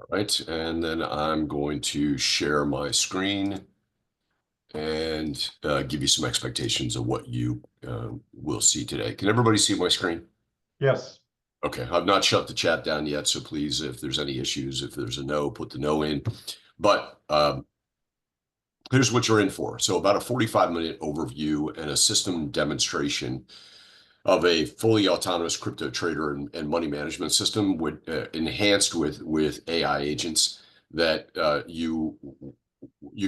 Right, and then I'm going to share my screen and give you some expectations of what you will see today. Can everybody see my screen? Yes. Okay, I've not shut the chat down yet, so please, if there's any issues, if there's a no, put the no in. But here's what you're in for. So about a 45-minute overview and a system demonstration of a fully autonomous crypto trader and money management system with enhanced with AI agents that you're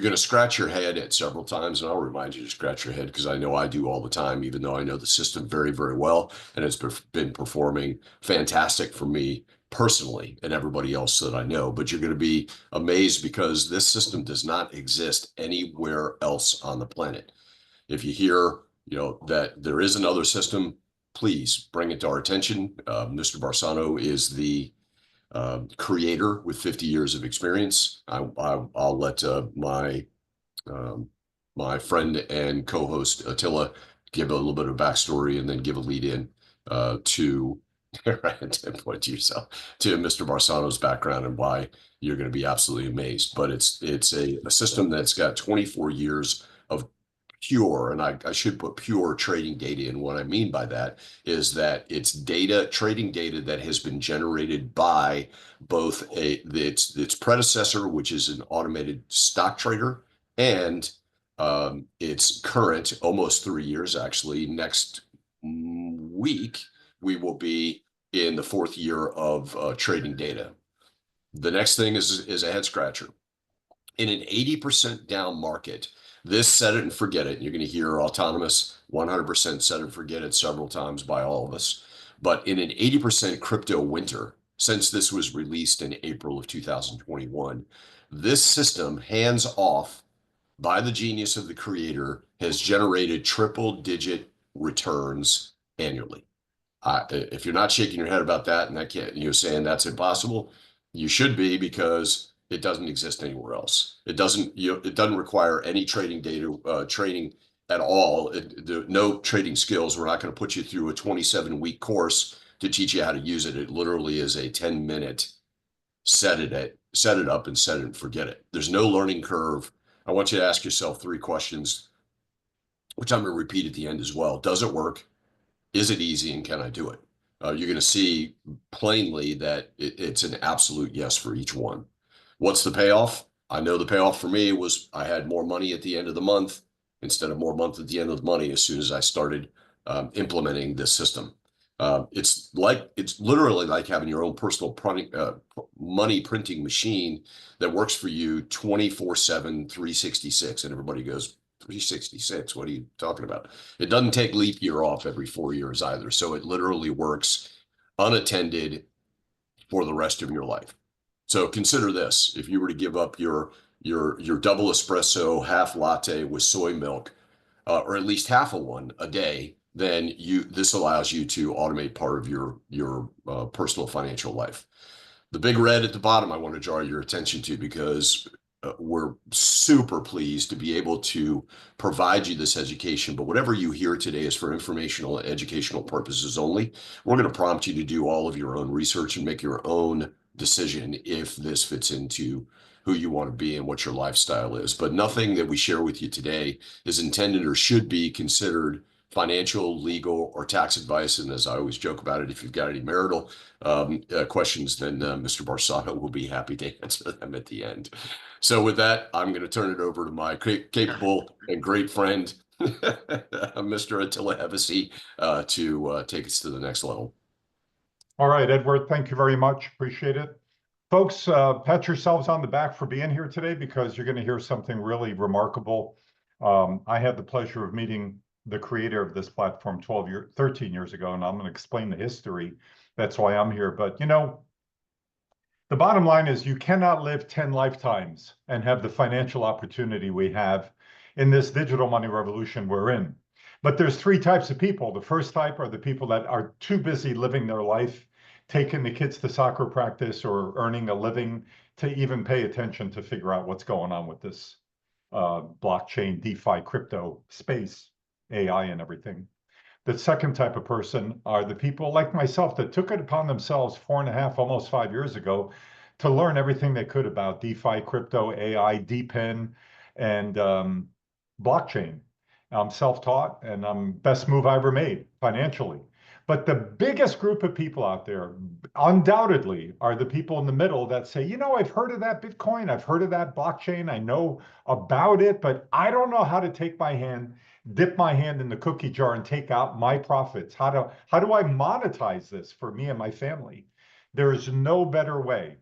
going to scratch your head at several times, and I'll remind you to scratch your head because I know I do all the time, even though I know the system very, very well, and it's been performing fantastic for me personally and everybody else that I know. But you're going to be amazed because this system does not exist anywhere else on the planet. If you hear, that there is another system, please bring it to our attention. Mr. Barsano is the creator with 50 years of experience. I'll let um, my friend and co-host Attila give a little bit of backstory and then give a lead in to point to yourself to Mr. Barsano's background and why you're going to be absolutely amazed. But it's a system that's got 24 years of pure, and I should put pure trading data in. What I mean by that is that it's data, trading data that has been generated by both its predecessor, which is an automated stock trader, and its current, almost 3 years actually. Next week, we will be in the fourth year of trading data. The next thing is a head scratcher. In an 80% down market, this set it and forget it. You're going to hear autonomous 100% set it and forget it several times by all of us. But in an 80% crypto winter, since this was released in April of 2021, this system, hands off by the genius of the creator, has generated triple digit returns annually. If you're not shaking your head about that and that can't, you're saying that's impossible, you should be, because it doesn't exist anywhere else. It doesn't require any trading data, training at all. No trading skills. We're not going to put you through a 27-week course to teach you how to use it. It literally is a 10-minute set it up and set it and forget it. There's no learning curve. I want you to ask yourself three questions, which I'm going to repeat at the end as well. Does it work? Is it easy, and can I do it? You're going to see plainly that it's an absolute yes for each one. What's the payoff? I know the payoff for me was I had more money at the end of the month instead of more month at the end of the money as soon as I started implementing this system. It's literally like having your own personal money printing machine that works for you 24/7, 366. And everybody goes, 366, what are you talking about? It doesn't take leap year off every 4 years either. So it literally works unattended for the rest of your life. So consider this: if you were to give up your double espresso half latte with soy milk, or at least half of one a day, then this allows you to automate part of your personal financial life. The big red at the bottom I want to draw your attention to, because we're super pleased to be able to provide you this education. But whatever you hear today is for informational and educational purposes only. We're going to prompt you to do all of your own research and make your own decision if this fits into who you want to be and what your lifestyle is. But nothing that we share with you today is intended or should be considered financial, legal, or tax advice. And as I always joke about it, if you've got any marital questions, then Mr. Barsano will be happy to answer them at the end. So with that, I'm going to turn it over to my capable and great friend, Mr. Attila Hevesi, to take us to the next level. All right, Edward, thank you very much. Appreciate it. Folks, pat yourselves on the back for being here today, because you're going to hear something really remarkable. I had the pleasure of meeting the creator of this platform 13 years ago, and I'm going to explain the history. That's why I'm here. But, the bottom line is you cannot live 10 lifetimes and have the financial opportunity we have in this digital money revolution we're in. But there's three types of people. The first type are the people that are too busy living their life, taking the kids to soccer practice or earning a living, to even pay attention to figure out what's going on with this blockchain, DeFi, crypto space, AI and everything. The second type of person are the people like myself that took it upon themselves 4.5, almost 5 years ago to learn everything they could about DeFi, crypto, AI, DePIN, and blockchain. I'm self-taught, and I'm best move I ever made financially. But the biggest group of people out there, undoubtedly, are the people in the middle that say, you know, I've heard of that Bitcoin, I've heard of that blockchain, I know about it, but I don't know how to take my hand, dip my hand in the cookie jar and take out my profits. How do I monetize this for me and my family? There's no better way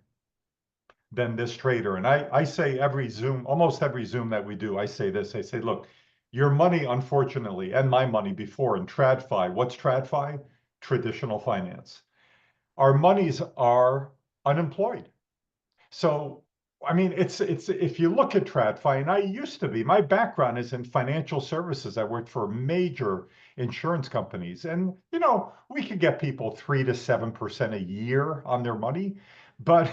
than this trader. And I say every Zoom, almost every Zoom that we do, I say this, I say, look, your money, unfortunately, and my money before in TradFi, what's TradFi? Traditional finance. Our monies are unemployed. So, I mean, it's if you look at TradFi, and I used to be, my background is in financial services. I worked for major insurance companies, and you know, we could get people 3 to 7% a year on their money, but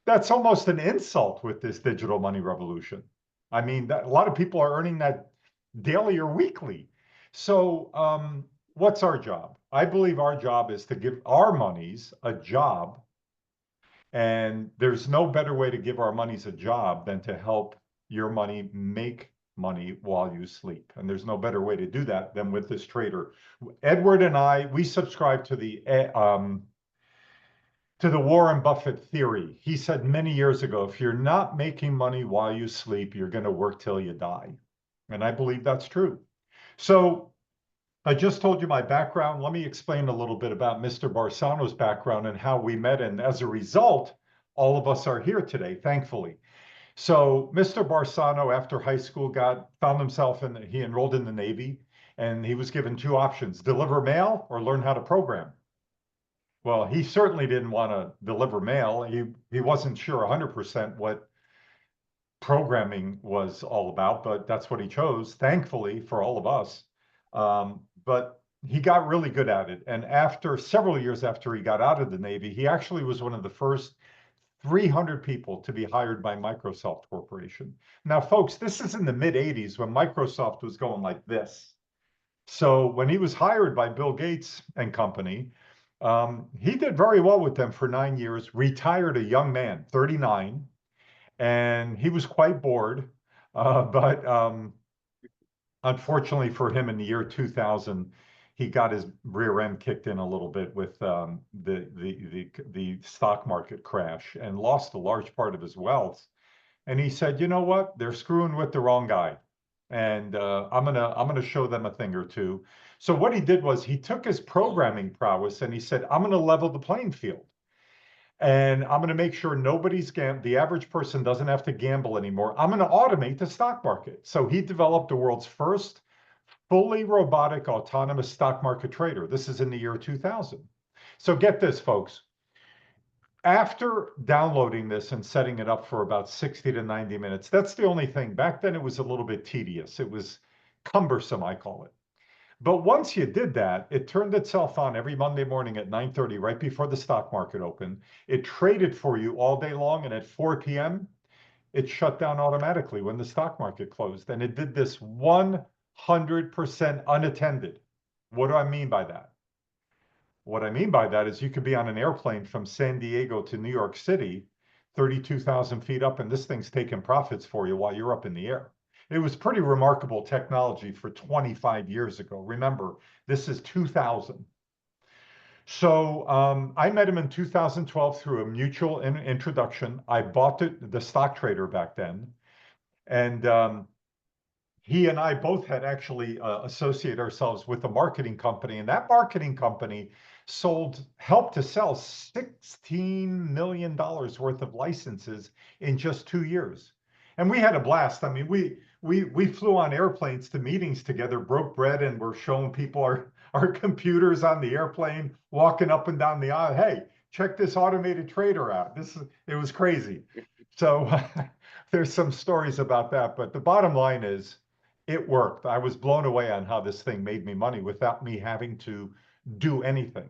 that's almost an insult with this digital money revolution. I mean, that, a lot of people are earning that daily or weekly. So, what's our job? I believe our job is to give our monies a job. And there's no better way to give our monies a job than to help your money make money while you sleep. And there's no better way to do that than with this trader. Edward and I, we subscribe to the Warren Buffett theory. He said many years ago, if you're not making money while you sleep, you're going to work till you die. And I believe that's true. So I just told you my background. Let me explain a little bit about Mr. Barsano's background and how we met. And as a result, all of us are here today, thankfully. So Mr. Barsano, after high school, found himself he enrolled in the Navy, and he was given two options: deliver mail or learn how to program. Well, he certainly didn't want to deliver mail. He wasn't sure 100% what programming was all about, but that's what he chose, thankfully for all of us. But he got really good at it. And after several years after he got out of the Navy, he actually was one of the first 300 people to be hired by Microsoft Corporation. Now, folks, this is in the mid 80s when Microsoft was going like this. So when he was hired by Bill Gates and company, he did very well with them for 9 years, retired a young man, 39, and he was quite bored. But unfortunately for him, in the year 2000, he got his rear end kicked in a little bit with the stock market crash and lost a large part of his wealth. And he said, you know what? They're screwing with the wrong guy, and I'm gonna show them a thing or two. So what he did was he took his programming prowess and he said, I'm gonna level the playing field. And I'm going to make sure the average person doesn't have to gamble anymore. I'm going to automate the stock market. So he developed the world's first fully robotic autonomous stock market trader. This is in the year 2000. So get this, folks. After downloading this and setting it up for about 60 to 90 minutes, that's the only thing. Back then, it was a little bit tedious. It was cumbersome, I call it. But once you did that, it turned itself on every Monday morning at 9:30, right before the stock market opened. It traded for you all day long, and at 4 p.m., it shut down automatically when the stock market closed. And it did this 100% unattended. What do I mean by that? What I mean by that is you could be on an airplane from San Diego to New York City, 32,000 feet up, and this thing's taking profits for you while you're up in the air. It was pretty remarkable technology for 25 years ago. Remember, this is 2000. So I met him in 2012 through a mutual introduction. I bought the stock trader back then. And he and I both had actually associated ourselves with a marketing company. And that marketing company helped to sell $16 million worth of licenses in just 2 years. And we had a blast. I mean, we flew on airplanes to meetings together, broke bread, and we're showing people our computers on the airplane, walking up and down the aisle. Hey, check this automated trader out. It was crazy. So there's some stories about that, but the bottom line is it worked. I was blown away on how this thing made me money without me having to do anything.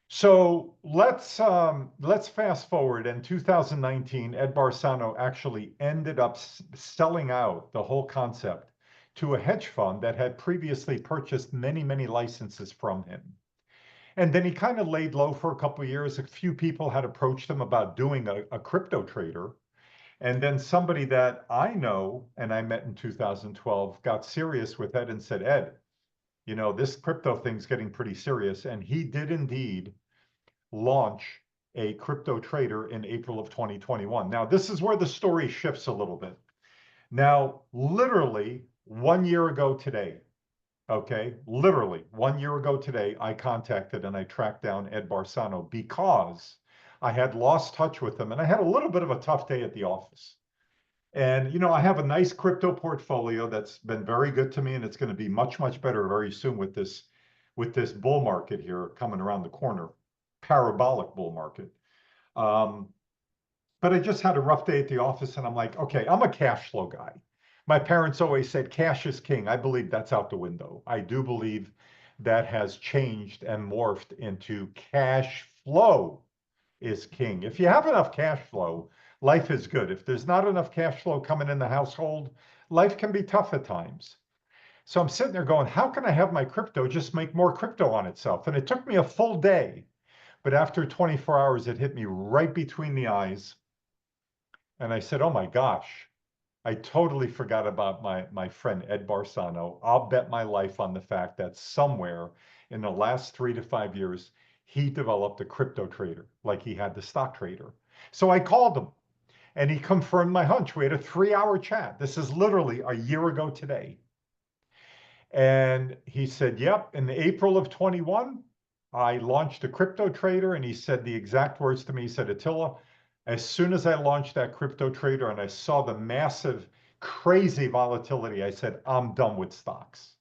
So let's fast forward. In 2019, Ed Barsano actually ended up selling out the whole concept to a hedge fund that had previously purchased many, many licenses from him. And then he kind of laid low for a couple of years. A few people had approached him about doing a crypto trader. And then somebody that I know and I met in 2012 got serious with Ed and said, Ed, you know, this crypto thing's getting pretty serious. And he did indeed launch a crypto trader in April of 2021. Now, this is where the story shifts a little bit. Now, literally 1 year ago today, okay, literally 1 year ago today, I contacted and I tracked down Ed Barsano because I had lost touch with him and I had a little bit of a tough day at the office. And, you know, I have a nice crypto portfolio that's been very good to me, and it's going to be much, much better very soon with this bull market here coming around the corner, parabolic bull market. But I just had a rough day at the office, and I'm like, okay, I'm a cash flow guy. My parents always said cash is king. I believe that's out the window. I do believe that has changed and morphed into cash flow is king. If you have enough cash flow, life is good. If there's not enough cash flow coming in the household, life can be tough at times. So I'm sitting there going, how can I have my crypto just make more crypto on itself? And it took me a full day, but after 24 hours, it hit me right between the eyes. And I said, oh my gosh, I totally forgot about my friend Ed Barsano. I'll bet my life on the fact that somewhere in the last 3 to 5 years, he developed a crypto trader like he had the stock trader. So I called him and he confirmed my hunch. We had a 3 hour chat. This is literally a year ago today. And he said, yep, in April of 21, I launched a crypto trader. And he said the exact words to me. He said, Attila, as soon as I launched that crypto trader and I saw the massive, crazy volatility, I said, I'm done with stocks.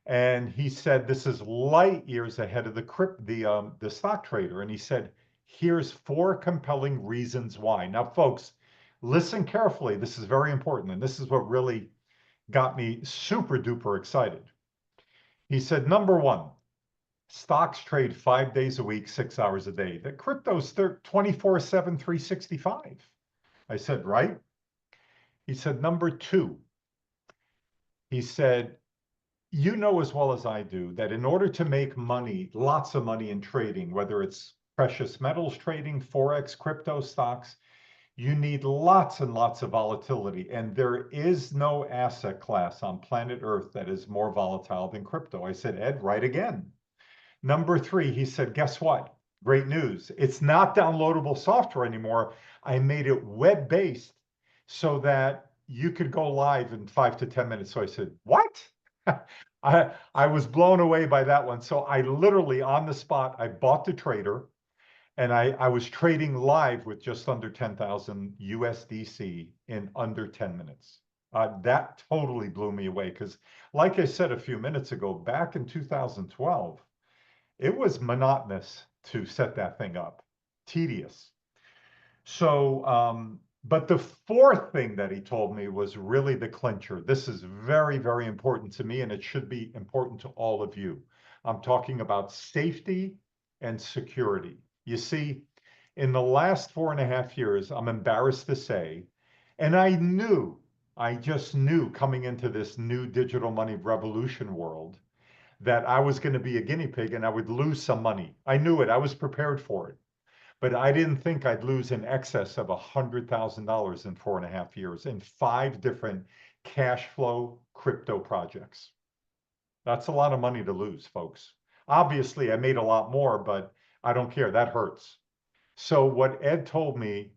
And he said, this is light years ahead of the stock trader. And he said, here's 4 compelling reasons why. Now, folks, listen carefully. This is very important. And this is what really got me super duper excited. He said, number one, stocks trade 5 days a week, 6 hours a day. The crypto's 24/7, 365. I said, right? He said, number two, he said, you know as well as I do that in order to make money, lots of money in trading, whether it's precious metals trading, Forex, crypto stocks, you need lots and lots of volatility. And there is no asset class on planet Earth that is more volatile than crypto. I said, Ed, right again. Number three, he said, guess what? Great news. It's not downloadable software anymore. I made it web-based so that you could go live in 5 to 10 minutes. So I said, what? I was blown away by that one. So I literally on the spot, I bought the trader and I was trading live with just under 10,000 USDC in under 10 minutes. That totally blew me away because like I said a few minutes ago, back in 2012, it was monotonous to set that thing up, tedious. So, but the fourth thing that he told me was really the clincher. This is very, very important to me, and it should be important to all of you. I'm talking about safety and security. You see, in the last 4.5 years, I'm embarrassed to say, and I just knew coming into this new digital money revolution world that I was going to be a guinea pig and I would lose some money. I knew it. I was prepared for it. But I didn't think I'd lose in excess of $100,000 in 4.5 years in 5 different cash flow crypto projects. That's a lot of money to lose, folks. Obviously, I made a lot more, but I don't care. That hurts. So what Ed told me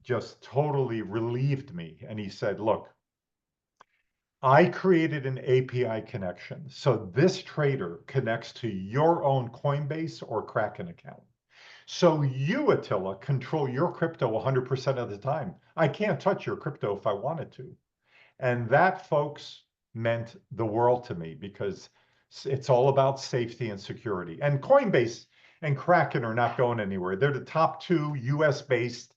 just totally relieved me. And he said, look, I created an API connection. So this trader connects to your own Coinbase or Kraken account. So you, Attila, control your crypto 100% of the time. I can't touch your crypto if I wanted to. And that, folks, meant the world to me because it's all about safety and security. And Coinbase and Kraken are not going anywhere. They're the top 2 US-based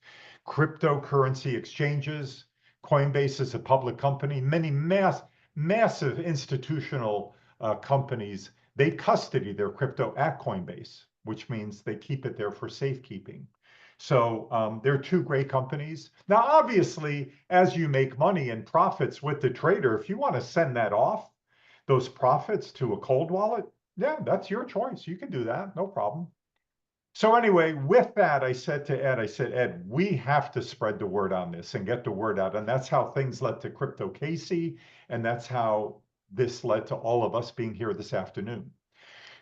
cryptocurrency exchanges. Coinbase is a public company. Many massive institutional companies, they custody their crypto at Coinbase, which means they keep it there for safekeeping. So they're 2 great companies. Now, obviously, as you make money and profits with the trader, if you want to send that off, those profits to a cold wallet, Yeah, that's your choice. You can do that. No problem. So anyway, with that, I said to Ed, I said, Ed, we have to spread the word on this and get the word out. And that's how things led to Crypto Casey. And that's how this led to all of us being here this afternoon.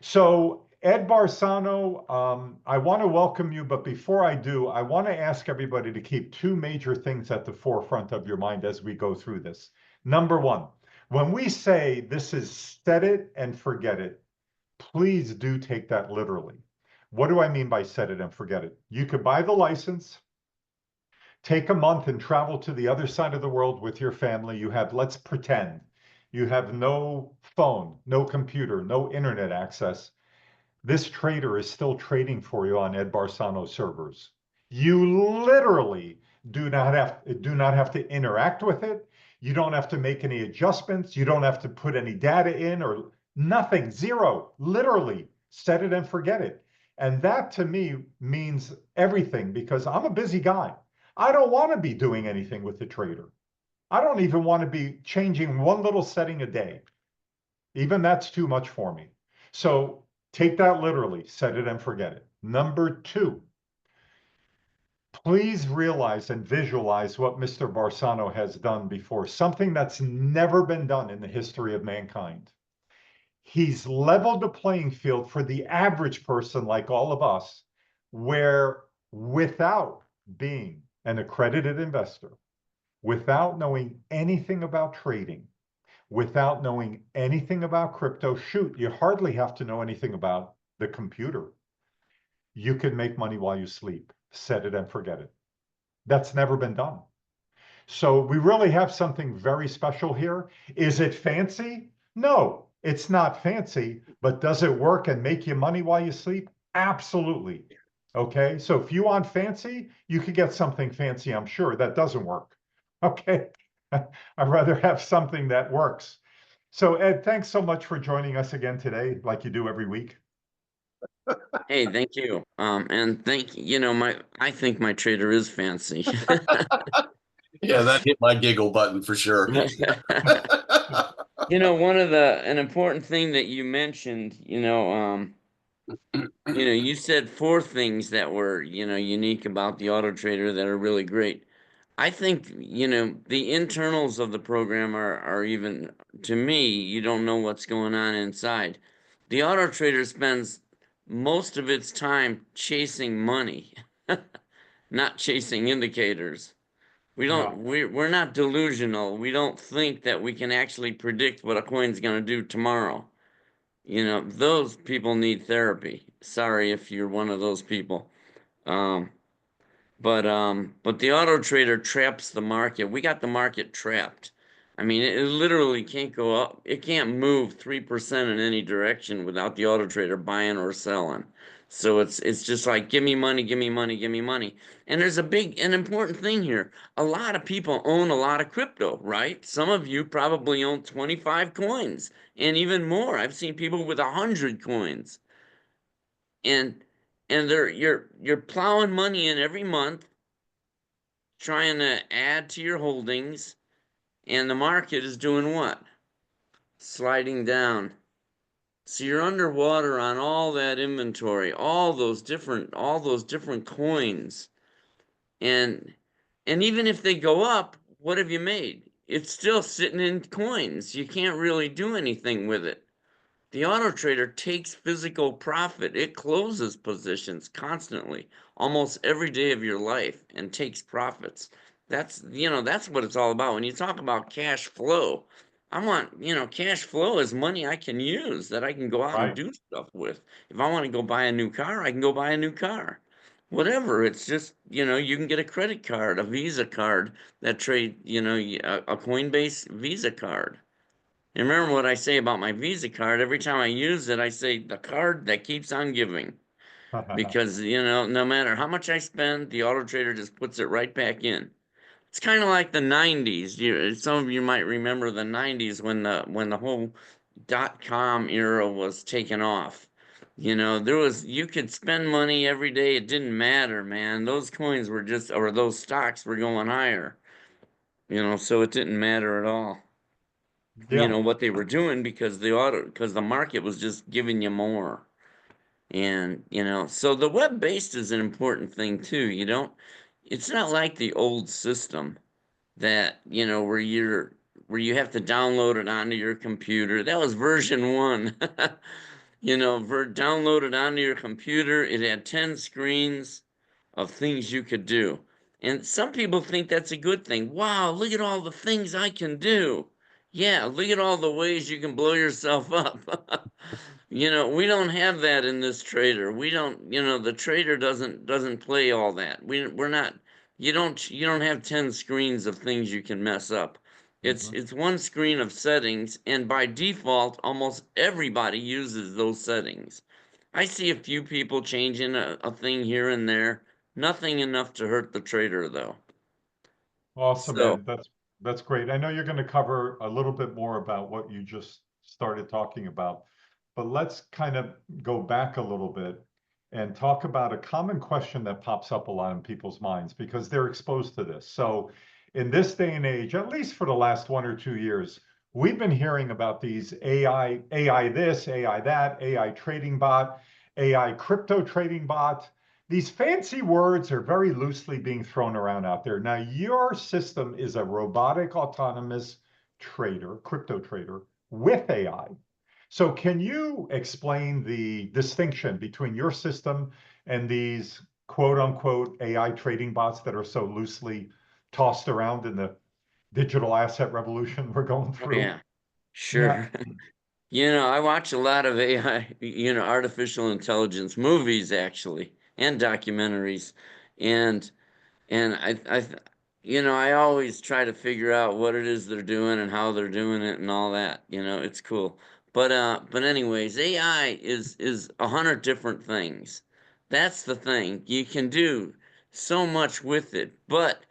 So Ed Barsano, I want to welcome you. But before I do, I want to ask everybody to keep two major things at the forefront of your mind as we go through this. Number one, when we say this is set it and forget it, please do take that literally. What do I mean by set it and forget it? You could buy the license, take a month and travel to the other side of the world with your family. You have, let's pretend, you have no phone, no computer, no internet access. This trader is still trading for you on Ed Barsano servers. You literally do not have to interact with it. You don't have to make any adjustments. You don't have to put any data in or nothing, zero. Literally, set it and forget it. And that to me means everything because I'm a busy guy. I don't want to be doing anything with the trader. I don't even want to be changing one little setting a day. Even that's too much for me. So take that literally, set it and forget it. Number two, please realize and visualize what Mr. Barsano has done before, something that's never been done in the history of mankind. He's leveled the playing field for the average person like all of us, where without being an accredited investor, without knowing anything about trading, without knowing anything about crypto, shoot, you hardly have to know anything about the computer. You can make money while you sleep. Set it and forget it. That's never been done. So we really have something very special here. Is it fancy? No, it's not fancy, but does it work and make you money while you sleep? Absolutely. Okay, so if you want fancy, you could get something fancy, I'm sure. That doesn't work. Okay, I'd rather have something that works. So Ed, thanks so much for joining us again today, like you do every week. Hey, thank you. And I think my trader is fancy. Yeah, that hit my giggle button for sure. An important thing that you mentioned, you said four things that were, unique about the auto trader that are really great. I think, the internals of the program are even, to me, you don't know what's going on inside. The auto trader spends most of its time chasing money, not chasing indicators. Yeah, We're not delusional. We don't think that we can actually predict what a coin's going to do tomorrow. Those people need therapy. Sorry if you're one of those people. Um, but the auto trader traps the market. We got the market trapped. I mean, it literally can't go up. It can't move 3% in any direction without the auto trader buying or selling. So it's just like give me money, give me money, give me money. And there's an important thing here. A lot of people own a lot of crypto, right? Some of you probably own 25 coins and even more. I've seen people with 100 coins. And you're plowing money in every month trying to add to your holdings, and the market is doing what? Sliding down. So you're underwater on all that inventory, all those different coins. And and even if they go up, what have you made? It's still sitting in coins. You can't really do anything with it. The auto trader takes physical profit. It closes positions constantly, almost every day of your life, and takes profits. That's what it's all about. When you talk about cash flow, cash flow is money I can use that I can go out and right. do stuff with. If I want to go buy a new car, I can go buy a new car. Whatever. It's just, you can get a credit card, a Visa card that trade, a Coinbase Visa card. And remember what I say about my Visa card. Every time I use it, I say the card that keeps on giving. Because, no matter how much I spend, the auto trader just puts it right back in. It's kind of like the 90s. Some of you might remember the 90s when the whole dot-com era was taken off. You could spend money every day. It didn't matter, man. Those coins were or those stocks were going higher. So it didn't matter at all. you Yeah. know, what they were doing because because the market was just giving you more. And, you know, so the web-based is an important thing too. It's not like the old system that, you know, where you have to download it onto your computer. That was version 1. You know, download it onto your computer. It had 10 screens of things you could do. And some people think that's a good thing. Wow, look at all the things I can do. Yeah, look at all the ways you can blow yourself up. You know, we don't have that in this trader. We don't, you know, the trader doesn't play all that. We're not, you don't have 10 screens of things you can mess up. It's one screen of settings, and by default, almost everybody uses those settings. I see a few people changing a thing here and there. Nothing enough to hurt the trader though. Awesome, So, Ed. That's great. I know you're going to cover a little bit more about what you just started talking about, but let's kind of go back a little bit and talk about a common question that pops up a lot in people's minds because they're exposed to this. So in this day and age, at least for the last 1 or 2 years, we've been hearing about these AI this, AI that, AI trading bot, AI crypto trading bot. These fancy words are very loosely being thrown around out there. Now, your system is a robotic autonomous trader, crypto trader with AI. So can you explain the distinction between your system and these quote unquote AI trading bots that are so loosely tossed around in the digital asset revolution we're going oh through? yeah, Yeah. sure. You know, I watch a lot of AI, you know, artificial intelligence movies actually, and documentaries. And you know, I always try to figure out what it is they're doing and how they're doing it and all that. You know, it's cool. But anyways, AI is 100 different things. That's the thing. You can do so much with it, but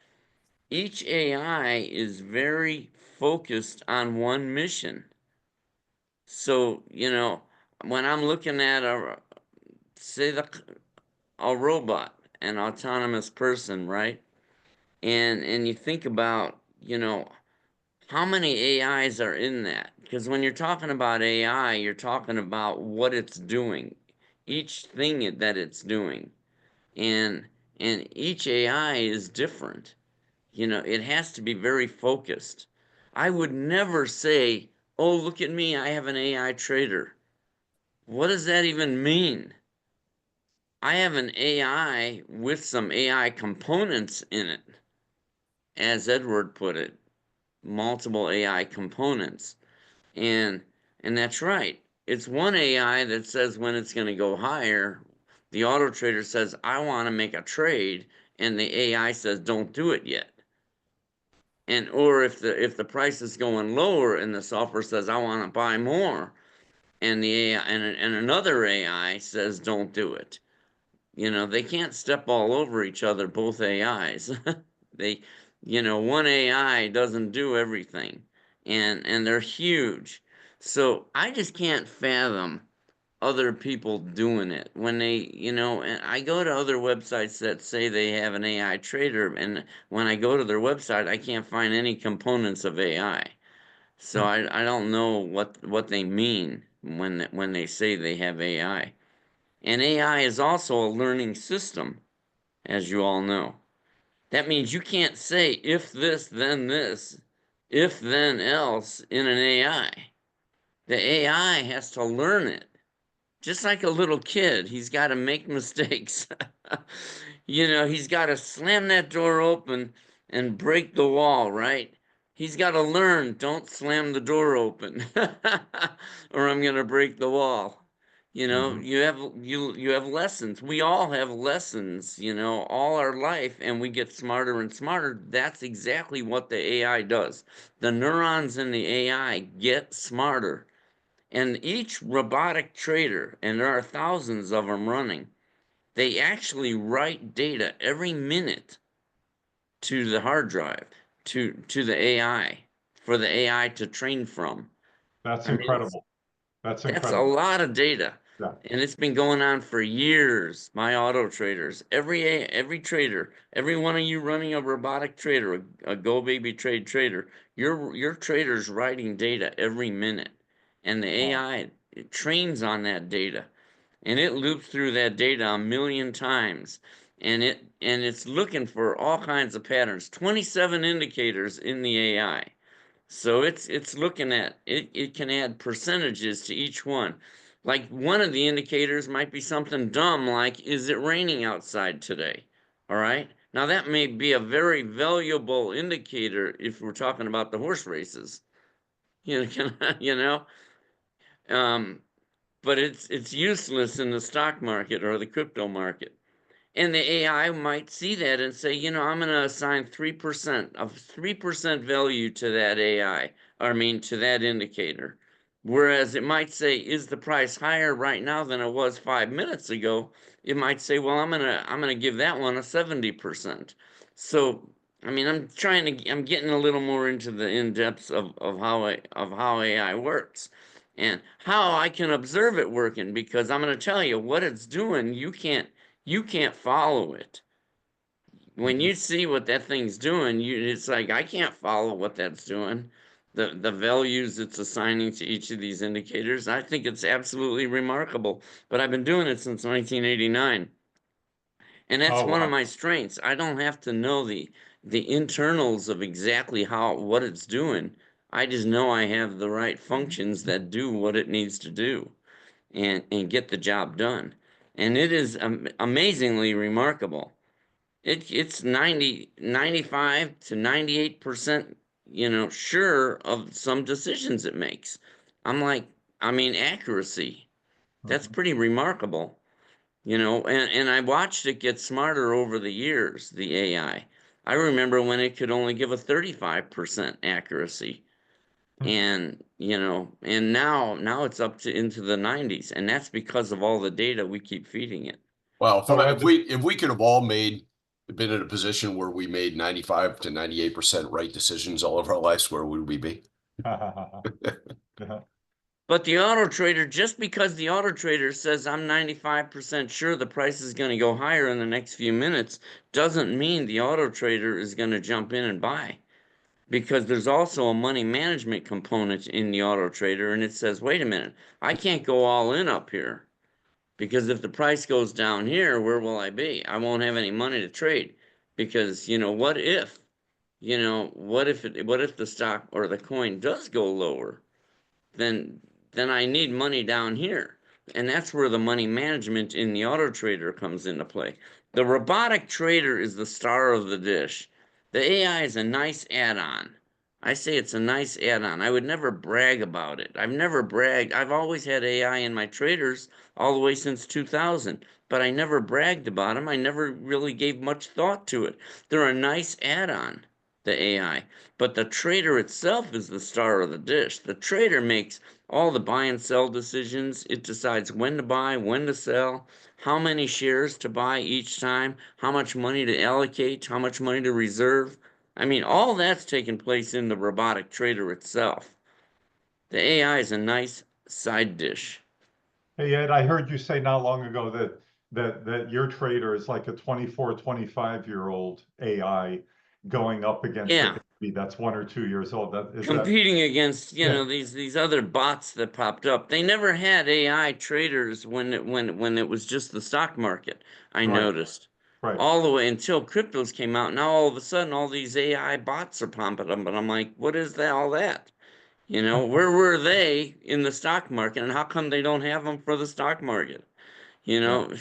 each AI is very focused on one mission. So, you know, when I'm looking at say a robot, an autonomous person, right? And you think about, you know, how many AIs are in that? Because when you're talking about AI, you're talking about what it's doing, each thing that it's doing. And and each AI is different. You know, it has to be very focused. I would never say, "Oh, look at me, I have an AI trader." What does that even mean? I have an AI with some AI components in it, as Edward put it, multiple AI components. And and that's right. It's one AI that says when it's going to go higher. The auto trader says, "I want to make a trade," and the AI says, "Don't do it yet." And or if the price is going lower and the software says, "I want to buy more," and the AI and another AI says, "Don't do it." You know, they can't step all over each other, both AIs. They, you know, one AI doesn't do everything, and they're huge. So I just can't fathom other people doing it when they, you know, and I go to other websites that say they have an AI trader, and when I go to their website, I can't find any components of AI. So I don't know what they mean when they say they have AI. And AI is also a learning system, as you all know. That means you can't say if this, if then else in an AI. The AI has to learn it. Just like a little kid, he's got to make mistakes. You know, he's got to slam that door open and break the wall, right? He's got to learn, don't slam the door open or I'm going to break the wall. You know, Mhm. you have lessons. We all have lessons, you know, all our life, and we get smarter and smarter. That's exactly what the AI does. The neurons in the AI get smarter. And each robotic trader, and there are thousands of them running, they actually write data every minute to the hard drive, to the AI, for the AI to train from. That's I mean, incredible. That's that's a incredible. lot of data. Yeah. And it's been going on for years. My auto traders, every trader, every one of you running a robotic trader, a GoBabyTrade trader, your trader's writing data every minute, and the AI it trains on that data, and it loops through that data a million times, and it's looking for all kinds of patterns. 27 indicators in the AI. So it's looking at it. It can add percentages to each one. Like one of the indicators might be something dumb like, is it raining outside today? All right. Now that may be a very valuable indicator if we're talking about the horse races. You know, um, but it's useless in the stock market or the crypto market. And the AI might see that and say, I'm going to assign 3% value to that AI, or I mean, to that indicator. Whereas it might say, is the price higher right now than it was 5 minutes ago? It might say, well, I'm gonna give that one a 70%. So, I mean, I'm getting a little more into the in-depths of how AI works and how I can observe it working, because I'm going to tell you what it's doing. You can't follow it. When you see what that thing's doing, it's like, I can't follow what that's doing. The values it's assigning to each of these indicators, I think it's absolutely remarkable. But I've been doing it since 1989. And that's Oh, one of wow. my strengths. I don't have to know the internals of exactly what it's doing. I just know I have the right functions that do what it needs to do and get the job done. And it is amazingly remarkable. It's 95 to 98%, sure of some decisions it makes. I mean, accuracy. That's Mhm. pretty remarkable, and I watched it get smarter over the years, the AI. I remember when it could only give a 35% accuracy. And, and now it's up to into the 90s, and that's because of all the data we keep feeding it. Well, So if we could have all been in a position where we made 95 to 98% right decisions all of our lives, where would we be? Yeah. But the auto trader, just because the auto trader says I'm 95% sure the price is going to go higher in the next few minutes, doesn't mean the auto trader is going to jump in and buy. Because there's also a money management component in the auto trader, and it says, wait a minute, I can't go all in up here. Because if the price goes down here, where will I be? I won't have any money to trade. Because, what if? What if the stock or the coin does go lower? Then I need money down here. And that's where the money management in the auto trader comes into play. The robotic trader is the star of the dish. The AI is a nice add-on. I say it's a nice add-on. I would never brag about it. I've never bragged. I've always had AI in my traders all the way since 2000, but I never bragged about them. I never really gave much thought to it. They're a nice add-on, the AI. But the trader itself is the star of the dish. The trader makes all the buy and sell decisions. It decides when to buy, when to sell, how many shares to buy each time, how much money to allocate, how much money to reserve. I mean, all that's taking place in the robotic trader itself. The AI is a nice side dish. Hey, Ed, I heard you say not long ago that your trader is like a 24, 25-year-old AI going up against a Yeah, baby that's 1 or 2 years old. Is that? competing against Yeah, these other bots that popped up. They never had AI traders when it was just the stock market. I right, noticed right. all the way until cryptos came out. Now all of a sudden all these AI bots are pumping them, but I'm like, what is that? All that? Where were they in the stock market, and how come they don't have them for the stock market? You Yeah, know,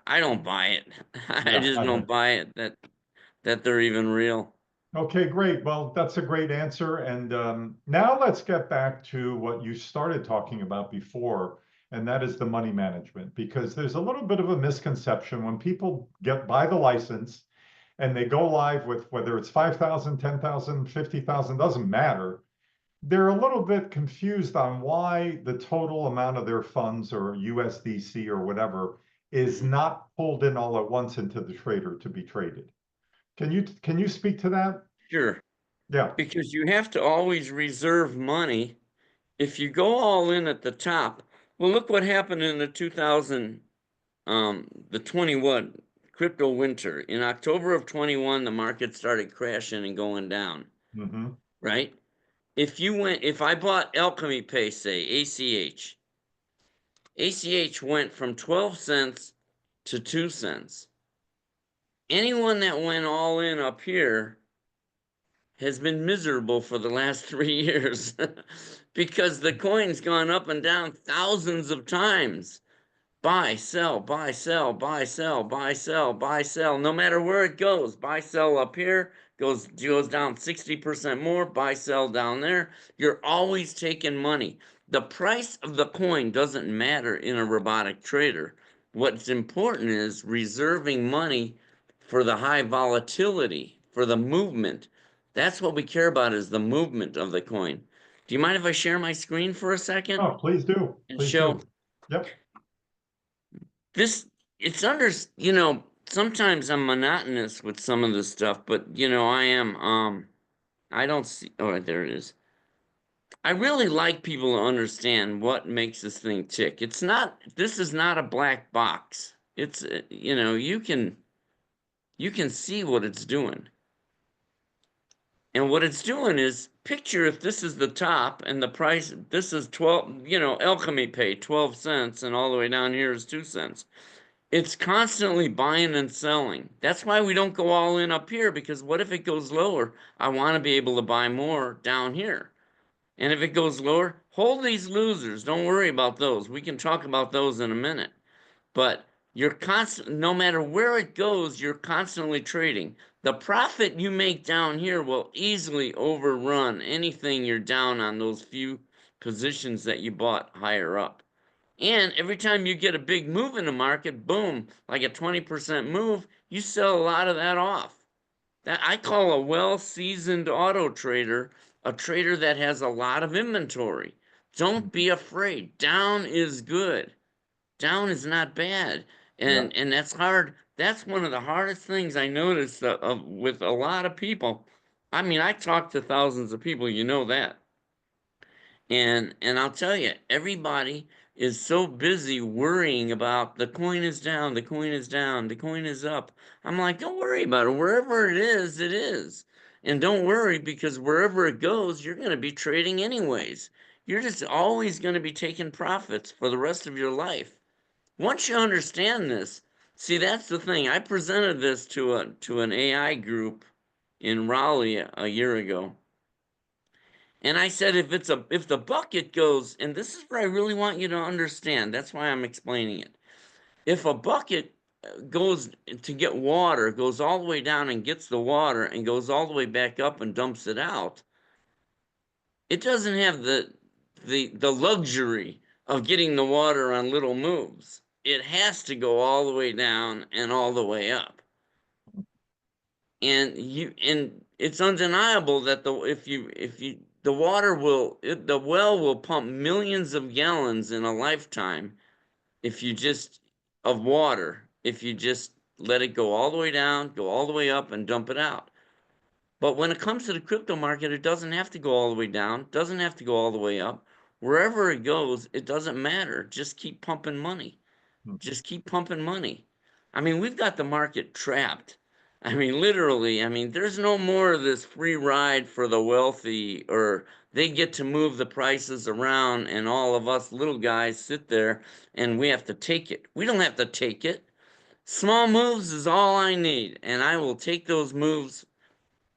I don't buy it. I yeah, just I don't heard. buy it that they're even real. Okay, great. Well, that's a great answer. And now let's get back to what you started talking about before, and that is the money management, because there's a little bit of a misconception when people buy the license and they go live with whether it's 5,000, 10,000, 50,000, doesn't matter. They're a little bit confused on why the total amount of their funds or USDC or whatever is Mhm. not pulled in all at once into the trader to be traded. Can you speak to that? Sure. Yeah. Because you have to always reserve money. If you go all in at the top, Well, look what happened in the 21 crypto winter. In October of 21, the market started crashing and going down, Mm-hmm. right? If I bought Alchemy Pay, say ACH went from 12 cents to 2 cents. Anyone that went all in up here has been miserable for the last 3 years because the coin's gone up and down thousands of times. Buy, sell, buy, sell, buy, sell, buy, sell, buy, sell. No matter where it goes, buy, sell up here, goes down 60% more, buy, sell down there. You're always taking money. The price of the coin doesn't matter in a robotic trader. What's important is reserving money for the high volatility, for the movement. That's what we care about, is the movement of the coin. Do you mind if I share my screen for a second Oh, please do. and Please show? do. Yep. This, it's under, sometimes I'm monotonous with some of this stuff, but I am, I don't see, oh, there it is. I really like people to understand what makes this thing tick. This is not a black box. It's, you can see what it's doing. And what it's doing is, picture if this is the top and the price, this is 12, Alchemy Pay, 12 cents, and all the way down here is 2 cents. It's constantly buying and selling. That's why we don't go all in up here, because what if it goes lower? I want to be able to buy more down here. And if it goes lower, hold these losers. Don't worry about those. We can talk about those in a minute. But no matter where it goes, you're constantly trading. The profit you make down here will easily overrun anything you're down on those few positions that you bought higher up. And every time you get a big move in the market, boom, like a 20% move, you sell a lot of that off. That I call a well-seasoned auto trader, a trader that has a lot of inventory. Don't be afraid. Down is good. Down is not bad. Yeah. And that's hard. That's one of the hardest things I noticed with a lot of people. I mean, I talk to thousands of people, you know that. And I'll tell you, everybody is so busy worrying about the coin is down, the coin is down, the coin is up. I'm like, don't worry about it. Wherever it is, it is. And don't worry, because wherever it goes, you're going to be trading anyways. You're just always going to be taking profits for the rest of your life. Once you understand this, see, that's the thing. I presented this to an AI group in Raleigh a year ago. And I said, if the bucket goes, and this is what I really want you to understand, that's why I'm explaining it. If a bucket goes to get water, goes all the way down and gets the water and goes all the way back up and dumps it out, it doesn't have the luxury of getting the water on little moves. It has to go all the way down and all the way up. And it's undeniable that the well will pump millions of gallons in a lifetime if you just of water if you just let it go all the way down, go all the way up, and dump it out. But when it comes to the crypto market, it doesn't have to go all the way down, doesn't have to go all the way up. Wherever it goes, it doesn't matter. Just keep pumping money. Just keep pumping money. I mean, we've got the market trapped. I mean, literally, there's no more of this free ride for the wealthy, or they get to move the prices around and all of us little guys sit there and we have to take it. We don't have to take it. Small moves is all I need, and I will take those moves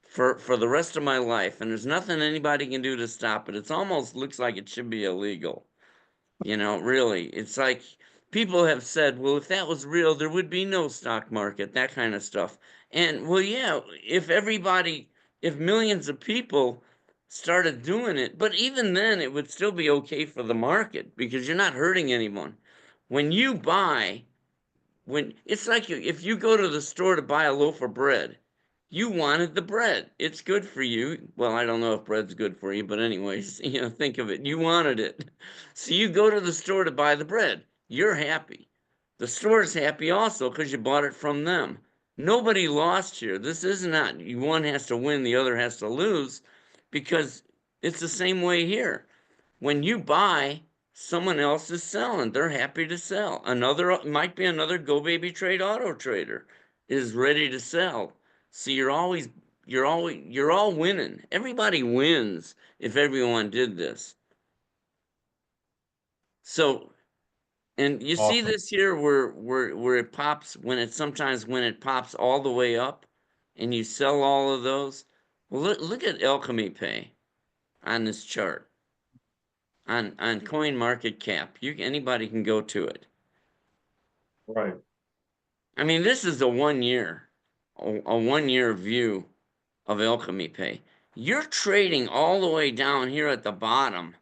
for the rest of my life, and there's nothing anybody can do to stop it. It's almost looks like it should be illegal. Really, it's like people have said, well, if that was real, there would be no stock market, that kind of stuff. And well, yeah, if millions of people started doing it, but even then it would still be okay for the market because you're not hurting anyone. When you buy, when it's like if you go to the store to buy a loaf of bread, you wanted the bread. It's good for you. Well, I don't know if bread's good for you, but anyways, think of it. You wanted it. So you go to the store to buy the bread. You're happy. The store's happy also because you bought it from them. Nobody lost here. This is not one has to win, the other has to lose, because it's the same way here. When you buy, someone else is selling. They're happy to sell. Another might be another GoBabyTrade auto trader is ready to sell. So you're all winning. Everybody wins if everyone did this. So, and you see Awesome. this here where it pops sometimes when it pops all the way up and you sell all of those. Well, look at Alchemy Pay on this chart. On Coin Market Cap. Anybody can go to it. Right. I mean, this is a 1 year, a 1 year view of Alchemy Pay. You're trading all the way down here at the bottom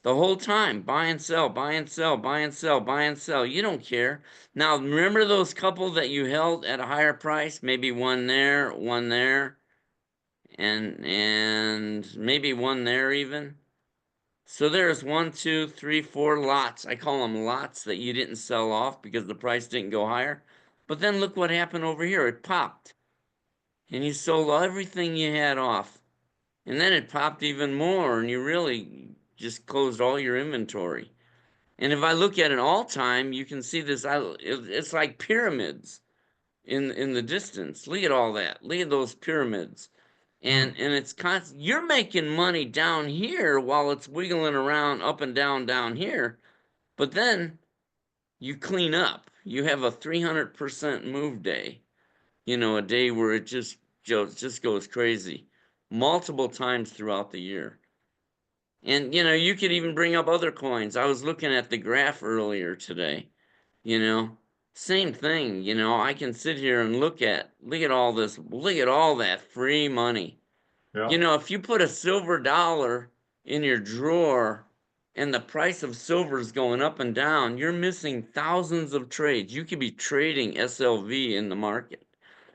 the whole time. Buy and sell, buy and sell, buy and sell, buy and sell. You don't care. Now, remember those couple that you held at a higher price? Maybe one there, and maybe one there even. So there's 1, 2, 3, 4 lots. I call them lots that you didn't sell off because the price didn't go higher. But then look what happened over here. It popped. And you sold everything you had off. And then it popped even more, and you really just closed all your inventory. And if I look at an all-time, you can see this. It's like pyramids in the distance. Look at all that. Look at those pyramids. And it's constant. You're making money down here while it's wiggling around up and down here. But then you clean up. You have a 300% move day. A day where it just goes crazy multiple times throughout the year. And you could even bring up other coins. I was looking at the graph earlier today. Same thing. I can sit here and look at all this, look at all that free money. Yeah. If you put a silver dollar in your drawer and the price of silver is going up and down, you're missing thousands of trades. You could be trading SLV in the market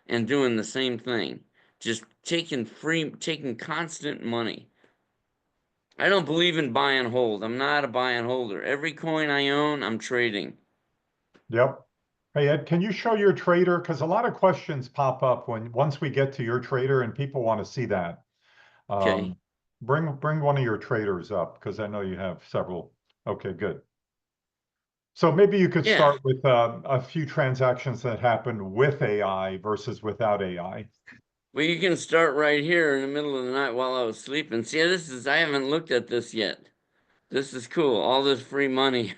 and doing the same thing, just taking constant money. I don't believe in buy and hold. I'm not a buy and holder. Every coin I own, I'm trading. Yep. Hey, Ed, can you show your trader? Because a lot of questions pop up once we get to your trader and people want to see that. Okay. Bring one of your traders up because I know you have several. Okay, good. So maybe you could Yeah. start with a few transactions that happened with AI versus without AI. Well, you can start right here in the middle of the night while I was sleeping. See, I haven't looked at this yet. This is cool. All this free money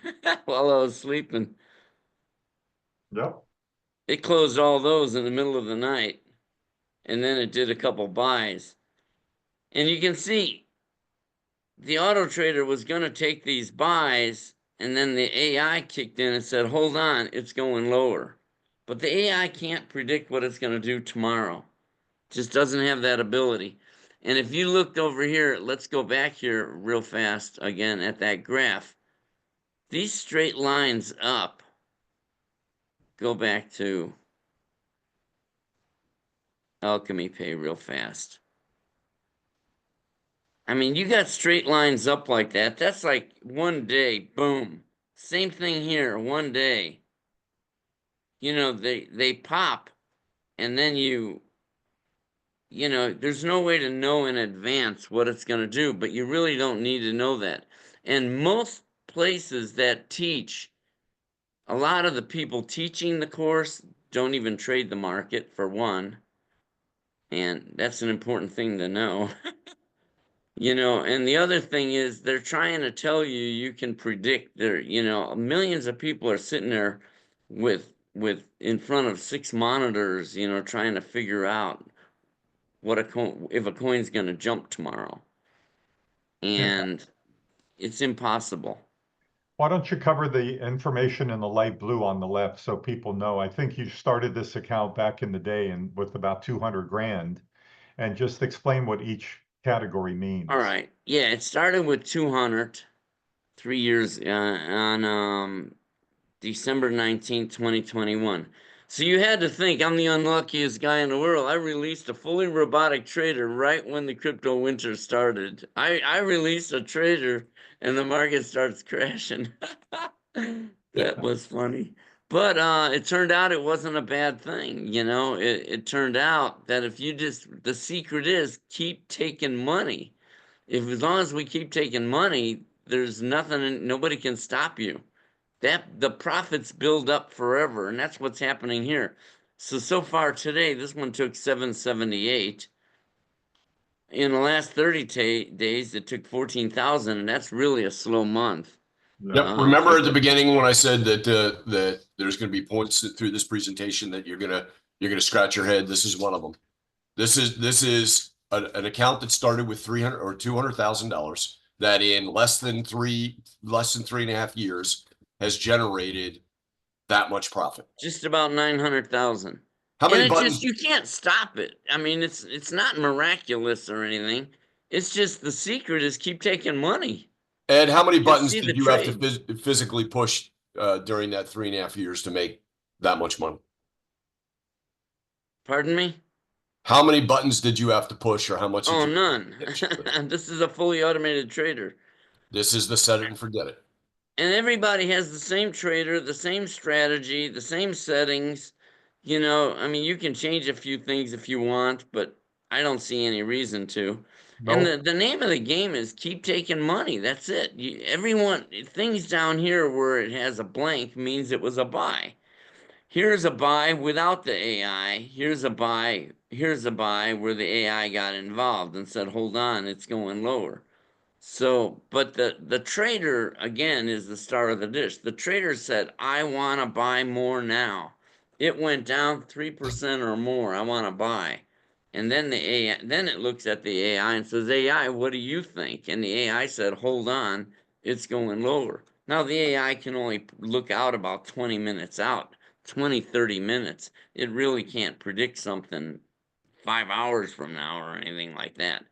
while I was sleeping. Yep. It closed all those in the middle of the night. And then it did a couple buys. And you can see the auto trader was going to take these buys, and then the AI kicked in and said, hold on, it's going lower. But the AI can't predict what it's going to do tomorrow. Just doesn't have that ability. And if you looked over here, let's go back here real fast again at that graph. These straight lines up, go back to Alchemy Pay real fast. I mean, you got straight lines up like that. That's like one day, boom. Same thing here, one day. They pop, and then there's no way to know in advance what it's going to do, but you really don't need to know that. And most places that teach, a lot of the people teaching the course don't even trade the market, for one. And that's an important thing to know. And the other thing is they're trying to tell you can predict millions of people are sitting there with in front of 6 monitors, trying to figure out if a coin's going to jump tomorrow. Yeah. And it's impossible. Why don't you cover the information in the light blue on the left so people know? I think you started this account back in the day and with about 200 grand, and just explain what each category means. All right. Yeah, it started with 200 3 years on December 19th, 2021. So you had to think I'm the unluckiest guy in the world. I released a fully robotic trader right when the crypto winter started. I released a trader and the market starts crashing. That was funny. But it turned out it wasn't a bad thing. It turned out that the secret is keep taking money. As long as we keep taking money, there's nothing, nobody can stop you. That the profits build up forever, and that's what's happening here. So far today, this one took 778. In the last 30 days, it took 14,000, and that's really a slow month. Yep. Remember at the beginning when I said that that there's going to be points through this presentation that you're gonna scratch your head. This is one of them. This is an account that started with $300 or $200,000 that in less than 3.5 years has generated that much profit. Just about 900,000. How many And it buttons? just, you can't stop it. I mean, it's not miraculous or anything. It's just the secret is keep taking money. Ed, how many Just buttons see did the you have to trade. physically push during that 3.5 years to make that much money? Pardon me? How many buttons did you have to push, or how much did Oh, you? none. This is a fully automated trader. This is the set it and forget it. And everybody has the same trader, the same strategy, the same settings. You know, I mean, you can change a few things if you want, but I don't see any reason to. And Nope. the name of the game is keep taking money. That's it. Everyone, things down here where it has a blank means it was a buy. Here's a buy without the AI. Here's a buy. Here's a buy where the AI got involved and said, hold on, it's going lower. So, but the trader again is the star of the dish. The trader said, "I want to buy more now." It went down 3% or more. I want to buy. And then the AI, then it looks at the AI and says, "AI, what do you think?" And the AI said, "Hold on, it's going lower." Now the AI can only look out about 20 minutes out, 20, 30 minutes. It really can't predict something 5 hours from now or anything like that.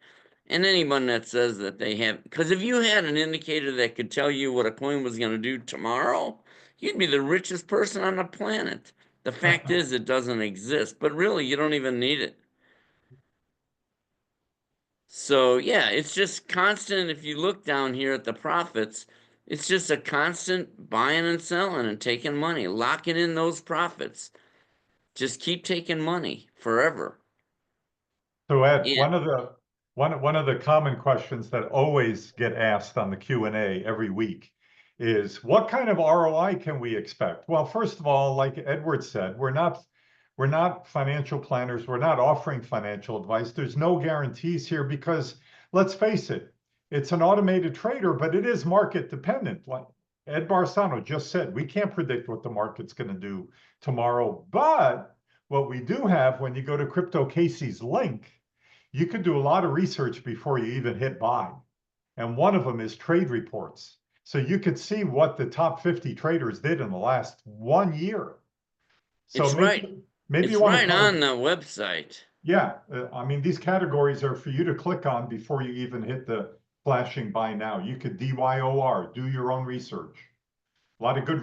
And anyone that says that they have, because if you had an indicator that could tell you what a coin was going to do tomorrow, you'd be the richest person on the planet. The fact is, it doesn't exist, but really, you don't even need it. So, yeah, it's just constant. If you look down here at the profits, it's just a constant buying and selling and taking money, locking in those profits. Just keep taking money forever. So Ed, Yeah. one of the common questions that always get asked on the Q&A every week is what kind of ROI can we expect? Well, first of all, like Edward said, we're not financial planners. We're not offering financial advice. There's no guarantees here because let's face it, it's an automated trader, but it is market dependent. Like Ed Barsano just said, we can't predict what the market's going to do tomorrow, but what we do have when you go to Crypto Casey's link, you could do a lot of research before you even hit buy. And one of them is trade reports. So you could see what the top 50 traders did in the last 1 year. So It's right. maybe you It's want to right cover, on the website. yeah, I mean, these categories are for you to click on before you even hit the flashing buy now. You could DYOR, do your own research. A lot of good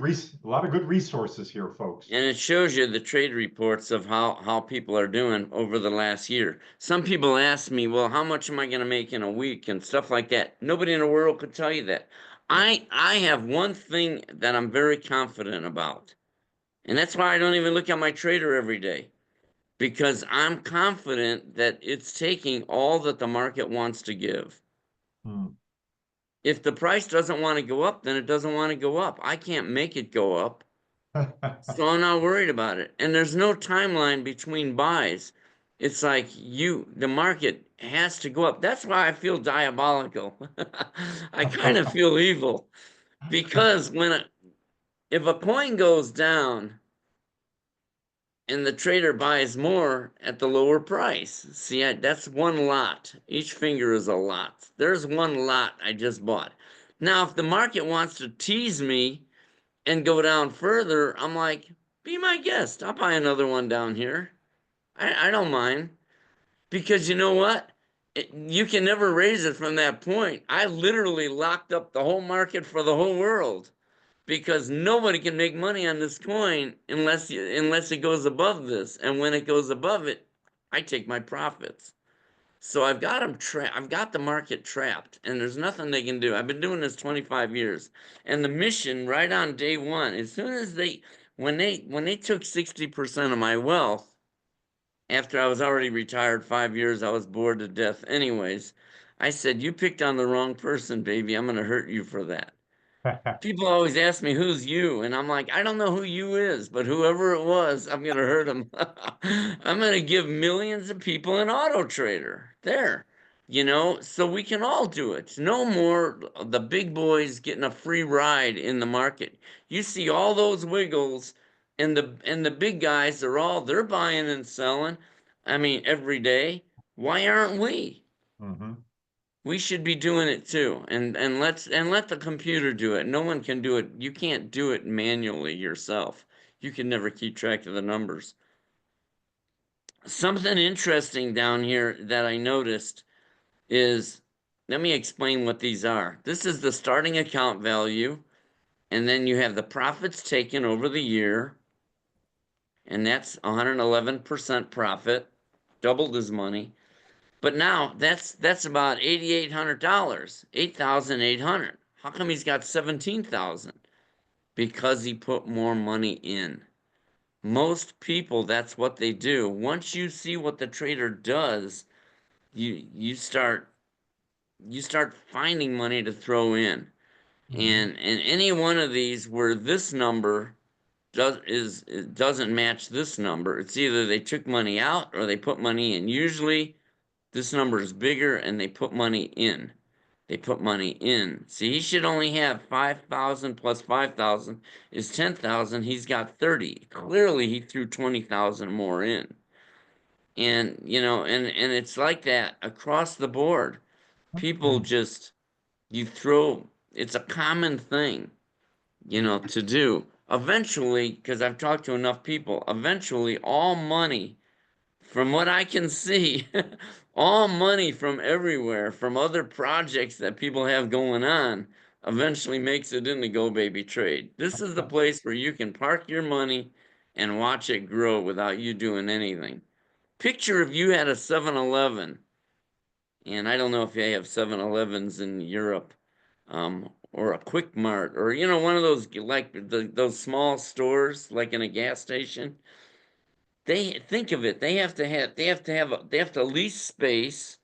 resources here, folks. And it shows you the trade reports of how people are doing over the last year. Some people ask me, well, how much am I going to make in a week and stuff like that. Nobody in the world could tell you that. I have one thing that I'm very confident about. And that's why I don't even look at my trader every day. Because I'm confident that it's taking all that the market wants to give. Hmm. If the price doesn't want to go up, then it doesn't want to go up. I can't make it go up. So I'm not worried about it. And there's no timeline between buys. It's like the market has to go up. That's why I feel diabolical. I kind of feel evil because if a coin goes down and the trader buys more at the lower price, see, that's one lot. Each finger is a lot. There's one lot I just bought. Now, if the market wants to tease me and go down further, I'm like, be my guest. I'll buy another one down here. I don't mind. Because you know what? You can never raise it from that point. I literally locked up the whole market for the whole world because nobody can make money on this coin unless it goes above this. And when it goes above it, I take my profits. So I've got them I've got the market trapped, and there's nothing they can do. I've been doing this 25 years, and the mission right on day one, as soon as when they took 60% of my wealth, after I was already retired 5 years, I was bored to death anyways. I said, you picked on the wrong person, baby. I'm going to hurt you for that. People always ask me, who's you? And I'm like, I don't know who you is, but whoever it was, I'm going to hurt them. I'm going to give millions of people an auto trader there, so we can all do it. No more the big boys getting a free ride in the market. You see all those wiggles and the big guys they're buying and selling. I mean, every day. Why aren't we? Mm-hmm. We should be doing it too, and let the computer do it. No one can do it. You can't do it manually yourself. You can never keep track of the numbers. Something interesting down here that I noticed is, let me explain what these are. This is the starting account value, and then you have the profits taken over the year, and that's 111% profit, doubled his money. But now that's about $8,800, 8,800. How come he's got 17,000? Because he put more money in. Most people, that's what they do. Once you see what the trader does, you start finding money to throw in. Mm-hmm. And any one of these where this number doesn't match this number, it's either they took money out or they put money in. Usually this number is bigger and they put money in. They put money in. See, he should only have 5,000 plus 5,000 is 10,000. He's got 30. Clearly, he threw 20,000 more in. And, and it's like that across the board. People just, it's a common thing, to do. Eventually, because I've talked to enough people, eventually all money, from what I can see, all money from everywhere, from other projects that people have going on, eventually makes it into GoBabyTrade. This is the place where you can park your money and watch it grow without you doing anything. Picture if you had a 7-Eleven, and I don't know if they have 7-Elevens in Europe, or a Quick Mart, or one of those like those small stores like in a gas station. They think of it. They have to lease space.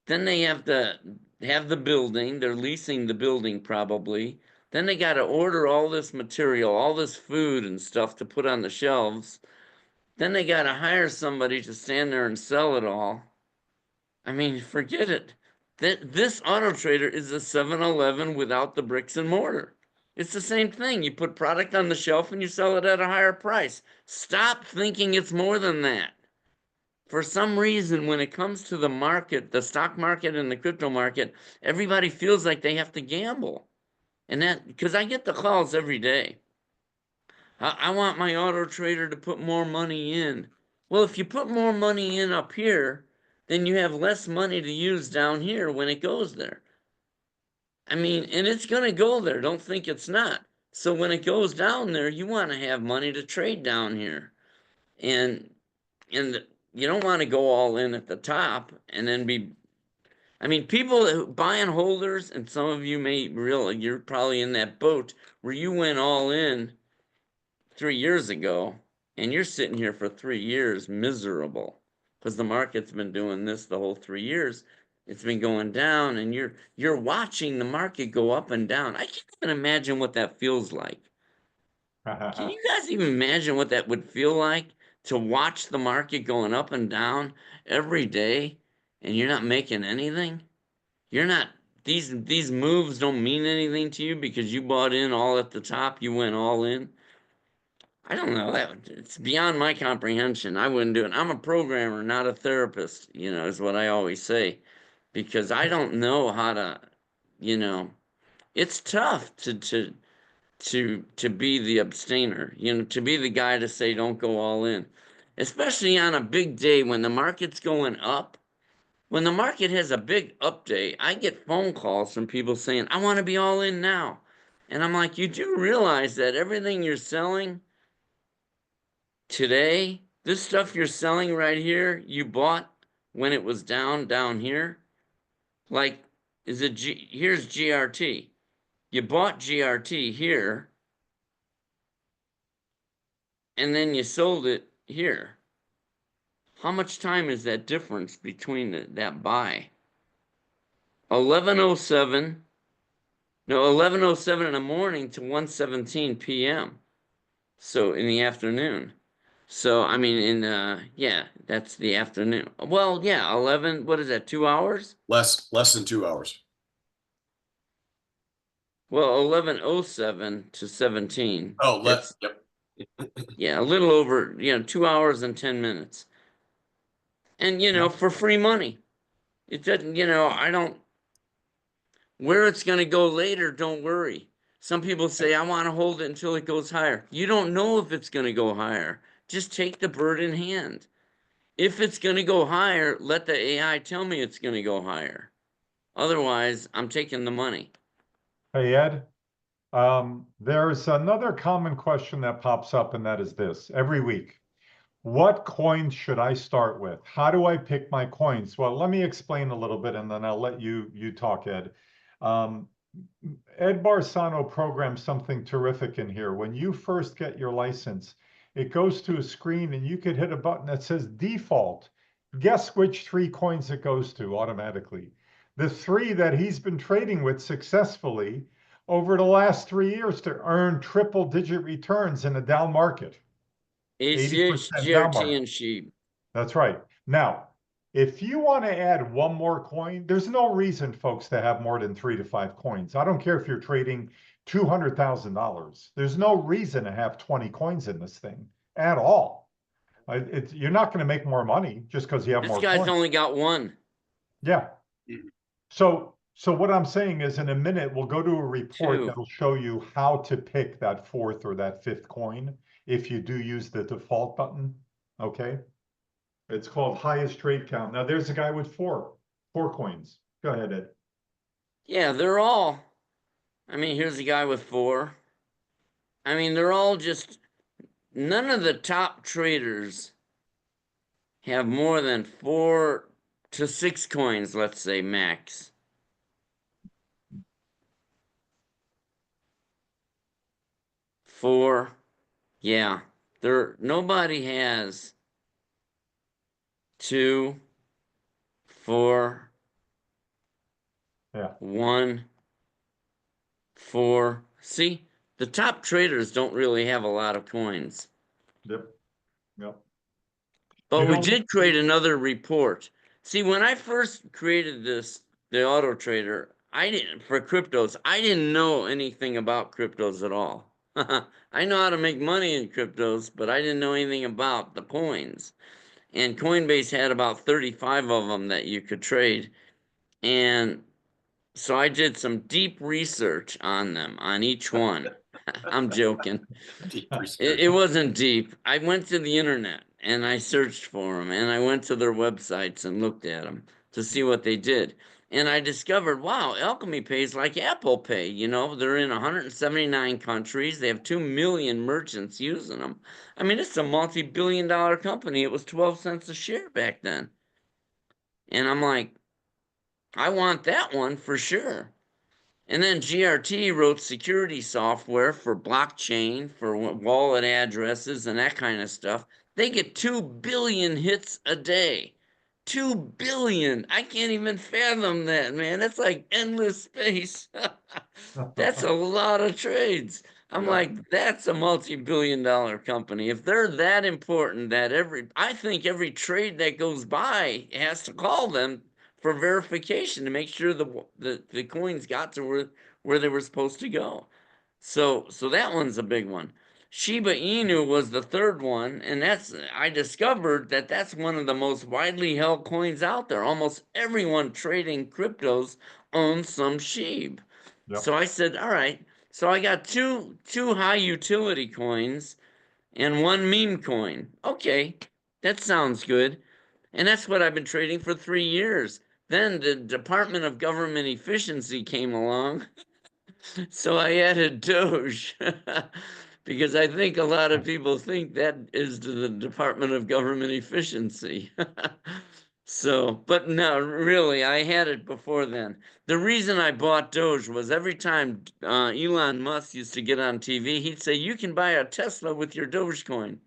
Then they have to have the building. They're leasing the building probably. Then they got to order all this material, all this food and stuff to put on the shelves. Then they got to hire somebody to stand there and sell it all. I mean, forget it. This auto trader is a 7-Eleven without the bricks and mortar. It's the same thing. You put product on the shelf and you sell it at a higher price. Stop thinking it's more than that. For some reason, when it comes to the market, the stock market and the crypto market, everybody feels like they have to gamble. And that, because I get the calls every day. I want my auto trader to put more money in. Well, if you put more money in up here, then you have less money to use down here when it goes there. I mean, and it's going to go there. Don't think it's not. So when it goes down there, you want to have money to trade down here. And you don't want to go all in at the top and then I mean, people buying holders, and some of you you're probably in that boat where you went all in 3 years ago, and you're sitting here for 3 years miserable because the market's been doing this the whole 3 years. It's been going down, and you're watching the market go up and down. I can't even imagine what that feels like. Can you guys even imagine what that would feel like to watch the market going up and down every day, and you're not making anything? You're not these moves don't mean anything to you because you bought in all at the top, you went all in. I don't know. It's beyond my comprehension. I wouldn't do it. I'm a programmer, not a therapist, is what I always say. Because I don't know how to, you know, it's tough to be the abstainer, to be the guy to say don't go all in. Especially on a big day when the market's going up. When the market has a big up day, I get phone calls from people saying, I want to be all in now. And I'm like, you do realize that everything you're selling today, this stuff you're selling right here, you bought when it was down here? Like, here's GRT. You bought GRT here, and then you sold it here. How much time is that difference between that buy? 11:07. No, 11:07 in the morning to 1:17 p.m. So in the afternoon. So I mean yeah, that's the afternoon. Well, yeah, 11, what is that, 2 hours? Less than 2 hours. Well, 11:07 to 17. Oh, That's yep. yeah, a little over, 2 hours and 10 minutes. And for free money. It doesn't, I don't where it's going to go later, don't worry. Some people say I want to hold it until it goes higher. You don't know if it's going to go higher. Just take the bird in hand. If it's going to go higher, let the AI tell me it's going to go higher. Otherwise, I'm taking the money. Hey, Ed, there's another common question that pops up, and that is this every week. What coins should I start with? How do I pick my coins? Well, let me explain a little bit, and then I'll let you talk, Ed. Um, Ed Barsano programmed something terrific in here. When you first get your license, it goes to a screen and you could hit a button that says default. Guess which 3 coins it goes to automatically. The 3 that he's been trading with successfully over the last 3 years to earn triple-digit returns in a down market. ACH, 80% down GRT, market. and SHIB. That's right. Now, if you want to add one more coin, there's no reason, folks, to have more than 3 to 5 coins. I don't care if you're trading $200,000. There's no reason to have 20 coins in this thing at all. You're not going to make more money just because you have This more guy's coins. only got one. Yeah. So what I'm saying is in a minute, we'll go to a report 2. that'll show you how to pick that 4th or that 5th coin if you do use the default button. Okay. It's called highest trade count. Now there's a guy with four coins. Go ahead, Ed. Yeah, they're all. I mean, here's a guy with 4. I mean, they're all just. None of the top traders have more than 4 to 6 coins, let's say max. Four, yeah. Nobody has 2, 4, Yeah. 1, 4. See, the top traders don't really have a lot of coins. Yep. Yep. But You we know, did create another report. See, when I first created the auto trader, for cryptos, I didn't know anything about cryptos at all. I know how to make money in cryptos, but I didn't know anything about the coins. And Coinbase had about 35 of them that you could trade. And so I did some deep research on them, on each one. I'm joking. Deep It research. wasn't deep. I went to the internet and I searched for them and I went to their websites and looked at them to see what they did. And I discovered, wow, Alchemy pays like Apple Pay. They're in 179 countries. They have 2 million merchants using them. I mean, it's a multi-billion-dollar company. It was 12 cents a share back then. And I'm like, I want that one for sure. And then GRT wrote security software for blockchain, for wallet addresses and that kind of stuff. They get 2 billion hits a day. 2 billion. I can't even fathom that, man. That's like endless space. That's a lot of trades. I'm yeah. like, that's a multi-billion-dollar company. If they're that important that I think every trade that goes by has to call them for verification to make sure the coins got to where they were supposed to go. So that one's a big one. Shiba Inu was the third one, and I discovered that's one of the most widely held coins out there. Almost everyone trading cryptos owns some SHIB. Yep. So I said, all right. So I got two high utility coins and 1 meme coin. Okay, that sounds good. And that's what I've been trading for 3 years. Then the Department of Government Efficiency came along. So I added Doge because I think a lot of people think that is to the Department of Government Efficiency. So, but no, really, I had it before then. The reason I bought Doge was every time Elon Musk used to get on TV, he'd say, you can buy a Tesla with your Dogecoin.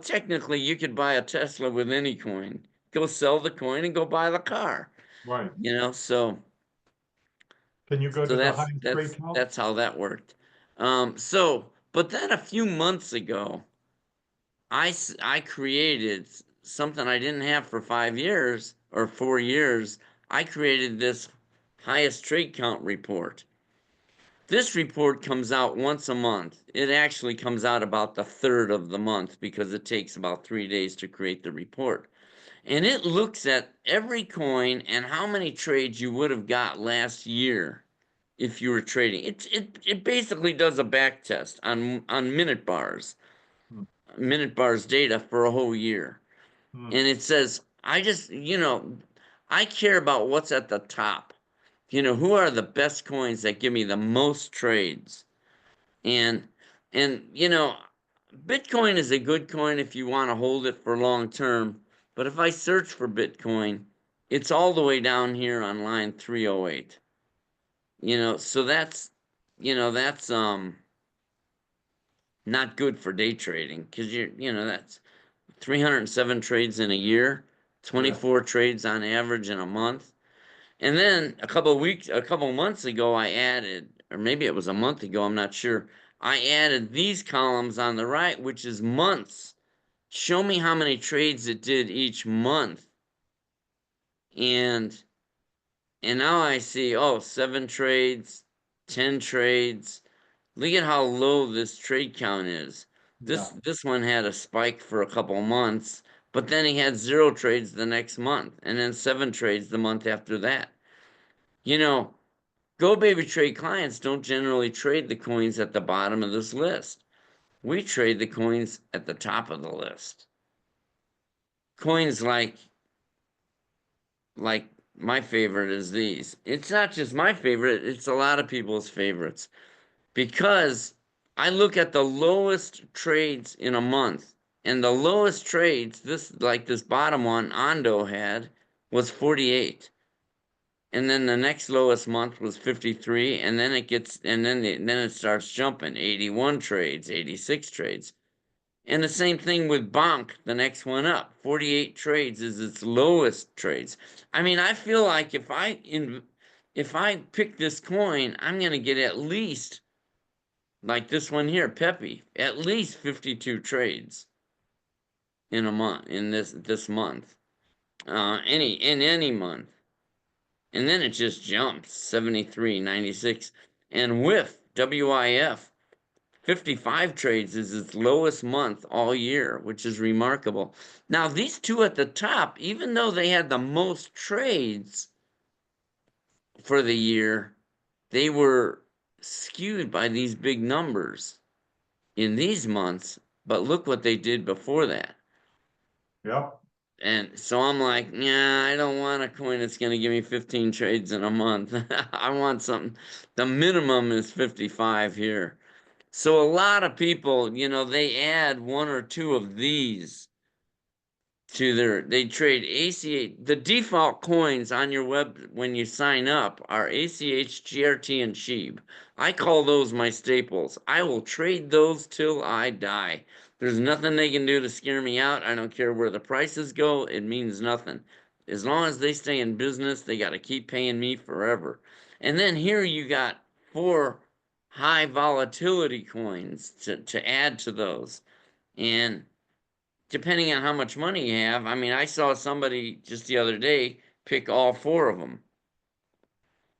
Technically, you could buy a Tesla with any coin. Go sell the coin and go buy the car. Right. you know, so Can you go to the highest trade count? that's how that worked. But then a few months ago, I created something I didn't have for 5 years or 4 years. I created this highest trade count report. This report comes out once a month. It actually comes out about the third of the month because it takes about 3 days to create the report. And it looks at every coin and how many trades you would have got last year if you were trading. It basically does a back test on minute bars data for a whole year. And it says, I care about what's at the top. Who are the best coins that give me the most trades? And Bitcoin is a good coin if you want to hold it for long term. But if I search for Bitcoin, it's all the way down here on line 308. So that's not good for day trading because that's 307 trades in a year, 24 trades on average in a month. And then a couple months ago, I added, or maybe it was a month ago, I'm not sure. I added these columns on the right, which is months. Show me how many trades it did each month. And now I see, 7 trades, 10 trades. Look at how low this trade count is. This one had a spike for a couple months, but then he had 0 trades the next month, and then 7 trades the month after that. GoBabyTrade clients don't generally trade the coins at the bottom of this list. We trade the coins at the top of the list. Coins like my favorite is these. It's not just my favorite, it's a lot of people's favorites. Because I look at the lowest trades in a month, and the lowest trades, this bottom one Ondo had, was 48. And then the next lowest month was 53, and then it starts jumping, 81 trades, 86 trades. And the same thing with Bonk, the next one up. 48 trades is its lowest trades. I mean, I feel like if I pick this coin, I'm going to get at least, like this one here, Pepe, at least 52 trades in a month, in this month. In any month. And then it just jumps 73, 96. And WIF, 55 trades is its lowest month all year, which is remarkable. Now, these two at the top, even though they had the most trades for the year, they were skewed by these big numbers in these months. But look what they did before that. Yep. And so I'm like, yeah, I don't want a coin that's going to give me 15 trades in a month. I want something. The minimum is 55 here. So a lot of people, they add 1 or 2 of these to they trade ACH. The default coins on your web when you sign up are ACH, GRT, and SHIB. I call those my staples. I will trade those till I die. There's nothing they can do to scare me out. I don't care where the prices go. It means nothing. As long as they stay in business, they got to keep paying me forever. And then here you got 4 high volatility coins to add to those. And depending on how much money you have, I mean, I saw somebody just the other day pick all 4 of them.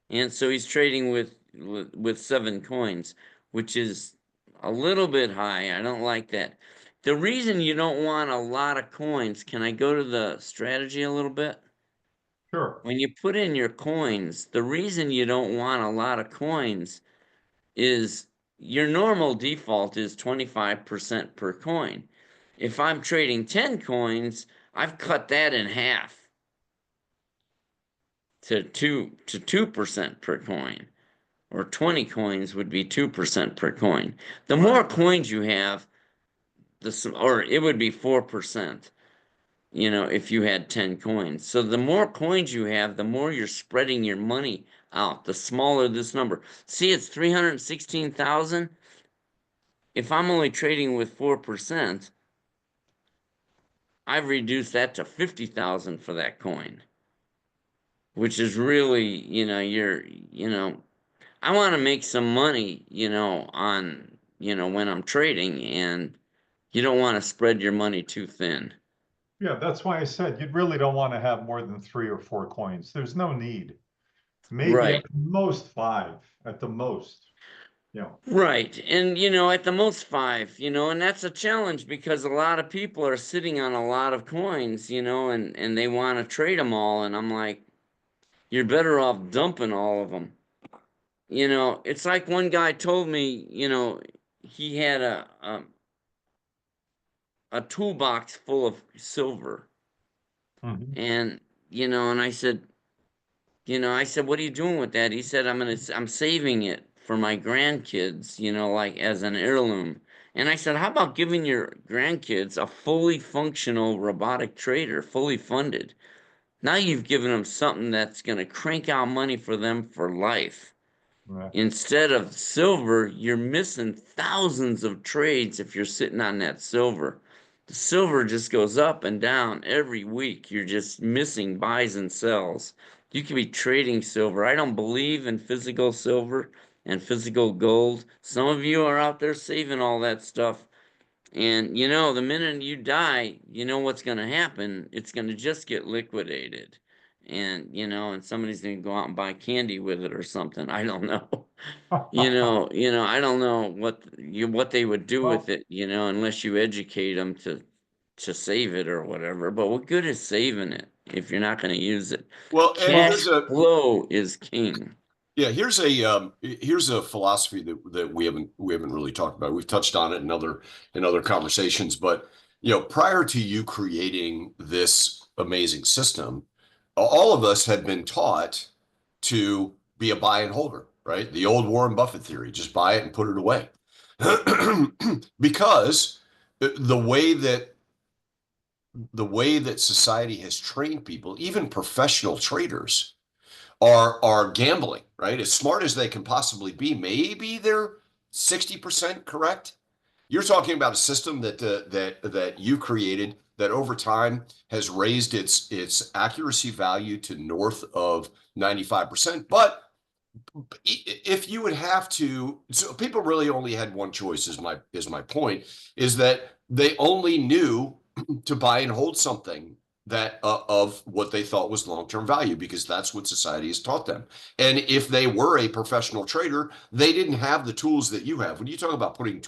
And so he's trading with 7 coins, which is a little bit high. I don't like that. The reason you don't want a lot of coins, can I go to the strategy a little bit? Sure. When you put in your coins, the reason you don't want a lot of coins is your normal default is 25% per coin. If I'm trading 10 coins, I've cut that in half to 2% per coin, or 20 coins would be 2% per coin. The more coins you have, or it would be 4%, if you had 10 coins. So the more coins you have, the more you're spreading your money out, the smaller this number. See, it's 316,000. If I'm only trading with 4%, I've reduced that to 50,000 for that coin. which is really, I want to make some money, on, when I'm trading, and you don't want to spread your money too thin. Yeah, that's why I said you really don't want to have more than 3 or 4 coins. There's no need. Maybe at Right. the most 5, at the most. Yeah. Right. And, at the most 5, and that's a challenge because a lot of people are sitting on a lot of coins, and they want to trade them all. And I'm like, you're better off dumping all of them. It's like one guy told me, he had a toolbox full of silver. Mhm. And, and I said, what are you doing with that? He said, I'm saving it for my grandkids, like as an heirloom. And I said, how about giving your grandkids a fully functional robotic trader, fully funded? Now you've given them something that's going to crank out money for them for life. Yeah. Instead of silver, you're missing thousands of trades if you're sitting on that silver. The silver just goes up and down every week. You're just missing buys and sells. You could be trading silver. I don't believe in physical silver and physical gold. Some of you are out there saving all that stuff. And the minute you die, you know what's going to happen. It's going to just get liquidated. And, and somebody's going to go out and buy candy with it or something. I don't know. I don't know what they would do with Well, it, unless you educate them to save it or whatever. But what good is saving it if you're not going to use it? Well, and Cash flow is king. here's a philosophy that we haven't really talked about. We've touched on it in other conversations, but prior to you creating this amazing system, all of us had been taught to be a buy and holder, right? The old Warren Buffett theory, just buy it and put it away. Because the way that society has trained people, even professional traders, are gambling, right? As smart as they can possibly be, maybe they're 60% correct. You're talking about a system that you created that over time has raised its accuracy value to north of 95%. But if you would have to, so people really only had one choice, is my point, is that they only knew to buy and hold something that of what they thought was long-term value, because that's what society has taught them. And if they were a professional trader, they didn't have the tools that you have. When you talk about putting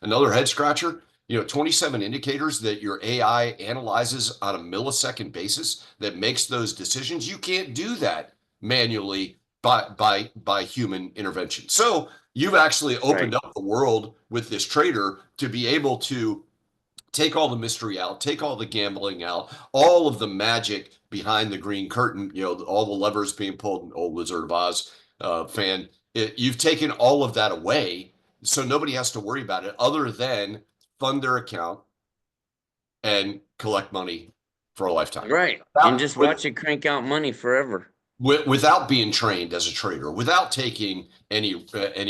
another head scratcher, 27 indicators that your AI analyzes on a millisecond basis that makes those decisions, you can't do that manually by human intervention. So you've actually opened Right. up the world with this trader to be able to take all the mystery out, take all the gambling out, all of the magic behind the green curtain, all the levers being pulled, an old Wizard of Oz fan. You've taken all of that away, so nobody has to worry about it other than fund their account and collect money for a lifetime. Right. And just watch it crank out money forever. Without being trained as a trader, without taking any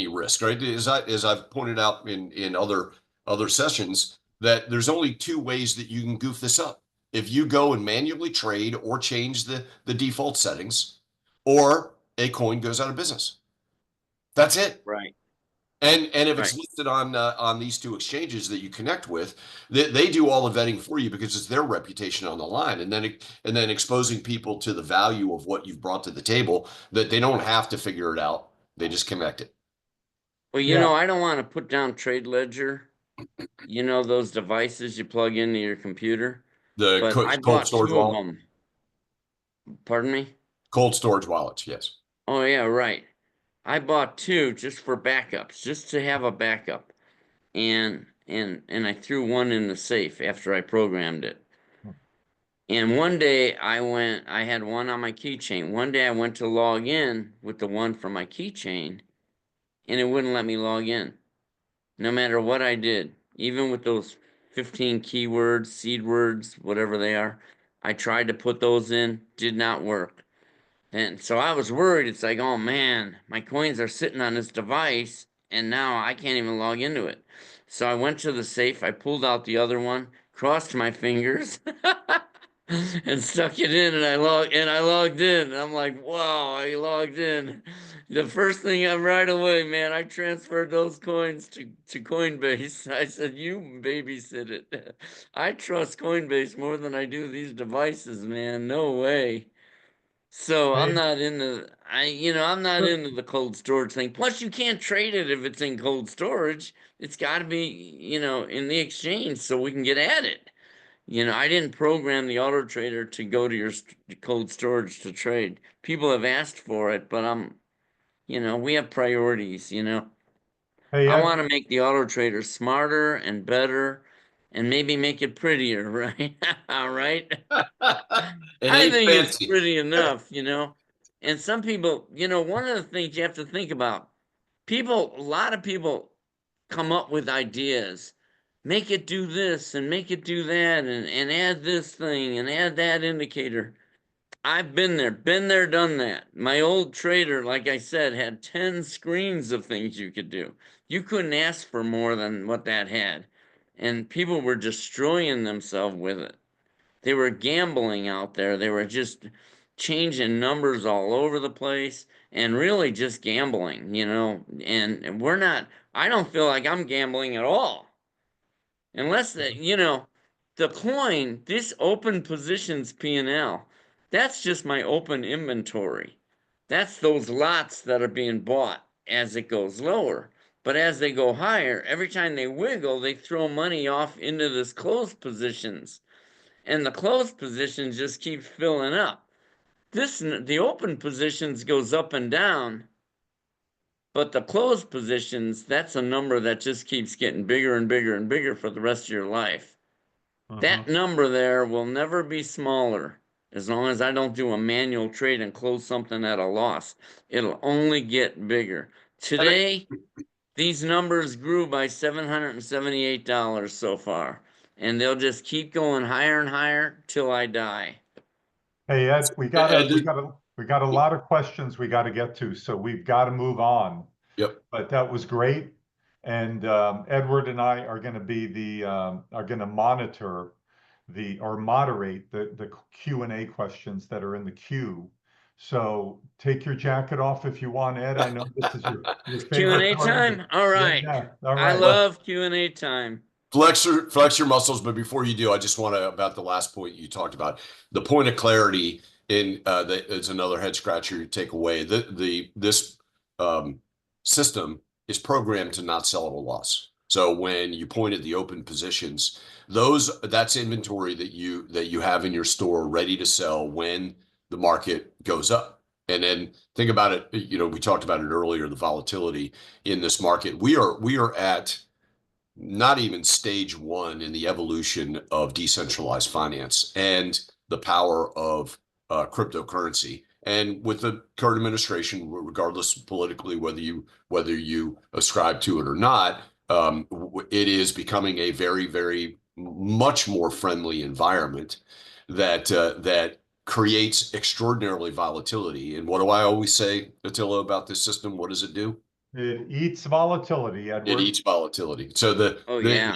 risk, right? As I've pointed out in other sessions, that there's only 2 ways that you can goof this up. If you go and manually trade or change the default settings, or a coin goes out of business. That's it. Right. And if it's Right. listed on these 2 exchanges that you connect with, they do all the vetting for you because it's their reputation on the line, and then exposing people to the value of what you've brought to the table, that they don't have to figure it out. They just connect it. Well, yeah. I don't want to put down Trade Ledger, those devices you plug into your computer, The but I cold bought storage 2 of wallet, them. Pardon me? cold storage wallets, yes. Oh yeah, right. I bought 2 just for backups, just to have a backup. And I threw one in the safe after I programmed it. And one day I had one on my keychain. One day I went to log in with the one from my keychain, and it wouldn't let me log in. No matter what I did, even with those 15 keywords, seed words, whatever they are, I tried to put those in, did not work. And so I was worried. It's like, oh man, my coins are sitting on this device, and now I can't even log into it. So I went to the safe, I pulled out the other one, crossed my fingers, and stuck it in, and I logged in. And I'm like, wow, I logged in. The first thing right away, man, I transferred those coins to Coinbase. I said, you babysit it. I trust Coinbase more than I do these devices, man. No way. So I'm Hey, not into I'm not into the cold storage thing. Plus, you can't trade it if it's in cold storage. It's got to be, in the exchange so we can get at it. I didn't program the auto trader to go to your cold storage to trade. People have asked for it, but we have priorities. hey, I Ed. want to make the auto trader smarter and better and maybe make it prettier, right? All right. It I ain't think it's fancy. pretty enough. And some people, one of the things you have to think about, a lot of people come up with ideas. Make it do this and make it do that and add this thing and add that indicator. I've been there, done that. My old trader, like I said, had 10 screens of things you could do. You couldn't ask for more than what that had. And people were destroying themselves with it. They were gambling out there. They were just changing numbers all over the place and really just gambling. And I don't feel like I'm gambling at all. Unless the coin, this open positions P&L, that's just my open inventory. That's those lots that are being bought as it goes lower. But as they go higher, every time they wiggle, they throw money off into this closed positions. And the closed positions just keep filling up. The open positions goes up and down, but the closed positions, that's a number that just keeps getting bigger and bigger and bigger for the rest of your life. That number there will never be smaller as long as I don't do a manual trade and close something at a loss. It'll only get bigger. Today, these numbers grew by $778 so far, and they'll just keep going higher and higher till I die. Hey, Ed, Ed, we got a lot of questions we got to get to, so we've got to move on. yep. But that was great. And Edward and I are going to are going to monitor or moderate the Q&A questions that are in the queue. So take your jacket off if you want, Ed. I know this is your favorite Q&A part of time? it. All right. Yeah, all I right. love Q&A time. Flex your muscles, but before you do, I just want to about the last point you talked about. The point of clarity in that is another head scratcher you take away. This system is programmed to not sell at a loss. So when you point at the open positions, that's inventory that you have in your store ready to sell when the market goes up. And then think about it, we talked about it earlier, the volatility in this market. We are at not even stage one in the evolution of decentralized finance and the power of cryptocurrency. And with the current administration, regardless politically whether you ascribe to it or not, it is becoming a very, very much more friendly environment that creates extraordinarily volatility. And what do I always say, Attila, about this system? What does it do? It eats volatility, It Edward. eats volatility. So Oh, yeah.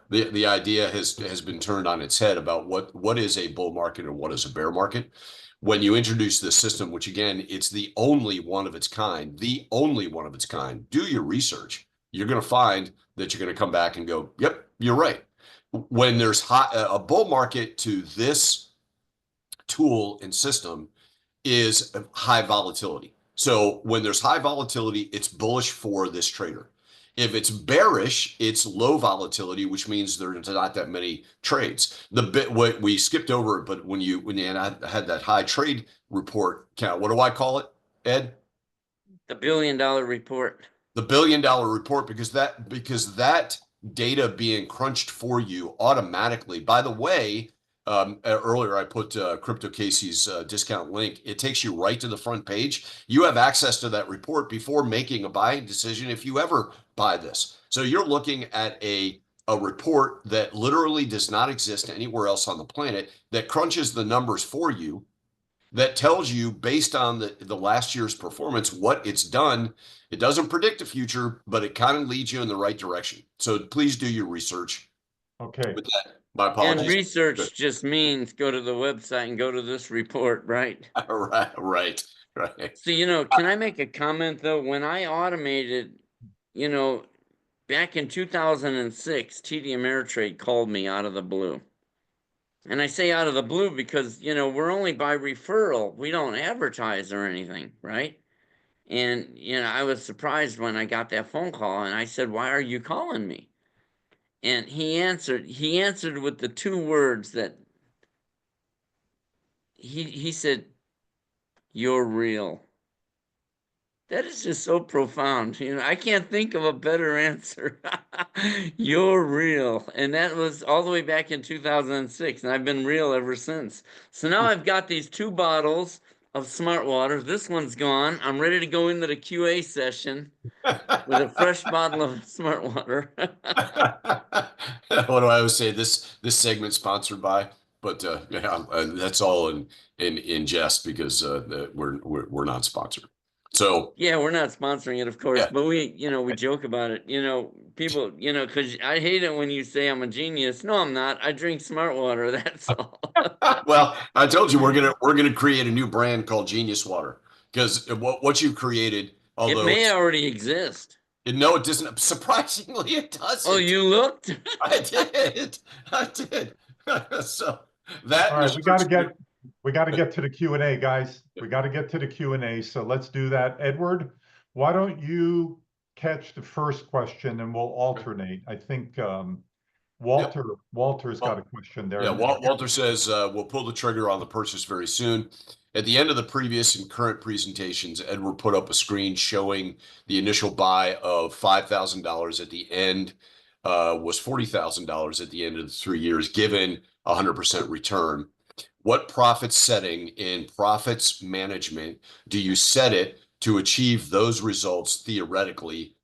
the idea has been turned on its head about what is a bull market and what is a bear market. When you introduce this system, which again, it's the only one of its kind, do your research. You're going to find that you're going to come back and go, yep, you're right. When there's a bull market to this tool and system is high volatility. So when there's high volatility, it's bullish for this trader. If it's bearish, it's low volatility, which means there's not that many trades. The bit what we skipped over it, but when you had that high trade report count, what do I call it, Ed? The $1 billion report. The $1 billion report, because that data being crunched for you automatically. By the way, earlier I put Crypto Casey's discount link. It takes you right to the front page. You have access to that report before making a buying decision if you ever buy this. So you're looking at a report that literally does not exist anywhere else on the planet, that crunches the numbers for you, that tells you based on the last year's performance what it's done. It doesn't predict the future, but it kind of leads you in the right direction. So please do your research. Okay. With that, My And apologies. research just means go to the website and go to this report, right? Right. So, can I make a comment though? When I automated, you know, back in 2006, TD Ameritrade called me out of the blue. And I say out of the blue because, we're only by referral. We don't advertise or anything, right? And, I was surprised when I got that phone call and I said, "Why are you calling me?" And he answered with the two words that he said, "You're real." That is just so profound. I can't think of a better answer. You're real. And that was all the way back in 2006. And I've been real ever since. So now I've got these 2 bottles of Smart Water. This one's gone. I'm ready to go into the QA session with a fresh bottle of Smart Water. What do I always say? This segment sponsored by, but yeah, that's all in jest because we're not sponsored. So Yeah, we're not sponsoring it, of course, yeah. but we joke about it. People, because I hate it when you say I'm a genius. No, I'm not. I drink Smart Water. That's all. Well, I told you we're gonna create a new brand called Genius Water because what you created, It although may already exist. no, it doesn't. Surprisingly, it Oh, doesn't. you looked? I did. I did. So All that right, we got to get to the Q&A, guys. We got to get to the Q&A. So let's do that. Edward, why don't you catch the first question and we'll alternate? I think Walter's got a question there. Yeah, Walter says we'll pull the trigger on the purchase very soon. At the end of the previous and current presentations, Edward put up a screen showing the initial buy of $5,000 at the end was $40,000 at the end of the 3 years, given 100% return. What profit setting in profits management do you set it to achieve those results theoretically?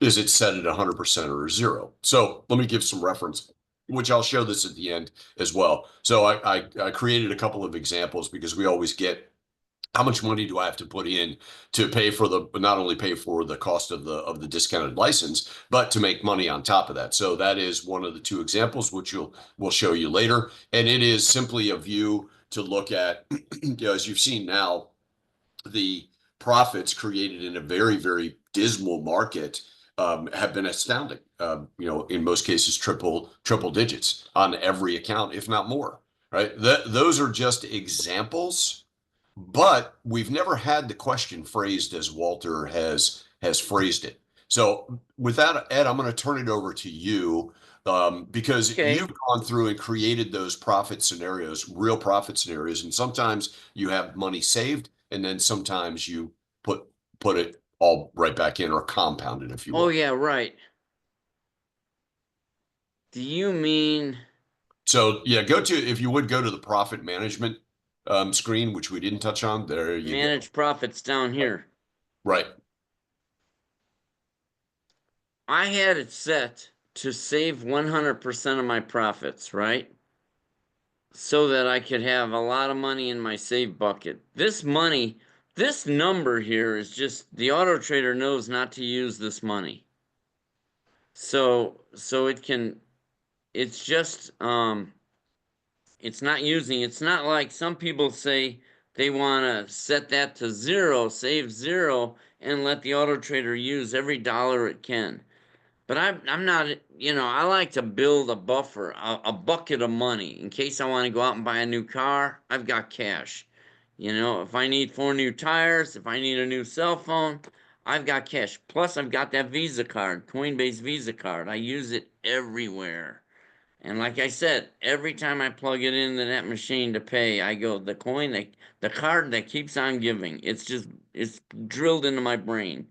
Is it set at 100% or 0? So let me give some reference, which I'll show this at the end as well. So I created a couple of examples because we always get how much money do I have to put in to pay for not only pay for the cost of the discounted license, but to make money on top of that. So that is one of the 2 examples, which we'll show you later. And it is simply a view to look at, as you've seen now, the profits created in a very, very dismal market have been astounding. In most cases, triple digits on every account, if not more. Right? Those are just examples, but we've never had the question phrased as Walter has phrased it. So with that, Ed, I'm going to turn it over to you because Okay. you've gone through and created those profit scenarios, real profit scenarios, and sometimes you have money saved, and then sometimes you put it all right back in or compound it, if you will. Oh, yeah, right. Do you mean So yeah, if you would go to the profit management screen, which we didn't touch on. There you go. manage profits down here? Right. I had it set to save 100% of my profits, right? So that I could have a lot of money in my save bucket. This number here is just, the auto trader knows not to use this money. So it's just, it's not like some people say they want to set that to 0, save 0, and let the auto trader use every dollar it can. But I'm not, I like to build a buffer, a bucket of money in case I want to go out and buy a new car. I've got cash. If I need 4 new tires, if I need a new cell phone, I've got cash. Plus, I've got that Visa card, Coinbase Visa card. I use it everywhere. And like I said, every time I plug it into that machine to pay, I go, the card that keeps on giving. It's drilled into my brain.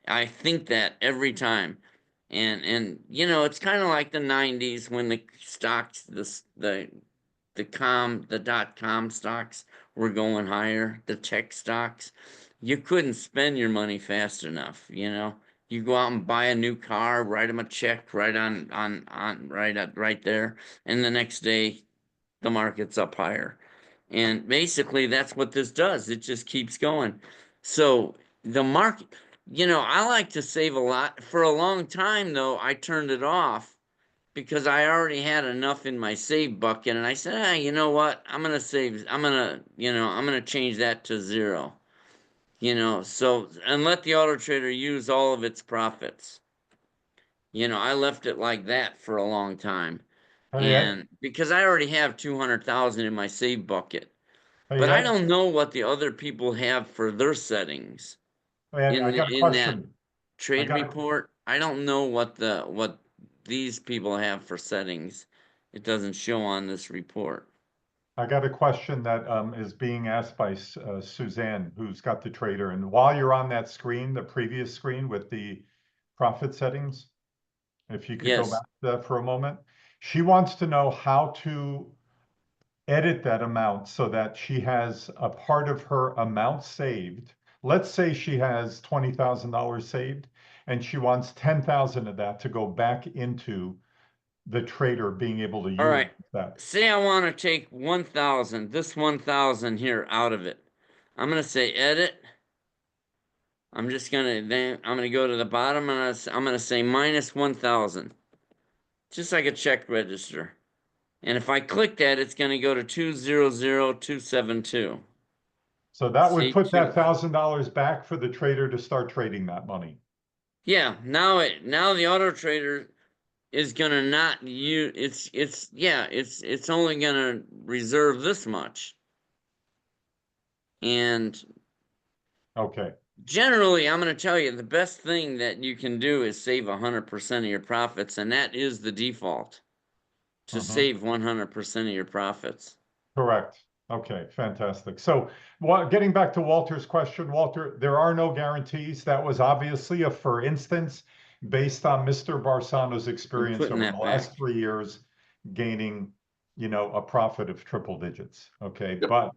I think that every time. And it's kind of like the 90s when the stocks, the .com stocks were going higher, the tech stocks. You couldn't spend your money fast enough, You go out and buy a new car, write them a check right right there, and the next day the market's up higher. And basically that's what this does. It just keeps going. So the market, I like to save a lot. For a long time though, I turned it off because I already had enough in my save bucket, and I said, ah, you know what? I'm gonna change that to 0. So and let the auto trader use all of its profits. I left it like that for a long time. Hey, Ed. And because I already have 200,000 in my save bucket. Hey, But I Ed. don't know what the other people have for their settings Ed, I got a in that question. I trade got a, report. I don't know what these people have for settings. It doesn't show on this report. I got a question that is being asked by Suzanne, who's got the trader. And while you're on that screen, the previous screen with the profit settings, if you could go Yes. back to that for a moment, she wants to know how to edit that amount so that she has a part of her amount saved. Let's say she has $20,000 saved and she wants 10,000 of that to go back into the trader being able to All use right. that. Say I want to take 1,000, this 1,000 here out of it. I'm going to say edit. I'm gonna go to the bottom and I'm gonna say minus 1,000. Just like a check register. And if I click that, it's gonna go to 200,272. So that would See, put that $1,000 back for the trader to start trading that money. yeah, now the auto trader is gonna not use it's only gonna reserve this much. And Okay. generally, I'm going to tell you the best thing that you can do is save 100% of your profits, and that is the default, to save 100% of your profits. Correct. Okay, fantastic. So getting back to Walter's question, Walter, there are no guarantees. That was obviously a for instance based on Mr. Barsano's I'm experience putting over the that back. last 3 years, gaining, a profit of triple digits. Okay, Yep. but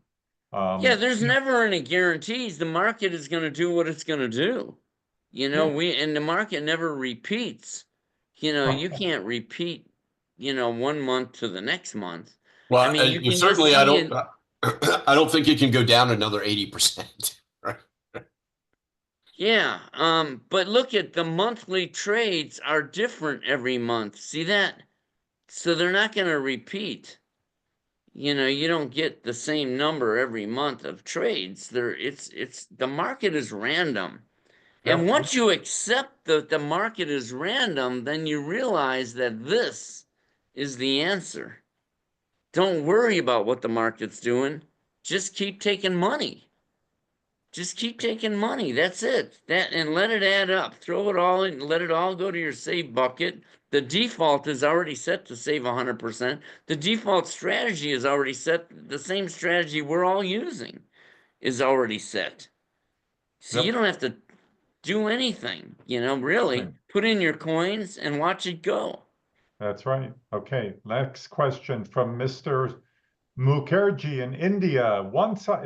Yeah, there's never any guarantees. The market is going to do what it's going to do. yeah, And the market never repeats. You can't repeat, 1 month to the next month. I Well, mean, you can just certainly I see don't, it. I don't think it can go down another 80%. Right. Yeah, but look at the monthly trades are different every month. See that? So they're not going to repeat. You don't get the same number every month of trades. It's the market is random. And Yep. once you accept that the market is random, then you realize that this is the answer. Don't worry about what the market's doing. Just keep taking money. Just keep taking money. That's it. And let it add up. Throw it all in, let it all go to your save bucket. The default is already set to save 100%. The default strategy is already set. The same strategy we're all using is already set. So you Yep. don't have to do anything, really. Nothing. Put in your coins and watch it go. That's right. Okay. Next question from Mr. Mukherjee in India.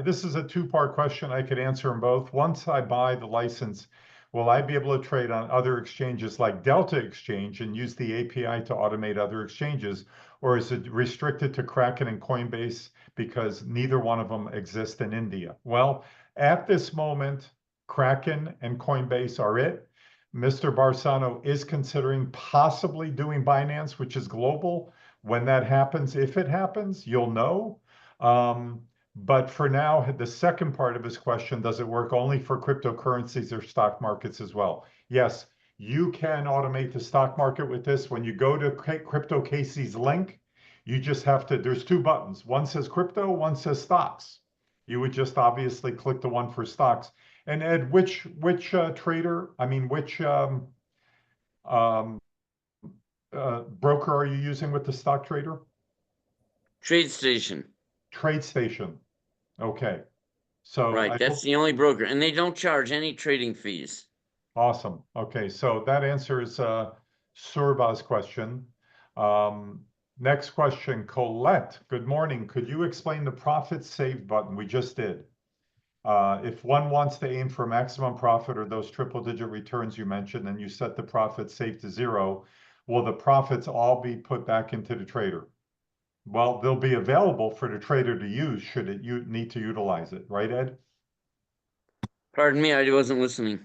This is a two-part question. I could answer them both. Once I buy the license, will I be able to trade on other exchanges like Delta Exchange and use the API to automate other exchanges? Or is it restricted to Kraken and Coinbase because neither one of them exist in India? Well, at this moment, Kraken and Coinbase are it. Mr. Barsano is considering possibly doing Binance, which is global. When that happens, if it happens, you'll know. But for now, the second part of his question, does it work only for cryptocurrencies or stock markets as well? Yes, you can automate the stock market with this. When you go to Crypto Casey's link, you just have to, there's two buttons. One says crypto, one says stocks. You would just obviously click the one for stocks. And Ed, which trader, I mean, which um, broker are you using with the stock trader? TradeStation. TradeStation. Okay. So Right. I That's hope, the only broker. And they don't charge any trading fees. awesome. Okay. So that answers Surba's question. Next question, Colette. Good morning. Could you explain the profit save button we just did? If one wants to aim for maximum profit or those triple digit returns you mentioned, and you set the profit save to 0, will the profits all be put back into the trader? Well, they'll be available for the trader to use should it need to utilize it, right, Ed? Pardon me, I wasn't listening.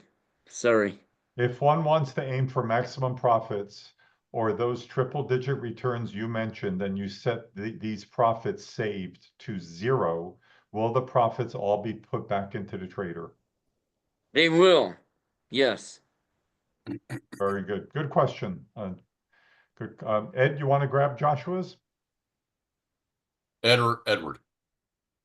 Sorry. If one wants to aim for maximum profits or those triple-digit returns you mentioned, and you set these profits saved to 0, will the profits all be put back into the trader? They will. Yes. Very good. Good question. Good. Ed, you want to grab Joshua's? Edward.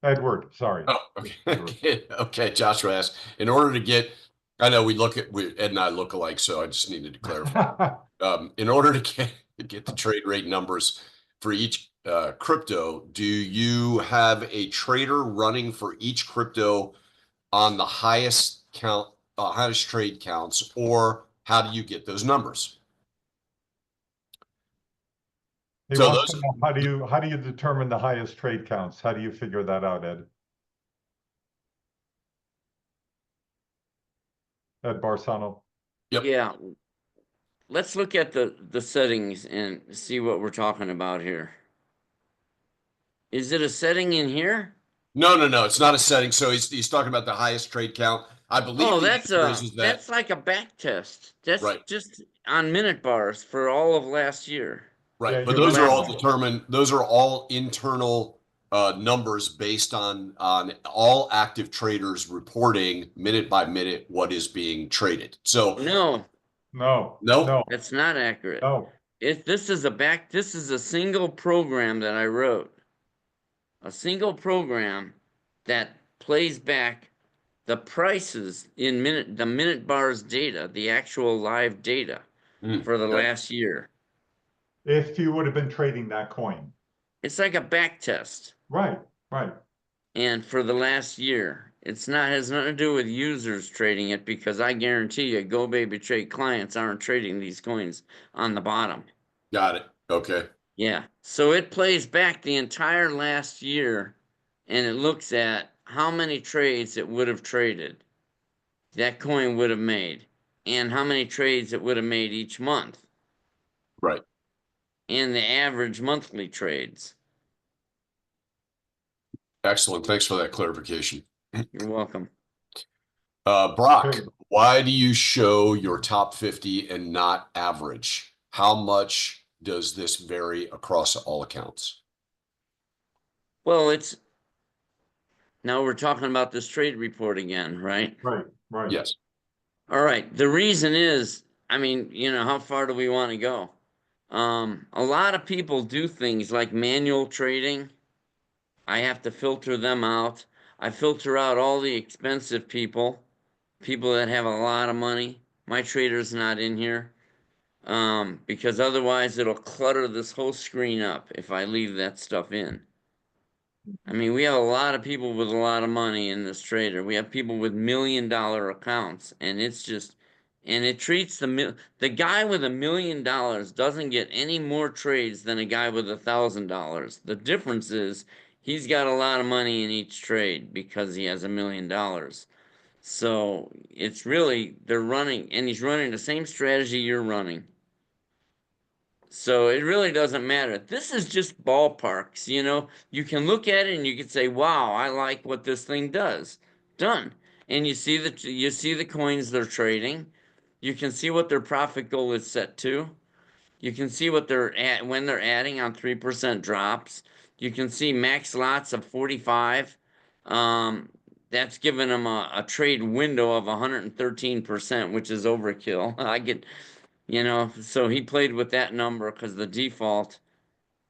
Edward, sorry. Oh, okay. Okay, Joshua asked, in order to get, I know Ed and I look alike, so I just needed to clarify. In order to get the trade rate numbers for each crypto, do you have a trader running for each crypto on the highest trade counts, or how do you get those numbers? He So wants those, to know, how do you determine the highest trade counts? How do you figure that out, Ed? Ed Barsano. yep. Yeah. Let's look at the settings and see what we're talking about here. Is it a setting in here? No. It's not a setting. So he's talking about the highest trade count. I believe Oh, the answer is that that's like a back test. That's right. just on minute bars for all of last year. Right, Yeah, but you Or those are all last determined. Those are all internal numbers based on all active traders reporting minute by minute what is being traded. So No, No, no, that's not accurate. no. This is a single program that I wrote. A single program that plays back the prices in the minute bars data, the actual live data for the okay. last year. If you would have been trading that coin. It's like a back test. Right, right. And for the last year, has nothing to do with users trading it, because I guarantee you GoBabyTrade clients aren't trading these coins on the bottom. Got it. Okay. Yeah. So it plays back the entire last year, and it looks at how many trades it would have traded, that coin would have made, and how many trades it would have made each month, Right. and the average monthly trades. Excellent. Thanks for that clarification. You're welcome. Brock, Okay. why do you show your top 50 and not average? How much does this vary across all accounts? Well, now we're talking about this trade report again, right? Right, right. Yes. All right. The reason is, I mean, how far do we want to go? A lot of people do things like manual trading. I have to filter them out. I filter out all the expensive people that have a lot of money. My trader's not in here, because otherwise it'll clutter this whole screen up if I leave that stuff in. I mean, we have a lot of people with a lot of money in this trader. We have people with $1 million accounts, and it treats the guy with $1 million doesn't get any more trades than a guy with $1,000. The difference is he's got a lot of money in each trade because he has $1 million. So it's really, he's running the same strategy you're running. So it really doesn't matter. This is just ballparks, You can look at it and you can say, "Wow, I like what this thing does." Done. And you see the coins they're trading. You can see what their profit goal is set to. You can see what they're at when they're adding on 3% drops. You can see max lots of 45. That's given them a trade window of 113%, which is overkill. So he played with that number because the default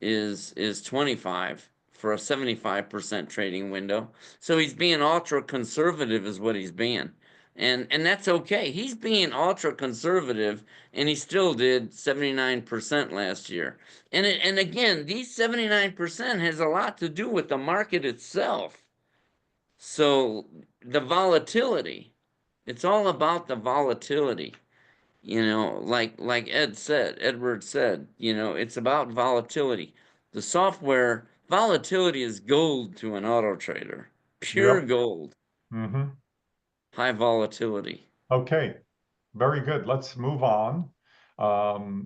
is 25 for a 75% trading window. So he's being ultra conservative is what he's being. And that's okay. He's being ultra conservative, and he still did 79% last year. And again, these 79% has a lot to do with the market itself. So the volatility, it's all about the volatility. Like Edward said, it's about volatility. The software volatility is gold to an auto trader. Pure Yep. gold. Mm-hmm. High volatility. Okay, very good. Let's move on.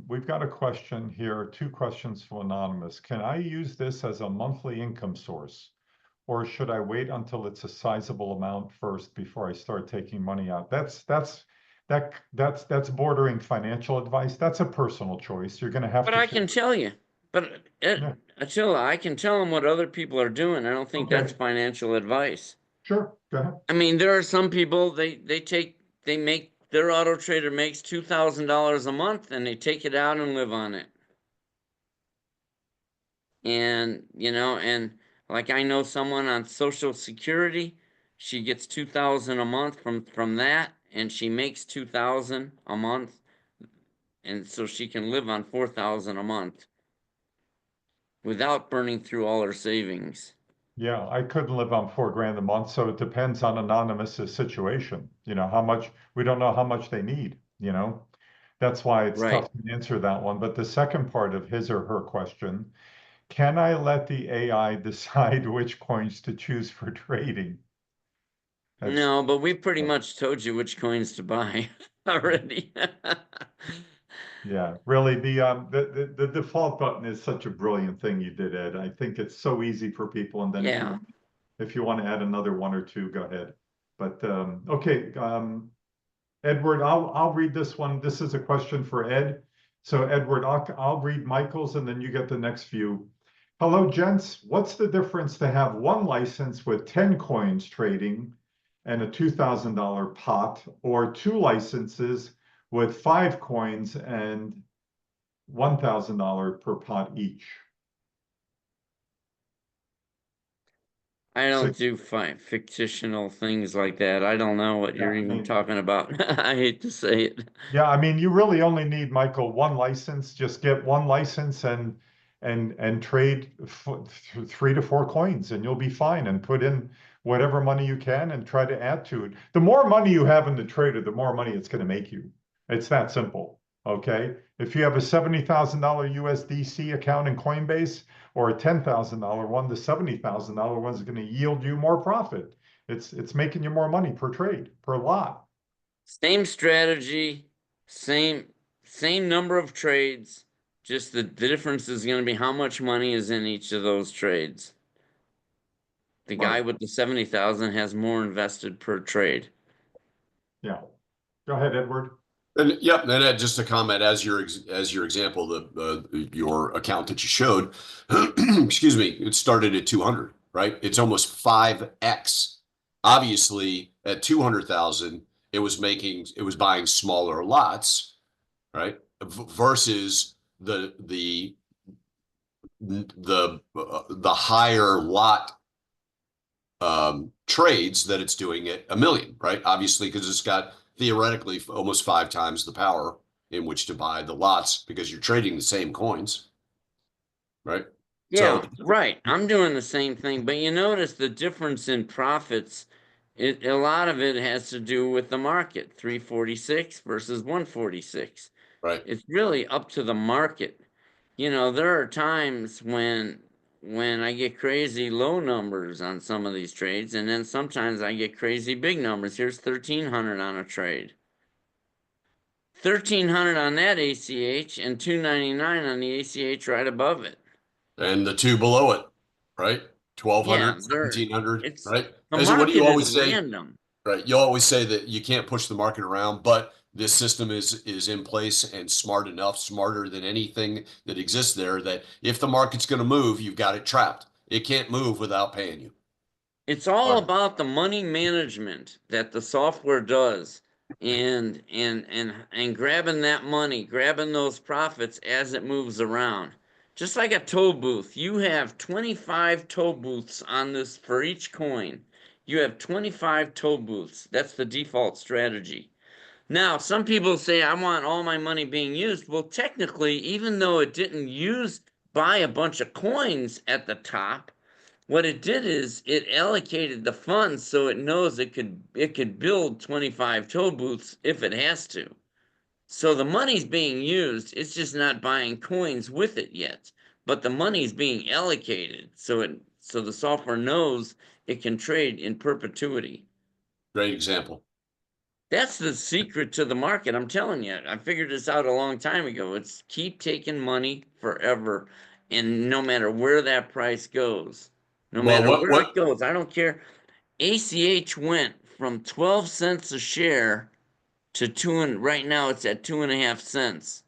We've got a question here, 2 questions from Anonymous. Can I use this as a monthly income source, or should I wait until it's a sizable amount first before I start taking money out? That's That's bordering financial advice. That's a personal choice. You're going to have But to I figure. can tell you, but Yeah. Attila, I can tell them what other people are doing. I don't think that's Okay. financial advice. Sure. Go ahead. I mean, there are some people they make their auto trader makes $2,000 a month and they take it out and live on it. And and like I know someone on Social Security, she gets 2,000 a month from that, and she makes 2,000 a month, and so she can live on 4,000 a month without burning through all her savings. Yeah, I couldn't live on 4 grand a month, so it depends on anonymous situation. How much we don't know how much they need. That's why it's Right. tough to answer that one. But the second part of his or her question, can I let the AI decide which coins to choose for trading? That's No, but we pretty much told you which coins to buy already. Yeah, really, the default button is such a brilliant thing you did, Ed. I think it's so easy for people. And then Yeah. if you want to add another one or two, go ahead. But okay, Edward, I'll read this one. This is a question for Ed. So Edward, I'll read Michael's and then you get the next few. Hello, gents. What's the difference to have one license with 10 coins trading and a $2,000 pot, or two licenses with 5 coins and $1,000 per pot each? I So, don't do fictional things like that. I don't know what yeah, you're I even mean, talking about. I hate to say it. yeah, I mean, you really only need, Michael, one license. Just get one license and trade 3 to 4 coins, and you'll be fine. And put in whatever money you can and try to add to it. The more money you have in the trader, the more money it's going to make you. It's that simple. Okay. If you have a $70,000 USDC account in Coinbase or a $10,000 one, the $70,000 one is going to yield you more profit. It's making you more money per trade, per lot. Same strategy, same number of trades. Just the difference is going to be how much money is in each of those trades. The Right. guy with the 70,000 has more invested per trade. Yeah. Go ahead, Edward. And yep, and just a comment as your example, your account that you showed, excuse me, it started at 200, right? It's almost 5x. Obviously, at 200,000, it was buying smaller lots, right? Versus the higher lot trades that it's doing at 1 million, right? Obviously, because it's got theoretically almost 5 times the power in which to buy the lots because you're trading the same coins, right? So, Yeah, right. I'm doing the same thing, but you notice the difference in profits. A lot of it has to do with the market, 346 versus 146. right. It's really up to the market. There are times when I get crazy low numbers on some of these trades, and then sometimes I get crazy big numbers. Here's 1,300 on a trade. 1,300 on that ACH and 299 on the ACH right above it. And the two below it, right? 1,200, Yeah, 1,700, it's right? the As what do you market is always say? random. Right. You always say that you can't push the market around, but this system is in place and smart enough, smarter than anything that exists there, that if the market's going to move, you've got it trapped. It can't move without paying you. It's all Right. about the money management that the software does, and grabbing that money, grabbing those profits as it moves around. Just like a toll booth, you have 25 toll booths on this for each coin. You have 25 toll booths. That's the default strategy. Now, some people say, I want all my money being used. Well, technically, even though it didn't buy a bunch of coins at the top, what it did is it allocated the funds so it knows it could build 25 toll booths if it has to. So the money's being used, it's just not buying coins with it yet. But the money's being allocated so the software knows it can trade in perpetuity. Great example. That's the secret to the market. I'm telling you, I figured this out a long time ago. It's keep taking money forever, and no matter where that price goes, no Well, matter what where it what goes, I don't care. ACH went from 12 cents a share to right now it's at 2.5 cents.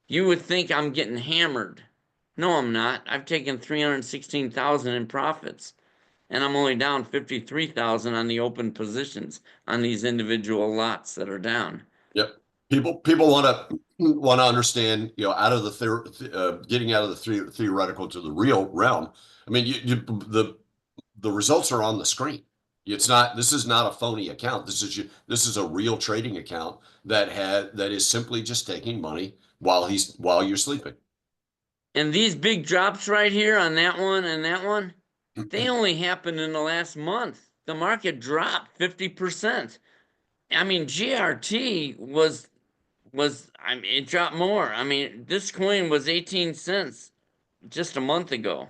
You would think I'm getting hammered. No, I'm not. I've taken 316,000 in profits, and I'm only down 53,000 on the open positions on these individual lots that are down. Yep. People want to understand, out of getting out of the theoretical to the real realm. I mean, the results are on the screen. This is not a phony account. This is a real trading account that is simply just taking money while you're sleeping. And these big drops right here on that one and that one, they only happened in the last month. The market dropped 50%. I mean, GRT I mean, it dropped more. I mean, this coin was 18 cents just a month ago.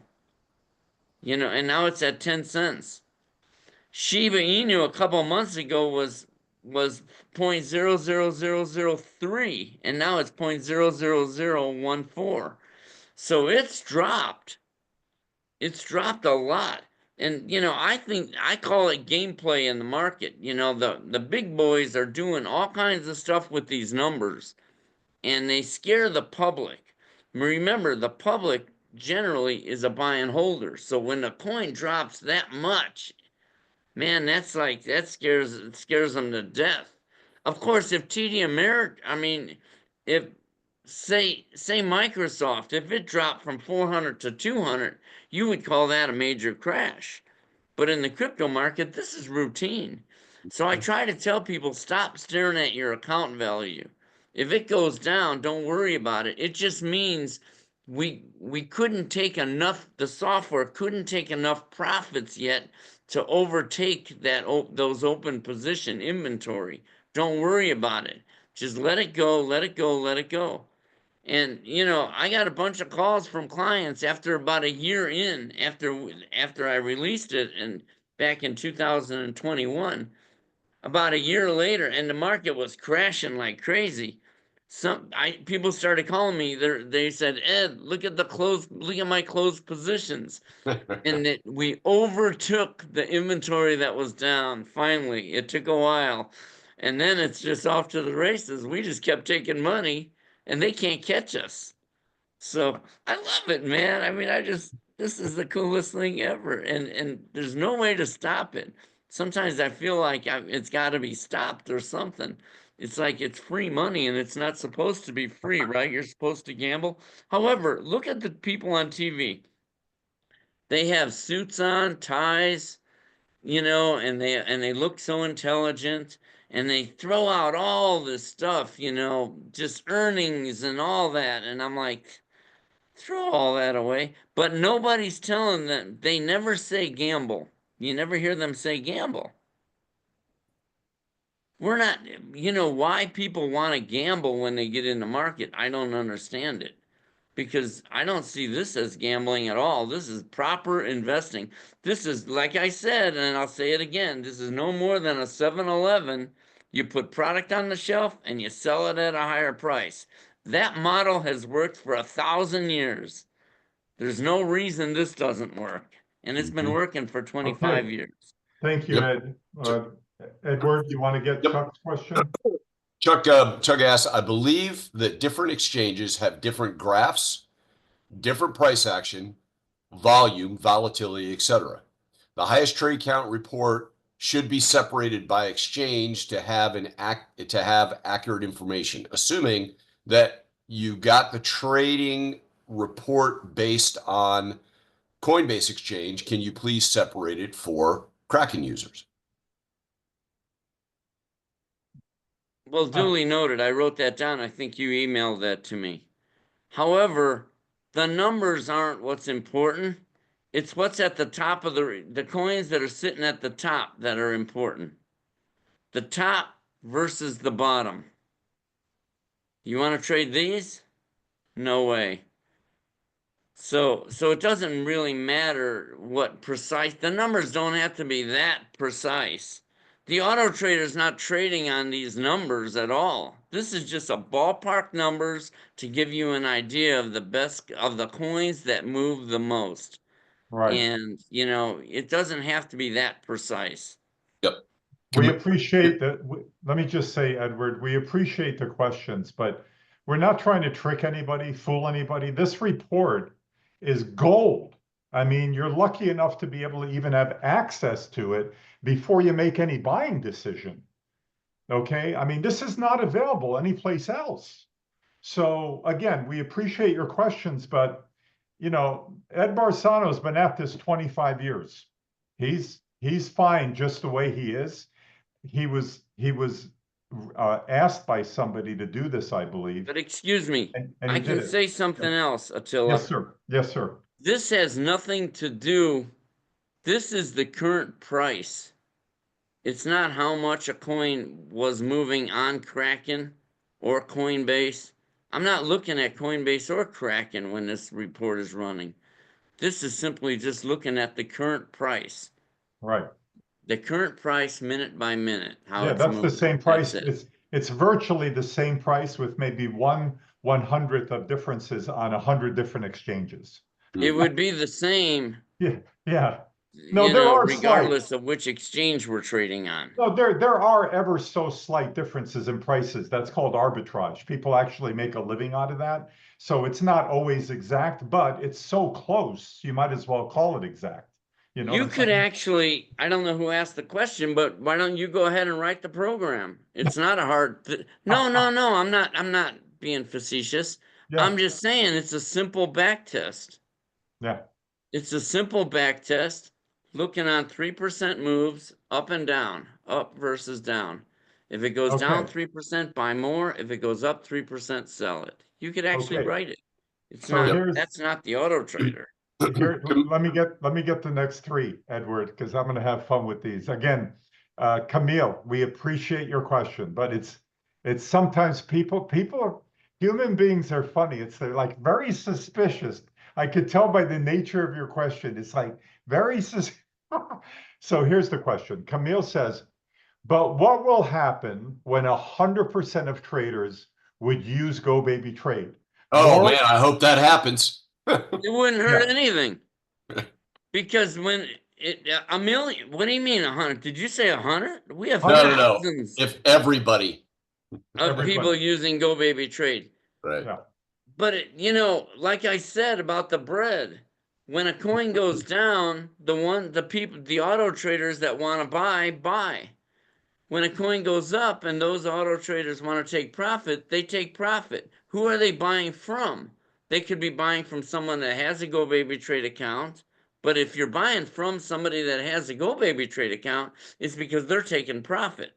And now it's at 10 cents. Shiba Inu a couple months ago was 0.00003, and now it's 0.00014. So it's dropped. It's dropped a lot. And I think I call it gameplay in the market. The big boys are doing all kinds of stuff with these numbers, and they scare the public. Remember, the public generally is a buy and holder. So when the coin drops that much, man, that scares them to death. Of course, if TD Ameritrade, I mean, if say Microsoft, if it dropped from 400 to 200, you would call that a major crash. But in the crypto market, this is routine. So I try to tell people, stop staring at your account value. If it goes down, don't worry about it. It just means we couldn't take enough, the software couldn't take enough profits yet to overtake those open position inventory. Don't worry about it. Just let it go, let it go, let it go. And I got a bunch of calls from clients after about a year in, after I released it and back in 2021, about a year later, and the market was crashing like crazy. People started calling me. They said, Ed, look at my closed positions. And that we overtook the inventory that was down. Finally, it took a while. And then it's just off to the races. We just kept taking money and they can't catch us. So I love it, man. I mean, this is the coolest thing ever. And there's no way to stop it. Sometimes I feel like it's got to be stopped or something. It's like it's free money and it's not supposed to be free, right? You're supposed to gamble. However, look at the people on TV. They have suits on, ties, and they look so intelligent, and they throw out all this stuff, just earnings and all that. And I'm like, throw all that away. But nobody's telling them. They never say gamble. You never hear them say gamble. We're not, why people want to gamble when they get in the market. I don't understand it. Because I don't see this as gambling at all. This is proper investing. This is, like I said, and I'll say it again, this is no more than a 7-Eleven. You put product on the shelf and you sell it at a higher price. That model has worked for 1,000 years. There's no reason this doesn't work. And it's been working for 25 years. Thank you, Ed. Edward, you want to get Chuck's question? Chuck asks, I believe that different exchanges have different graphs, different price action, volume, volatility, etc. The highest trade count report should be separated by exchange to have accurate information. Assuming that you got the trading report based on Coinbase Exchange, can you please separate it for Kraken users? Well, duly noted. I wrote that down. I think you emailed that to me. However, the numbers aren't what's important. It's what's at the top of the coins that are sitting at the top that are important. The top versus the bottom. You want to trade these? No way. So it doesn't really matter what precise, the numbers don't have to be that precise. The auto trader's not trading on these numbers at all. This is just a ballpark numbers to give you an idea of the best of the coins that move the most. Right. And, it doesn't have to be that precise. Yep. We appreciate that. Let me just say, Edward, we appreciate the questions, but we're not trying to trick anybody, fool anybody. This report is gold. I mean, you're lucky enough to be able to even have access to it before you make any buying decision. Okay? I mean, this is not available anyplace else. So again, we appreciate your questions, but you know, Ed Barsano's been at this 25 years. He's fine just the way he is. He was asked by somebody to do this, I believe, But excuse me, and I he did can it. say something else, Attila. Yes, sir. Yes, sir. This has nothing to do, this is the current price. It's not how much a coin was moving on Kraken or Coinbase. I'm not looking at Coinbase or Kraken when this report is running. This is simply just looking at the current price. Right. The current price minute by minute, how Yeah, it's that's moving. the same price. That's it. It's virtually the same price with maybe 1/100th of differences on 100 different exchanges. It would be the same, Yeah, yeah. No, you there know, are slight. regardless of which exchange we're trading on. No, there are ever so slight differences in prices. That's called arbitrage. People actually make a living out of that. So it's not always exact, but it's so close, you might as well call it exact. You know what You I'm could saying? actually, I don't know who asked the question, but why don't you go ahead and write the program? It's not a hard no, I'm not being facetious. Yeah, I'm just saying it's a simple back test. yeah. It's a simple back test looking on 3% moves up and down, up versus down. If it goes down Okay. 3%, buy more. If it goes up 3%, sell it. You could actually Okay. write it. It's So not, here's that's not the auto trader. here. Let me get the next three, Edward, because I'm going to have fun with these. Again, Camille, we appreciate your question, but it's sometimes human beings are funny. They're like very suspicious. I could tell by the nature of your question. It's like very So here's the question. Camille says, but what will happen when 100% of traders would use GoBabyTrade? Oh More, man, I hope that happens. It wouldn't yeah. hurt anything. Because when a million, what do you mean 100? Did you say 100? We have No. thousands If everybody, of people Everybody. using GoBabyTrade. right? Yeah. But you know, like I said about the bread, when a coin goes down, the auto traders that want to buy. When a coin goes up and those auto traders want to take profit, they take profit. Who are they buying from? They could be buying from someone that has a GoBabyTrade account. But if you're buying from somebody that has a GoBabyTrade account, it's because they're taking profit.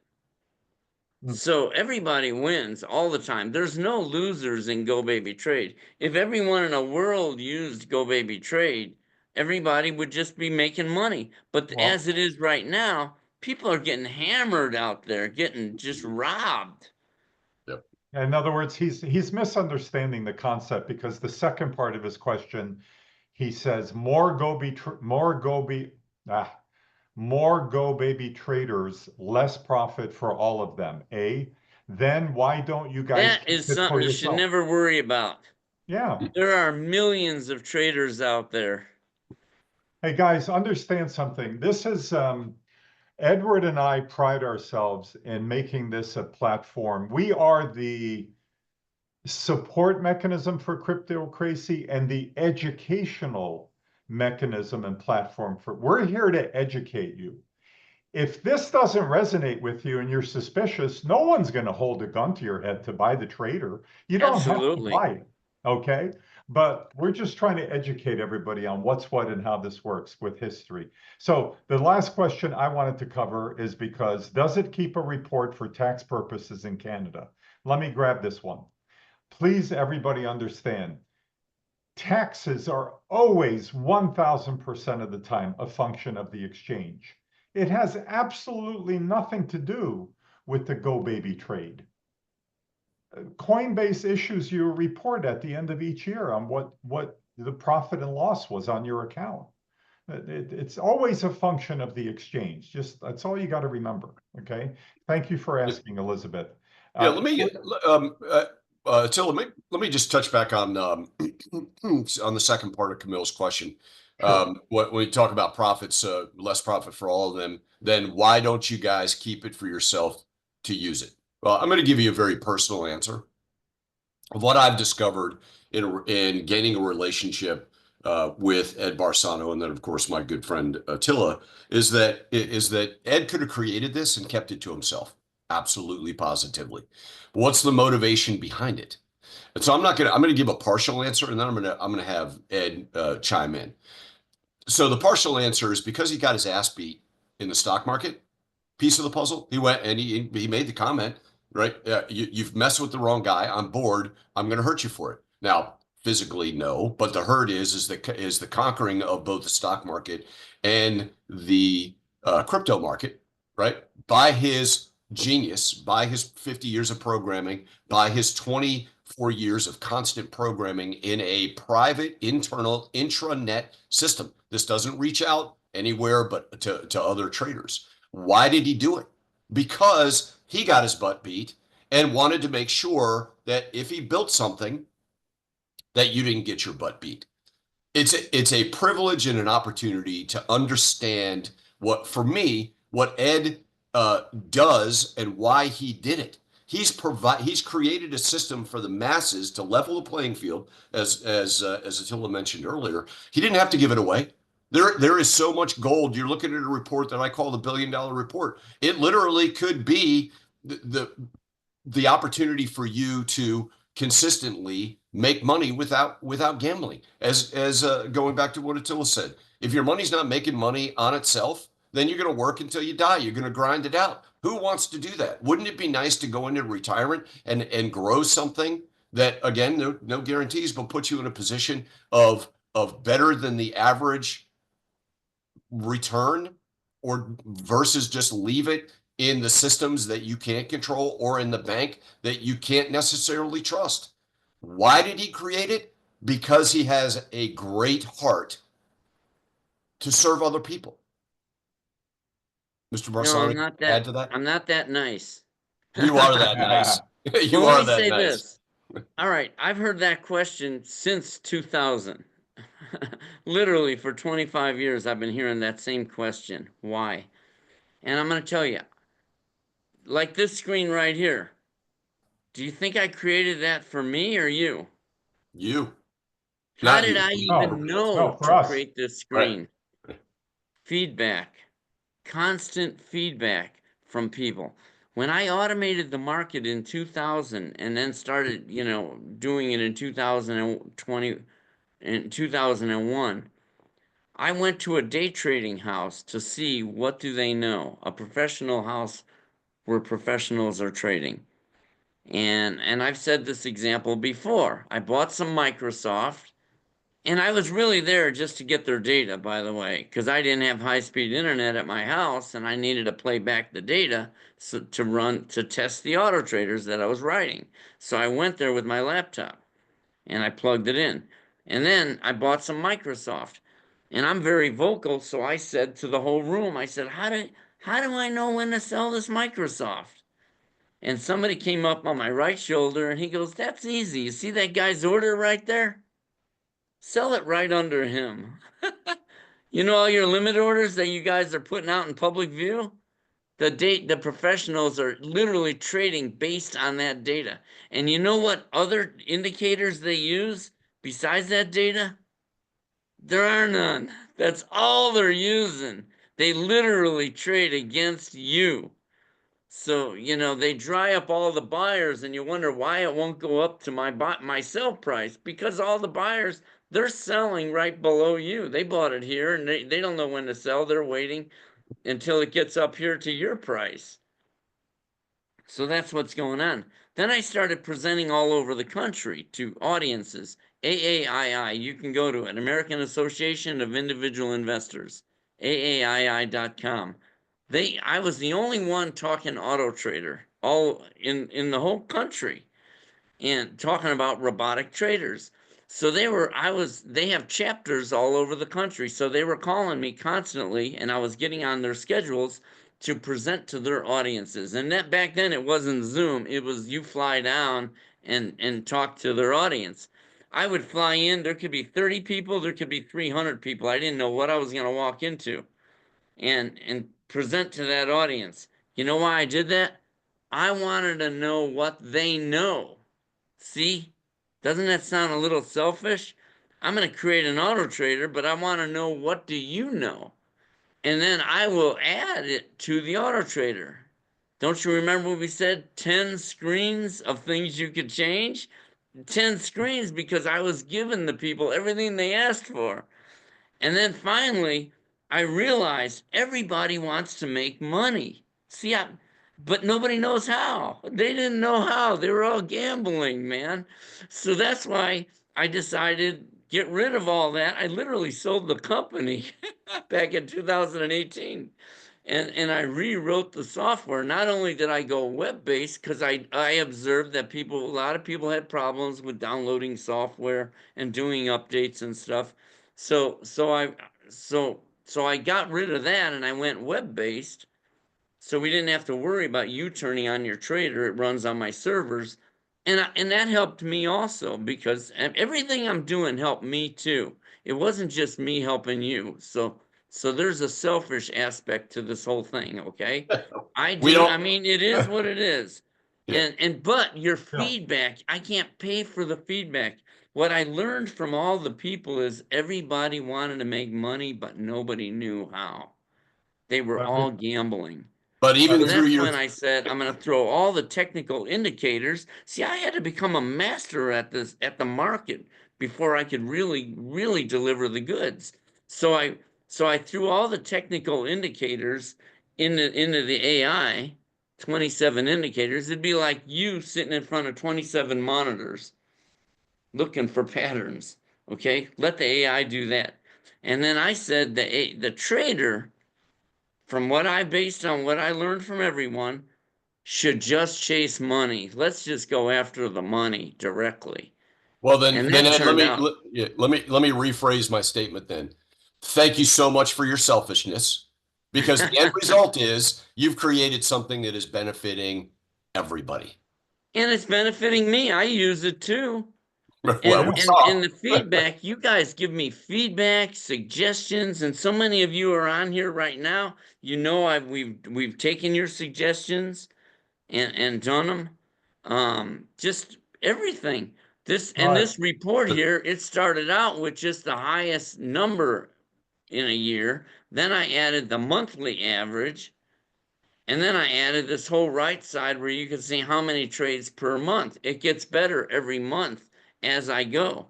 So everybody wins all the time. There's no losers in GoBabyTrade. If everyone in the world used GoBabyTrade, everybody would just be making money. But Well, as it is right now, people are getting hammered out there, getting just robbed. Yep. in other words, he's misunderstanding the concept because the second part of his question, he says more Go Baby traders, less profit for all of them. Then why don't you guys That keep is it for something you should yourself? never worry about. Yeah. There are millions of traders out there. Hey guys, understand something. This is Edward and I pride ourselves in making this a platform. We are the support mechanism for cryptocracy and the educational mechanism and platform for. We're here to educate you. If this doesn't resonate with you and you're suspicious, no one's going to hold a gun to your head to buy the trader. You don't have to Absolutely. buy it, okay? But we're just trying to educate everybody on what's what and how this works with history. So the last question I wanted to cover is because does it keep a report for tax purposes in Canada? Let me grab this one. Please, everybody understand, taxes are always 1,000% of the time a function of the exchange. It has absolutely nothing to do with the GoBabyTrade. Coinbase issues you a report at the end of each year on what the profit and loss was on your account. It's always a function of the exchange. Just that's all you got to remember. Okay. Thank you for asking, Elizabeth. Yeah, Attila, let me just touch back on on the second part of Camille's question. Sure. When we talk about profits, less profit for all of them, then why don't you guys keep it for yourself to use it? Well, I'm going to give you a very personal answer of what I've discovered in gaining a relationship with Ed Barsano, and then of course my good friend Attila, is that Ed could have created this and kept it to himself, absolutely, positively. But what's the motivation behind it? And so I'm gonna give a partial answer, and then I'm gonna have Ed chime in. So the partial answer is because he got his ass beat in the stock market piece of the puzzle. He went and he made the comment, right? You've messed with the wrong guy. I'm bored. I'm going to hurt you for it. Now, physically, no, but the hurt is the conquering of both the stock market and the crypto market, right? By his genius, by his 50 years of programming, by his 24 years of constant programming in a private internal intranet system. This doesn't reach out anywhere but to other traders. Why did he do it? Because he got his butt beat and wanted to make sure that if he built something, that you didn't get your butt beat. It's a privilege and an opportunity to understand for me, what Ed does and why he did it. He's created a system for the masses to level the playing field, as Attila mentioned earlier. He didn't have to give it away. There is so much gold. You're looking at a report that I call the $1 billion report. It literally could be the opportunity for you to consistently make money without gambling. As going back to what Attila said, if your money's not making money on itself, then you're going to work until you die. You're going to grind it out. Who wants to do that? Wouldn't it be nice to go into retirement and grow something that, again, no guarantees, but puts you in a position of better than the average return, or versus just leave it in the systems that you can't control or in the bank that you can't necessarily trust? Why did he create it? Because he has a great heart to serve other people. Mr. No, Barsani, add to that? I'm not that nice. You are that nice. You Well, let are me that say nice. this. All right, I've heard that question since 2000. Literally for 25 years, I've been hearing that same question. Why? And I'm going to tell you, like this screen right here. Do you think I created that for me or you? You, How not did you. I No, even know no, for to us. create this Right. screen? Feedback, constant feedback from people. When I automated the market in 2000 and then started, doing it in 2020 and 2001, I went to a day trading house to see what do they know, a professional house where professionals are trading. And I've said this example before. I bought some Microsoft, and I was really there just to get their data, by the way, because I didn't have high-speed internet at my house, and I needed to play back the data to test the auto traders that I was writing. So I went there with my laptop, and I plugged it in. And then I bought some Microsoft. And I'm very vocal, so I said to the whole room, I said, how do I know when to sell this Microsoft? And somebody came up on my right shoulder and he goes, that's easy. You see that guy's order right there? Sell it right under him. You know all your limit orders that you guys are putting out in public view? The professionals are literally trading based on that data. And you know what other indicators they use besides that data? There are none. That's all they're using. They literally trade against you. So, they dry up all the buyers and you wonder why it won't go up to my sell price, because all the buyers, they're selling right below you. They bought it here and they don't know when to sell. They're waiting until it gets up here to your price. So that's what's going on. Then I started presenting all over the country to audiences. AAII, you can go to it, American Association of Individual Investors, AAII.com. I was the only one talking auto trader all in the whole country, and talking about robotic traders. So they have chapters all over the country. So they were calling me constantly, and I was getting on their schedules to present to their audiences. And that back then it wasn't Zoom. It was you fly down and talk to their audience. I would fly in. There could be 30 people. There could be 300 people. I didn't know what I was going to walk into and present to that audience. You know why I did that? I wanted to know what they know. See, doesn't that sound a little selfish? I'm going to create an auto trader, but I want to know, what do you know? And then I will add it to the auto trader. Don't you remember when we said 10 screens of things you could change? 10 screens, because I was giving the people everything they asked for. And then finally, I realized everybody wants to make money. See, but nobody knows how. They didn't know how. They were all gambling, man. So that's why I decided get rid of all that. I literally sold the company back in 2018. And I rewrote the software. Not only did I go web-based, because I observed that a lot of people had problems with downloading software and doing updates and stuff. So I got rid of that and I went web-based. So we didn't have to worry about you turning on your trader. It runs on my servers. And that helped me also, because everything I'm doing helped me too. It wasn't just me helping you. So there's a selfish aspect to this whole thing, okay? We don't. I mean, it is what it is. Yeah. But your Yeah. feedback, I can't pay for the feedback. What I learned from all the people is everybody wanted to make money, but nobody knew how. They were all gambling. But even So through that's your when I said, I'm going to throw all the technical indicators. See, I had to become a master at the market before I could really deliver the goods. So I threw all the technical indicators into the AI, 27 indicators. It'd be like you sitting in front of 27 monitors looking for patterns. Okay, let the AI do that. And then I said the trader, from based on what I learned from everyone, should just chase money. Let's just go after the money directly. Well, And then that Ed, turned out. let me rephrase my statement then. Thank you so much for your selfishness, because the end result is you've created something that is benefiting everybody. And it's benefiting me. I use it too. Well, we And saw. the feedback, you guys give me feedback, suggestions, and so many of you are on here right now. You know, we've taken your suggestions and done them. Just everything. This report here, it started out with just the highest number in a year. Then I added the monthly average. And then I added this whole right side where you can see how many trades per month. It gets better every month as I go.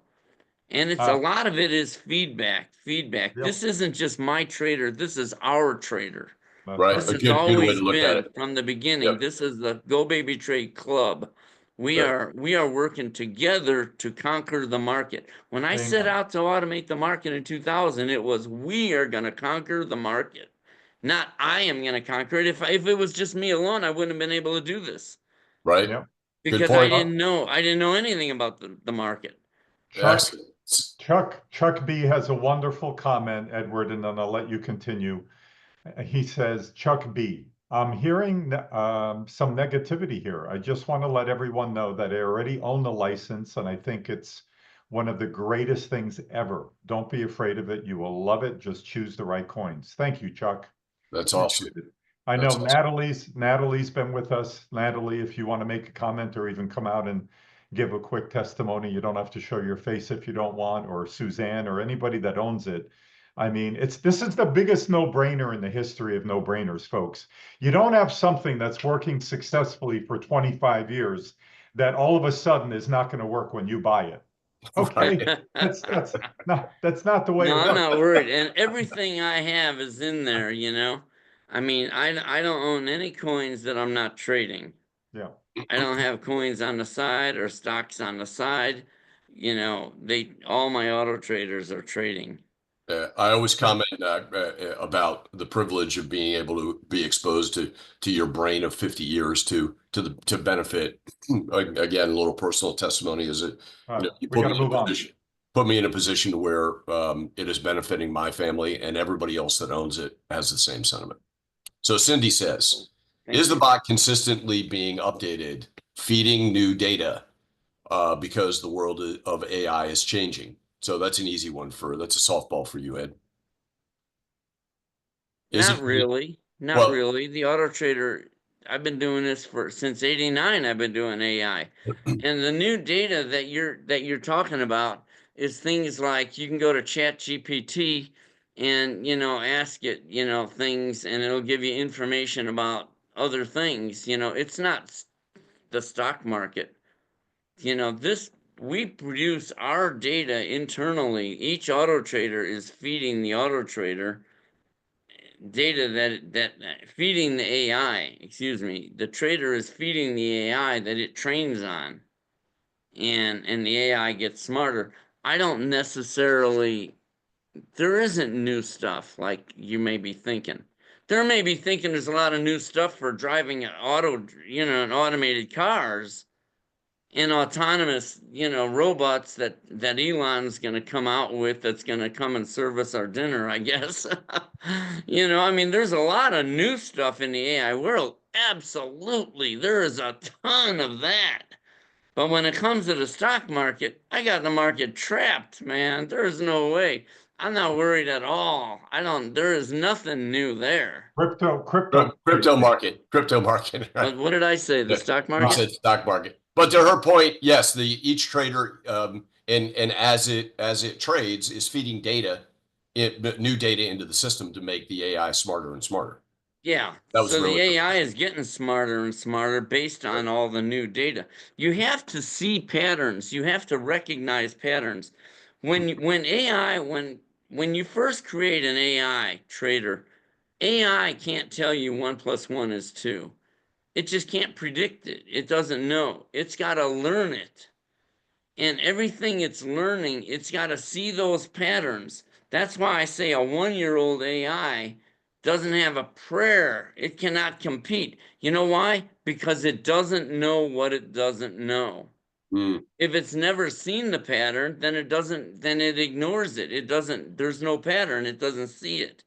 And it's a lot of it is feedback. Yep. This isn't just my trader. This is our trader. Right. This A has good way to always look at been it. from the beginning. Yep. This is the GoBabyTrade Club. We Right. are working together to conquer the market. When I set Amen. out to automate the market in 2000, it was we are going to conquer the market, not I am going to conquer it. If it was just me alone, I wouldn't have been able to do this Right. Yep. Good because point. I didn't know anything about the market. Excellent. Chuck B has a wonderful comment, Edward, and then I'll let you continue. He says, Chuck B, I'm hearing some negativity here. I just want to let everyone know that I already own the license, and I think it's one of the greatest things ever. Don't be afraid of it. You will love it. Just choose the right coins. Thank you, Chuck. That's awesome. I know That's awesome. Natalie's been with us. Natalie, if you want to make a comment or even come out and give a quick testimony, you don't have to show your face if you don't want, or Suzanne or anybody that owns it. I mean, this is the biggest no-brainer in the history of no-brainers, folks. You don't have something that's working successfully for 25 years that all of a sudden is not going to work when you buy it. Okay, that's not the way it No, I'm works. not worried. And everything I have is in there, you know. I mean, I don't own any coins that I'm not trading. Yeah. I don't have coins on the side or stocks on the side. You know, all my auto traders are trading. I always comment about the privilege of being able to be exposed to your brain of 50 years to benefit. Again, a little personal testimony is that you We got to move on. put me in a position where it is benefiting my family, and everybody else that owns it has the same sentiment. So Cindy says, Thank is the you. bot consistently being updated, feeding new data? because the world of AI is changing. So that's an easy one that's a softball for you, Ed. Is Not it? really. Not Well, really. The Auto Trader, I've been doing this since '89. I've been doing AI. And the new data that you're talking about is things like you can go to Chat GPT and, ask it, things, and it'll give you information about other things. It's not the stock market. This we produce our data internally. Each Auto Trader is feeding the Auto Trader data that feeding the AI, excuse me, the trader is feeding the AI that it trains on, and the AI gets smarter. I don't necessarily, there isn't new stuff like you may be thinking. There may be thinking there's a lot of new stuff for driving an and automated cars and autonomous, robots that Elon's going to come out with that's going to come and serve us our dinner, I guess. I mean, there's a lot of new stuff in the AI world. Absolutely. There is a ton of that. But when it comes to the stock market, I got the market trapped, man. There's no way. I'm not worried at all. There is nothing new there. Crypto. Crypto market. Right? What did I say? The Yeah. stock You market? said stock market. But to her point, yes, each trader and as it trades is feeding new data into the system to make the AI smarter and smarter. Yeah, That was so the really AI is getting smarter and smarter based on all the new data. You have to see patterns. You have to recognize patterns. When you first create an AI trader, AI can't tell you 1 + 1 is 2. It just can't predict it. It doesn't know. It's got to learn it. And everything it's learning, it's got to see those patterns. That's why I say a 1-year-old AI doesn't have a prayer. It cannot compete. You know why? Because it doesn't know what it doesn't know. Mm. If it's never seen the pattern, then it ignores it. There's no pattern. It doesn't see it.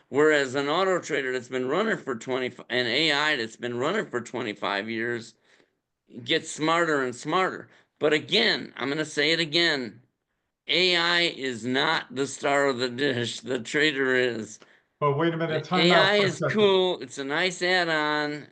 Whereas an auto trader that's been running for an AI that's been running for 25 years gets smarter and smarter. But again, I'm going to say it again. AI is not the star of the dish. The trader is. But wait a minute, time out AI for a is second. cool. It's a nice add-on.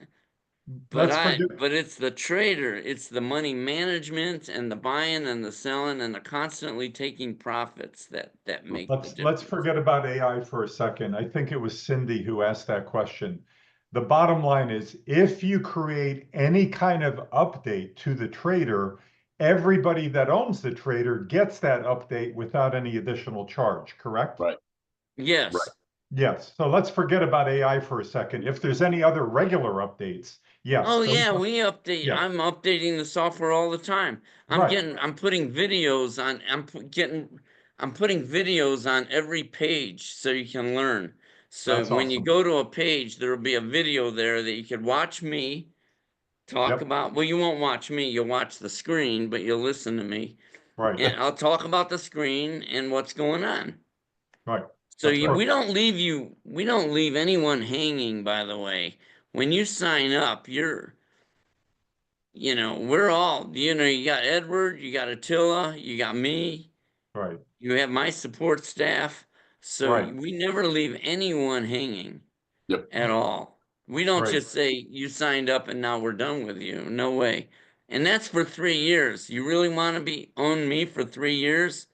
Let's forget. But it's the trader. It's the money management and the buying and the selling and the constantly taking profits that make the Let's difference. forget about AI for a second. I think it was Cindy who asked that question. The bottom line is, if you create any kind of update to the trader, everybody that owns the trader gets that update without any additional charge, correct? Right. Yes. Right. Yes. So let's forget about AI for a second. If there's any other regular updates, yes. Oh yeah, we update. Yeah. I'm updating the software all the time. I'm putting videos on. I'm putting videos on every page so you can learn. So That's when you awesome. go to a page, there will be a video there that you could watch me talk Yep. about. Well, you won't watch me. You'll watch the screen, but you'll listen to me, Right. and I'll talk about the screen and what's going on. Right. So That's we perfect. don't leave anyone hanging, by the way. When you sign up, we're all, you got Edward, you got Attila, you got me, Right. you have my support staff. So Right. we never leave anyone hanging Yep. at all. We don't Right. just say you signed up and now we're done with you. No way. And that's for 3 years. You really want to be on me for 3 years?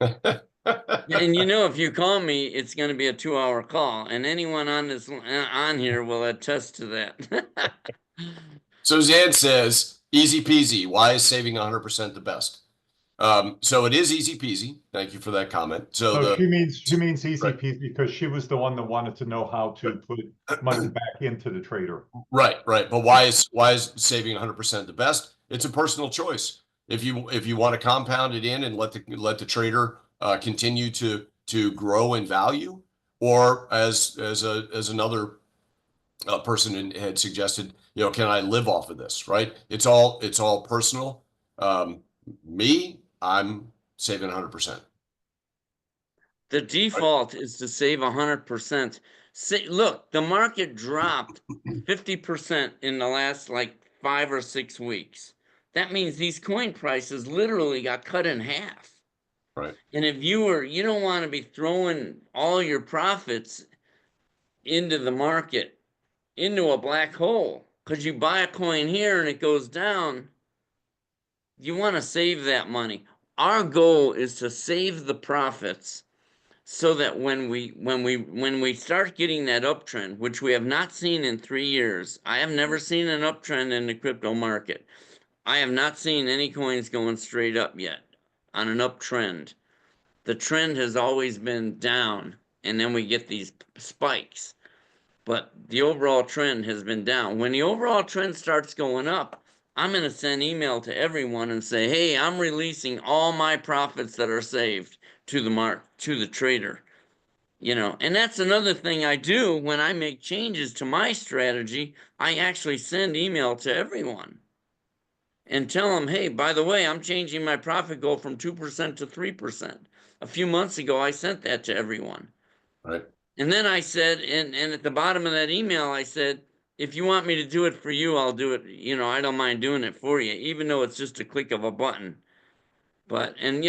And if you call me, it's going to be a 2-hour call, and anyone on here will attest to that. So Zan says, easy peasy. Why is saving 100% the best? So it is easy peasy. Thank you for that comment. So she means easy right. peasy because she was the one that wanted to know how to put money back into the trader. Right. But why is saving 100% the best? It's a personal choice. If you want to compound it in and let the trader continue to grow in value, or as another person had suggested, can I live off of this? Right. It's all personal. I'm saving 100%. The default is to save 100%. Look, the market dropped 50% in the last 5 or 6 weeks. that means these coin prices literally got cut in half. Right. And if you don't want to be throwing all your profits into the market, into a black hole, because you buy a coin here and it goes down. You want to save that money. Our goal is to save the profits so that when we start getting that uptrend, which we have not seen in 3 years, I have never seen an uptrend in the crypto market. I have not seen any coins going straight up yet on an uptrend. The trend has always been down, and then we get these spikes. But the overall trend has been down. When the overall trend starts going up, I'm going to send email to everyone and say, hey, I'm releasing all my profits that are saved to the trader. And that's another thing I do when I make changes to my strategy. I actually send email to everyone and tell them, hey, by the way, I'm changing my profit goal from 2% to 3%. A few months ago, I sent that to everyone. Right. And then I said, and at the bottom of that email, I said, if you want me to do it for you, I'll do it. I don't mind doing it for you, even though it's just a click of a button. And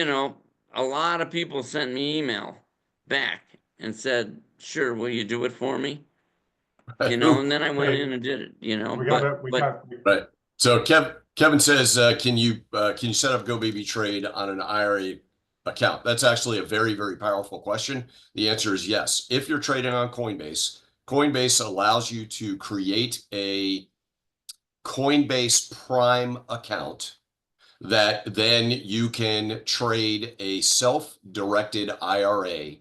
a lot of people sent me email back and said, sure, will you do it for me? And then I went in and did it, Right. So Kevin says, can you set up GoBabyTrade on an IRA account? That's actually a very, very powerful question. The answer is yes. If you're trading on Coinbase, Coinbase allows you to create a Coinbase Prime account that then you can trade a self-directed IRA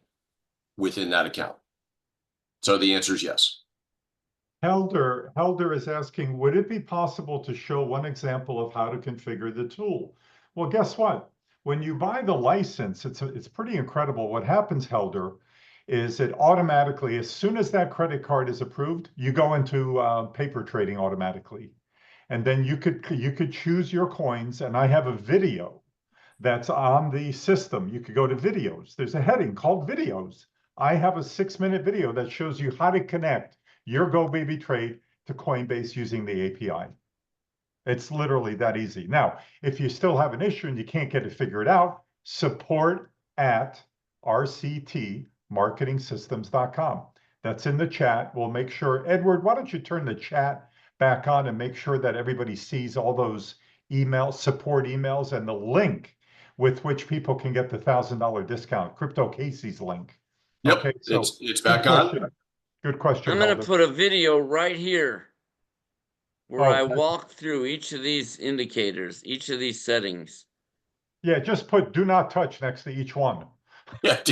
within that account. So the answer is yes. Helder is asking, would it be possible to show one example of how to configure the tool? Well, guess what? When you buy the license, it's pretty incredible. What happens, Helder, is it automatically, as soon as that credit card is approved, you go into paper trading automatically. And then you could choose your coins, and I have a video that's on the system. You could go to videos. There's a heading called videos. I have a 6-minute video that shows you how to connect your GoBabyTrade to Coinbase using the API. It's literally that easy. Now, if you still have an issue and you can't get it figured out, support@rctmarketingsystems.com. That's in the chat. We'll make sure. Edward, why don't you turn the chat back on and make sure that everybody sees all those support emails and the link with which people can get the $1,000 discount, Crypto Casey's link. Yep, okay, so it's back on. Good question. I'm going to put a video right here where I walk through each of these indicators, each of these settings. Yeah, just put do not touch next to each one. Yeah,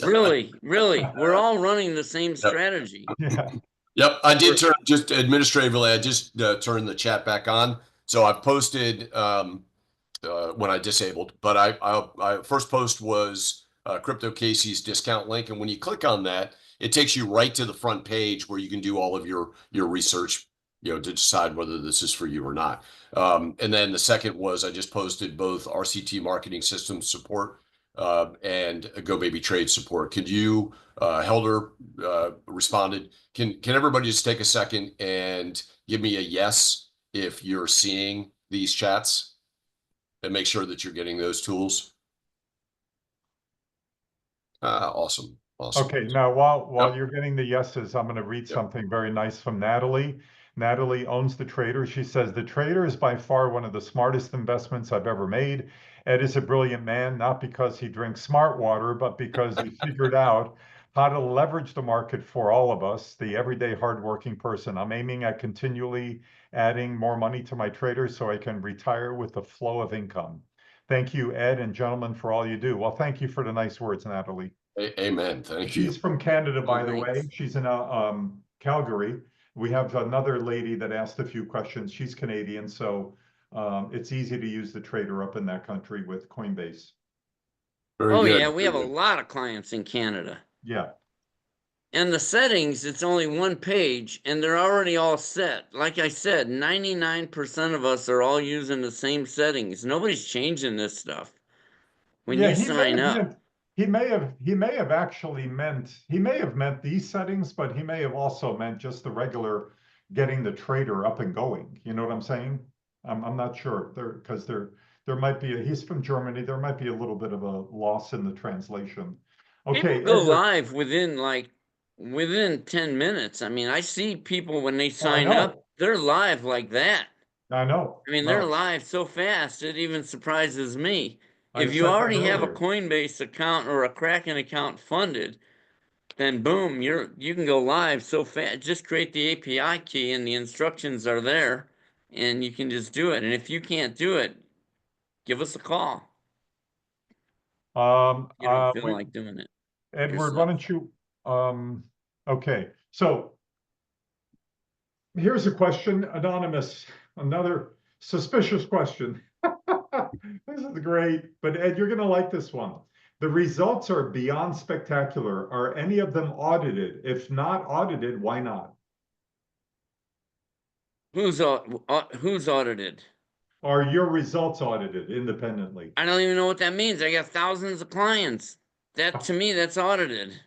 really. We're all running the same strategy. Yeah. Yep, I did turn just administratively. I just turned the chat back on. So I posted when I disabled, but I first post was Crypto Casey's discount link, and when you click on that, it takes you right to the front page where you can do all of your research, to decide whether this is for you or not. And then the second was I just posted both RCT marketing system support and GoBabyTrade support. Could you, Helder responded, can everybody just take a second and give me a yes if you're seeing these chats and make sure that you're getting those tools? Awesome. Okay, now while you're getting the yeses, I'm going to read something very nice from Natalie. Natalie owns The Trader. She says, The Trader is by far one of the smartest investments I've ever made. Ed is a brilliant man, not because he drinks smart water, but because he figured out how to leverage the market for all of us, the everyday hardworking person. I'm aiming at continually adding more money to my traders so I can retire with a flow of income. Thank you, Ed and gentlemen, for all you do. Well, thank you for the nice words, Natalie. Amen. Thank you. She's from Canada, by the way. She's in Calgary. We have another lady that asked a few questions. She's Canadian, so it's easy to use the trader up in that country with Coinbase. Very good. Yeah, we have a lot of clients in Canada. Yeah. And the settings, it's only one page, and they're already all set. Like I said, 99% of us are all using the same settings. Nobody's changing this stuff. When you sign up. He may have actually meant these settings, but he may have also meant just the regular getting the trader up and going. You know what I'm saying? I'm not sure there because there might be he's from Germany. There might be a little bit of a loss in the translation. People Okay, go Edward. live within 10 minutes. I mean, I see people when they Oh, I sign up, know. they're live like that. I know. I mean, they're No, live so fast, it even surprises me. I If you said that already have a earlier. Coinbase account or a Kraken account funded, then boom, you can go live so fast. Just create the API key and the instructions are there and you can just do it. And if you can't do it, give us a call. You don't feel like doing it Edward, why yourself. don't you, okay, so here's a question, anonymous, another suspicious question. This is great, but Ed, you're gonna like this one. The results are beyond spectacular. Are any of them audited? If not audited, why not? Who's audited? Are your results audited independently? I don't even know what that means. I got thousands of clients. That to me, that's audited.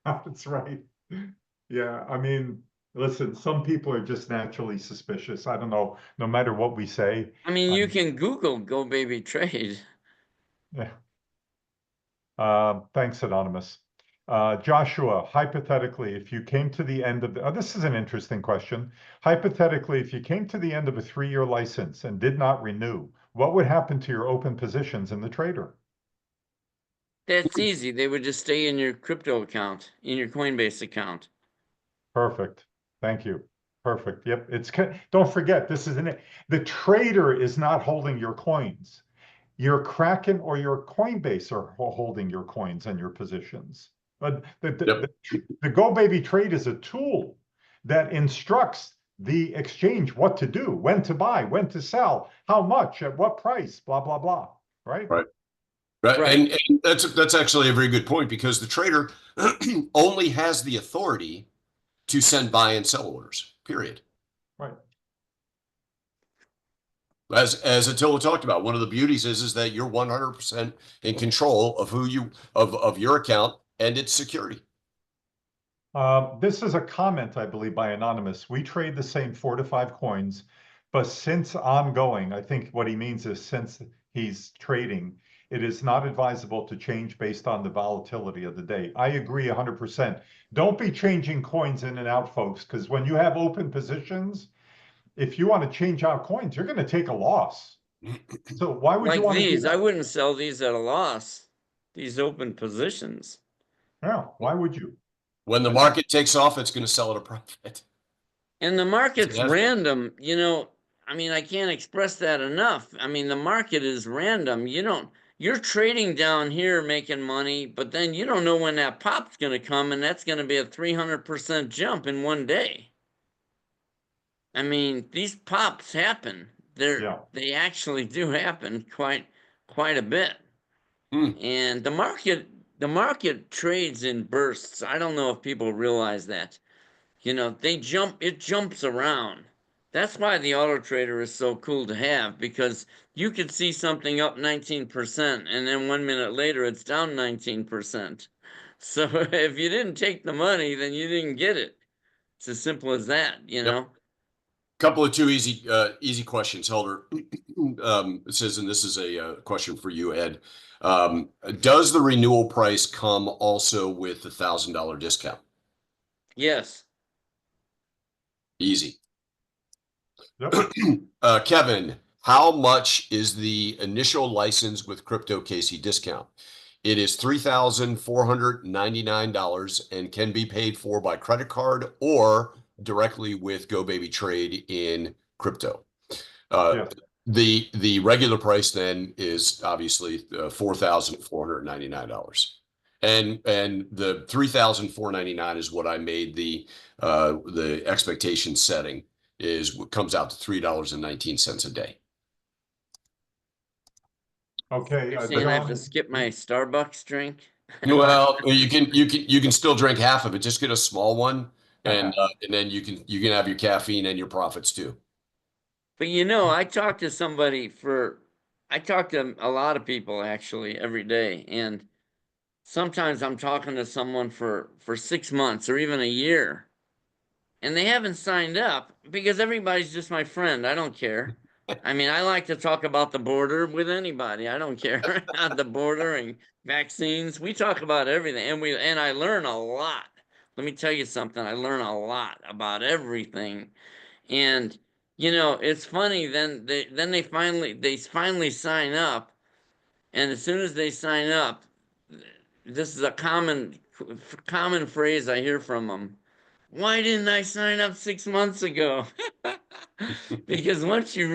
That's right. Yeah, I mean, listen, some people are just naturally suspicious. I don't know, no matter what we say. I mean, I you mean, can Google GoBabyTrade. yeah. Thanks, Anonymous. Joshua, hypothetically, if you came to the end of this is an interesting question. Hypothetically, if you came to the end of a 3-year license and did not renew, what would happen to your open positions in the trader? That's easy. They would just stay in your crypto account, in your Coinbase account. Perfect. Thank you. Perfect. Yep. Don't forget, the trader is not holding your coins. Your Kraken or your Coinbase are holding your coins and your positions. But Yep. the GoBabyTrade is a tool that instructs the exchange what to do, when to buy, when to sell, how much, at what price, blah, blah, blah. Right? Right. Right. Right. And that's actually a very good point because the trader only has the authority to send buy and sell orders, period. Right. As Attila talked about, one of the beauties is that you're 100% in control of of your account and its security. This is a comment, I believe, by Anonymous. We trade the same 4 to 5 coins, but since ongoing, I think what he means is since he's trading, it is not advisable to change based on the volatility of the day. I agree 100%. Don't be changing coins in and out, folks, because when you have open positions, if you want to change out coins, you're going to take a loss. So why would you Like want to do these, I that? wouldn't sell these at a loss. These open positions. Yeah, why would you? When the market takes off, it's going to sell at a profit. And the It market's has been. random, I mean, I can't express that enough. I mean, the market is random. You're trading down here making money, but then you don't know when that pop's going to come, and that's going to be a 300% jump in one day. I mean, these pops happen. Yeah. They actually do happen quite a bit. Hmm. And the market trades in bursts. I don't know if people realize that. It jumps around. That's why the auto trader is so cool to have because you could see something up 19% and then 1 minute later it's down 19%. So if you didn't take the money, then you didn't get it. It's as simple as that. Yep. Couple of two easy questions, Helder. It says, and this is a question for you, Ed. Does the renewal price come also with the $1,000 discount? Yes. Easy. Yep. Kevin, how much is the initial license with Crypto Casey discount? It is $3,499 and can be paid for by credit card or directly with GoBabyTrade in crypto. Yes. The regular price then is obviously $4,499. And the $3,499 is what I made the expectation setting is what comes out to $3.19 a day. Okay. You're saying I have to John, skip my Starbucks drink? Well, you can still drink half of it. Just get a small one, and then you can have your caffeine and your profits too. But I talk to a lot of people actually every day, and sometimes I'm talking to someone for 6 months or even a year, and they haven't signed up because everybody's just my friend. I don't care. I mean, I like to talk about the border with anybody. I don't care. The border and vaccines. We talk about everything, and I learn a lot. Let me tell you something. I learn a lot about everything. And it's funny, then they finally sign up, and as soon as they sign up, this is a common phrase I hear from them. Why didn't I sign up 6 months ago? Because once you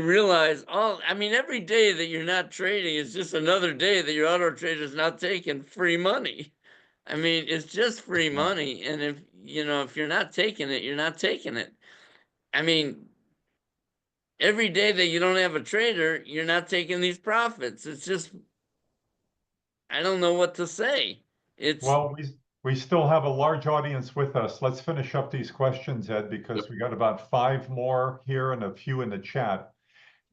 realize, I mean, every day that you're not trading is just another day that your auto trader is not taking free money. I mean, it's just free Yeah. money, and if you're not taking it, you're not taking it. I mean, every day that you don't have a trader, you're not taking these profits. It's just, I don't know what to say. It's Well, we still have a large audience with us. Let's finish up these questions, Ed, because Yep. we got about 5 more here and a few in the chat.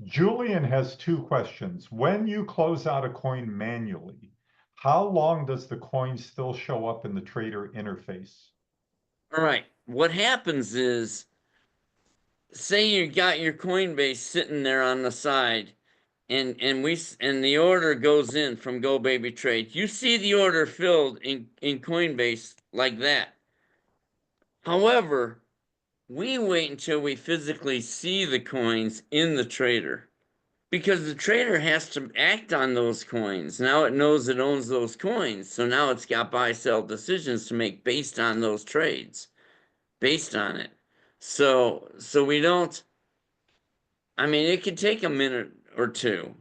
Julian has 2 questions. When you close out a coin manually, how long does the coin still show up in the trader interface? all right. What happens is, say you got your Coinbase sitting there on the side, and the order goes in from GoBabyTrade. You see the order filled in Coinbase like that. However, we wait until we physically see the coins in the trader, because the trader has to act on those coins. Now it knows it owns those coins, so now it's got buy sell decisions to make based on those trades, based on it. So we don't. I mean, it could take a minute or two,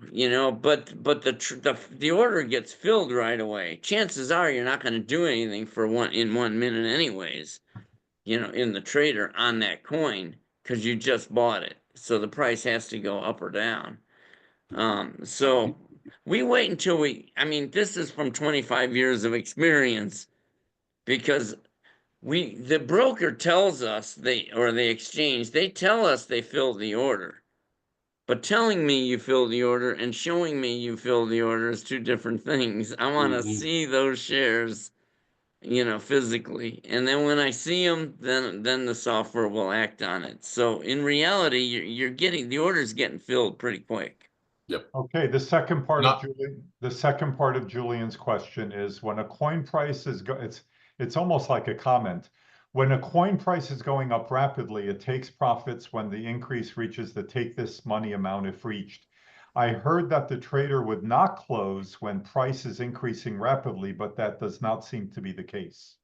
but the order gets filled right away. Chances are you're not going to do anything for 1 minute anyways, in the trader on that coin, because you just bought it. So the price has to go up or down. So we wait until I mean, this is from 25 years of experience, because the broker tells us or the exchange, they tell us they filled the order. But telling me you filled the order and showing me you filled the order is two different things. I want to Mhm. see those shares, physically. And then when I see them, then the software will act on it. So in reality, you're getting the orders getting filled pretty quick. Yep. Okay, Not the second part of Julian's question is when a coin price it's almost like a comment. When a coin price is going up rapidly, it takes profits when the increase reaches the take this money amount if reached. I heard that the trader would not close when price is increasing rapidly, but that does not seem to be the case.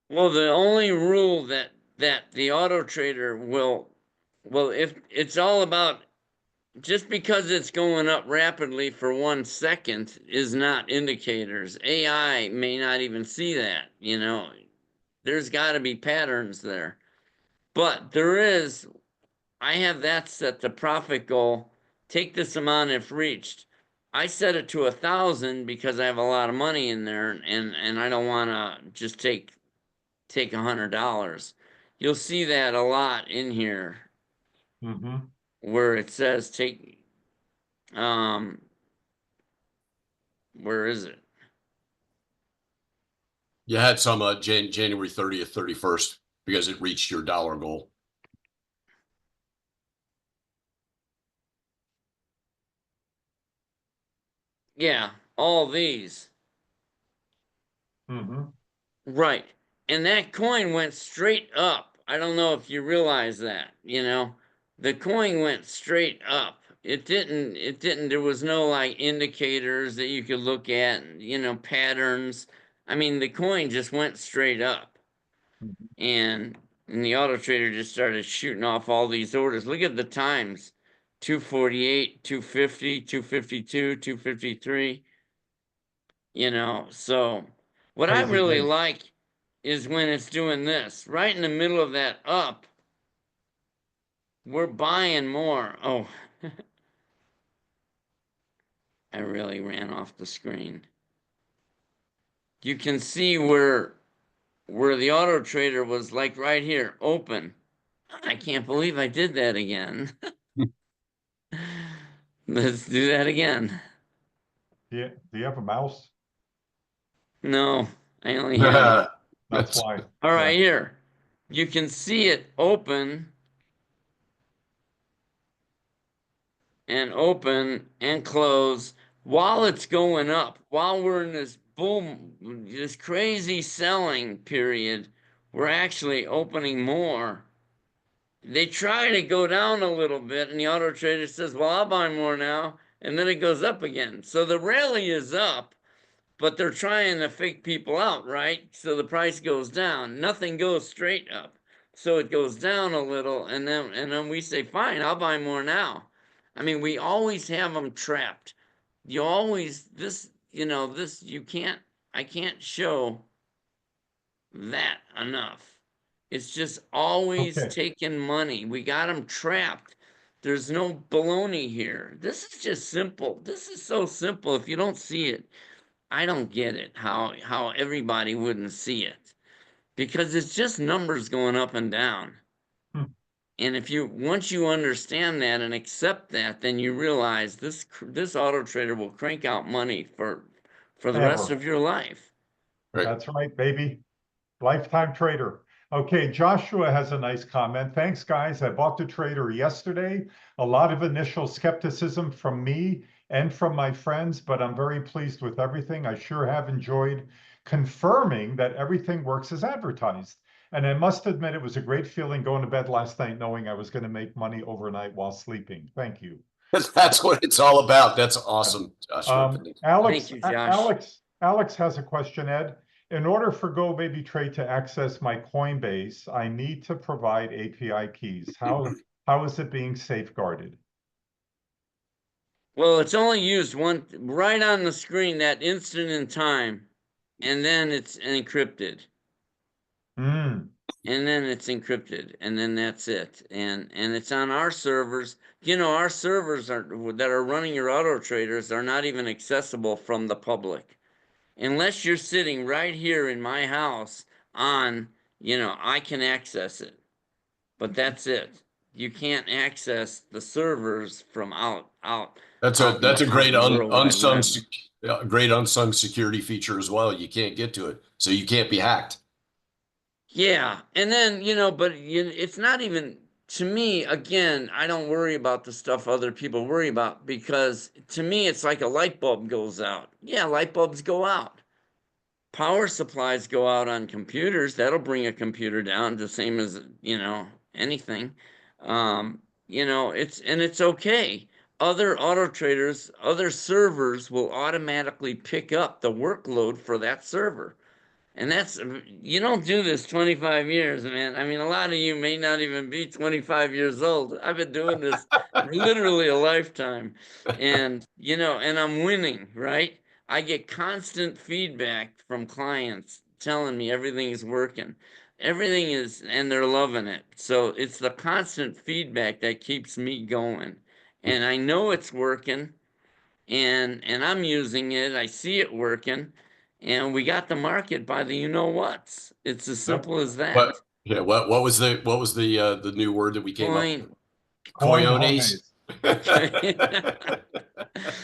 Well, the only rule that the auto trader well, if it's all about, just because it's going up rapidly for 1 second is not indicators. AI may not even see that. There's got to be patterns there. But I have that set the profit goal. Take this amount if reached. I set it to 1,000 because I have a lot of money in there, and I don't want to just take $100. You'll see that a lot in here Mm-hmm. where it says um, where is it? You had some January 30th, 31st because it reached your dollar goal. Yeah, all these. Mm-hmm. Right. And that coin went straight up. I don't know if you realize that. The coin went straight up. It didn't, there was no like indicators that you could look at, patterns. I mean, the coin just went straight up. Mm-hmm. And the auto trader just started shooting off all these orders. Look at the times. 248, 250, 252, 253. So what I Crazy really day. like is when it's doing this right in the middle of that up, we're buying more. Oh, I really ran off the screen. You can see where the auto trader was like right here, open. I can't believe I did that again. Let's do that again. Do you have a mouse? No, I only have a. That's That's why. All Yeah. right, here. You can see it open and open and close while it's going up, while we're in this boom, this crazy selling period, we're actually opening more. They try to go down a little bit, and the auto trader says, well, I'll buy more now. And then it goes up again. So the rally is up, but they're trying to fake people out, right? So the price goes down. Nothing goes straight up. So it goes down a little, and then we say, fine, I'll buy more now. I mean, we always have them trapped. You always this, you can't, I can't show that enough. It's just always Okay. taking money. We got them trapped. There's no baloney here. This is just simple. This is so simple. If you don't see it, I don't get it, how everybody wouldn't see it. Because it's just numbers going up and down. Hmm. And if you once you understand that and accept that, then you realize this auto trader will crank out money for the rest Ever. of your life. Right. That's right, baby. Lifetime trader. Okay, Joshua has a nice comment. Thanks, guys. I bought the trader yesterday. A lot of initial skepticism from me and from my friends, but I'm very pleased with everything. I sure have enjoyed confirming that everything works as advertised. And I must admit, it was a great feeling going to bed last night knowing I was going to make money overnight while sleeping. Thank you. That's what it's all about. That's awesome, Joshua. Thank you, Josh. Alex has a question, Ed. In order for GoBabyTrade to access my Coinbase, I need to provide API keys. How is it being safeguarded? Well, it's only used right on the screen, that instant in time, and then it's encrypted. Mm, And then it's encrypted, and then that's it. And it's on our servers. Our servers that are running your auto traders are not even accessible from the public. Unless you're sitting right here in my house I can access it. But that's it. You can't access the servers from out That's in a great the World Wide Web. great unsung security feature as well. You can't get to it, so you can't be hacked. Yeah, and then but it's not even, to me. Again, I don't worry about the stuff other people worry about, because to me it's like a light bulb goes out. Yeah, light bulbs go out. Power supplies go out on computers. That'll bring a computer down, the same as anything. It's okay. Other auto traders, other servers will automatically pick up the workload for that server. And you don't do this 25 years, man. I mean, a lot of you may not even be 25 years old. I've been doing this literally a lifetime. And I'm winning, right? I get constant feedback from clients telling me everything is working. Everything is, and they're loving it. So it's the constant feedback that keeps me going. And I know it's working, and I'm using it. I see it working, and we got the market by the whats. It's as yep. simple as that. What was the new word that we came up with? Coin. Coin Coyones. homies.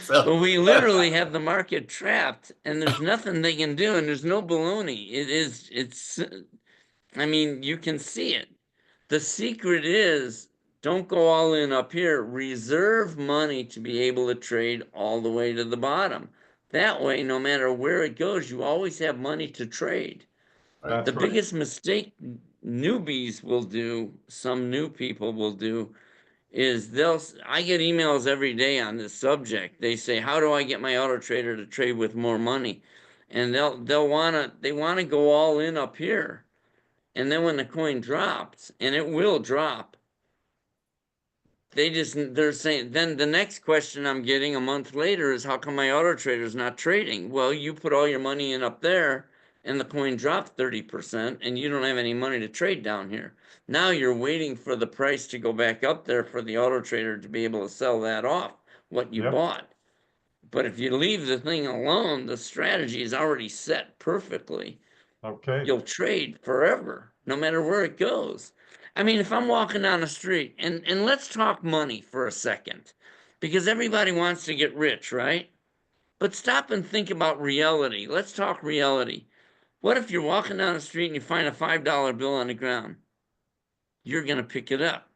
So, Well, we literally have the market trapped, and there's nothing they can do, and there's no baloney. I mean, you can see it. The secret is, don't go all in up here. Reserve money to be able to trade all the way to the bottom. That way, no matter where it goes, you always have money to trade. right. The That's right. biggest mistake newbies will do, some new people will do, is I get emails every day on this subject. They say, how do I get my auto trader to trade with more money? And they wanna go all in up here. And then when the coin drops, and it will drop, they're saying, then the next question I'm getting a month later is, how come my auto trader's not trading? Well, you put all your money in up there and the coin dropped 30% and you don't have any money to trade down here. Now you're waiting for the price to go back up there for the auto trader to be able to sell that off, what you Yep. bought. But if you leave the thing alone, the strategy is already set perfectly. Okay. You'll trade forever, no matter where it goes. I mean, if I'm walking down the street, and let's talk money for a second, because everybody wants to get rich, right? But stop and think about reality. Let's talk reality. What if you're walking down the street and you find a $5 bill on the ground? You're going to pick it up.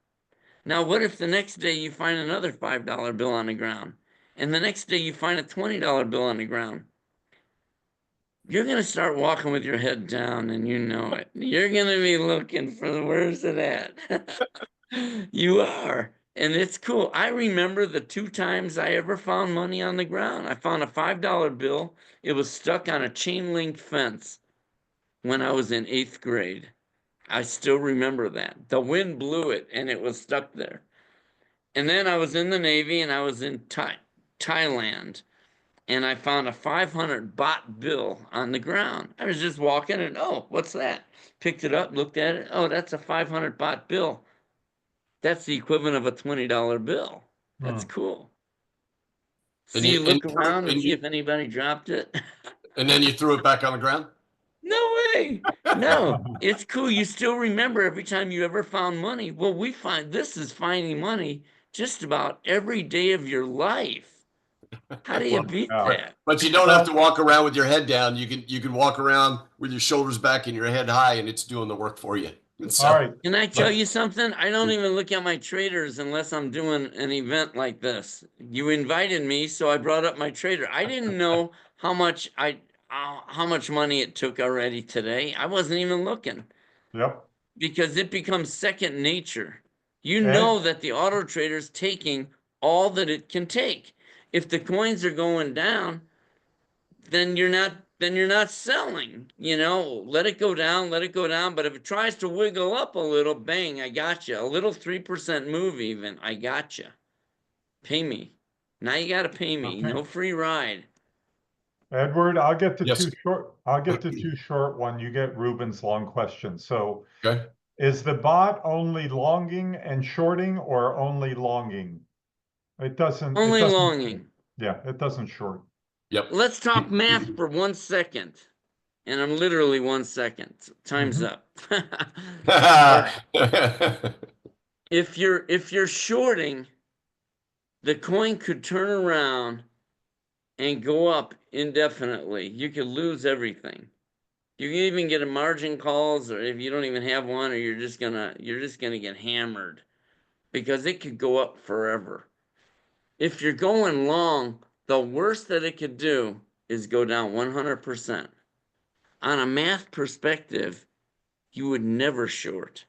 Now, what if the next day you find another $5 bill on the ground? And the next day you find a $20 bill on the ground? You're going to start walking with your head down, and you know it. You're going to be looking for where's it at? You are. And it's cool. I remember the 2 times I ever found money on the ground. I found a $5 bill. It was stuck on a chain link fence when I was in 8th grade. I still remember that. The wind blew it and it was stuck there. And then I was in the Navy and I was in Thailand. And I found a 500 baht bill on the ground. I was just walking and, oh, what's that? Picked it up, looked at it. Oh, that's a 500 baht bill. That's the equivalent of a $20 bill. That's Hmm. cool. And See, you you and look around and see if anybody dropped it. and then you threw it back on the ground. No way. No, it's cool. You still remember every time you ever found money. Well, we find this is finding money just about every day of your life. How do you Well, beat Yeah. that? but you don't have to Well, walk around with your head down. You can walk around with your shoulders back and your head high, and it's doing the work for you. all So right. Can I tell Let's, you something? I don't even look at my traders unless I'm doing an event like this. You invited me, so I brought up my trader. I didn't know how much money it took already today. I wasn't even looking yep. because it becomes second nature. You Ed, know that the auto trader's taking all that it can take. If the coins are going down, then you're not selling. Let it go down, let it go down. But if it tries to wiggle up a little, bang, I got you. A little 3% move, even, I got you. Pay me. Now you got to pay me. okay. No free ride. Edward, I'll get the yes. two short. I'll get the two short one. You get Ruben's long question. So, Okay. is the bot only longing and shorting, or only longing? It doesn't. It Only doesn't. longing. Yeah, it doesn't short. Yep. Let's talk math for 1 second. And I'm literally 1 second. Time's Mhm. up. But if you're shorting, the coin could turn around and go up indefinitely. You could lose everything. You can even get a margin calls, or if you don't even have one, or you're just gonna get hammered because it could go up forever. If you're going long, the worst that it could do is go down 100%. On a math perspective, you would never short,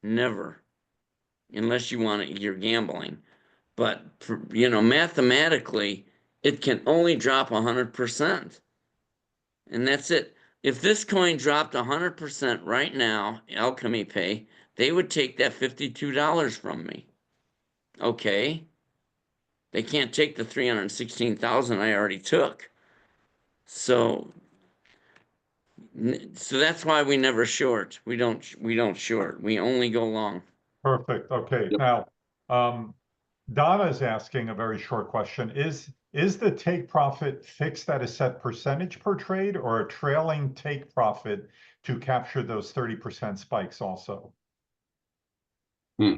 never, unless you're gambling. But mathematically, it can only drop 100%. And that's it. If this coin dropped 100% right now, Alchemy Pay, they would take that $52 from me. Okay. They can't take the 316,000 I already took. So that's why we never short. We don't short. We only go long. Perfect. Okay. Yep. Now, Donna is asking a very short question. Is the take profit fixed at a set percentage per trade, or a trailing take profit to capture those 30% spikes also? Hmm.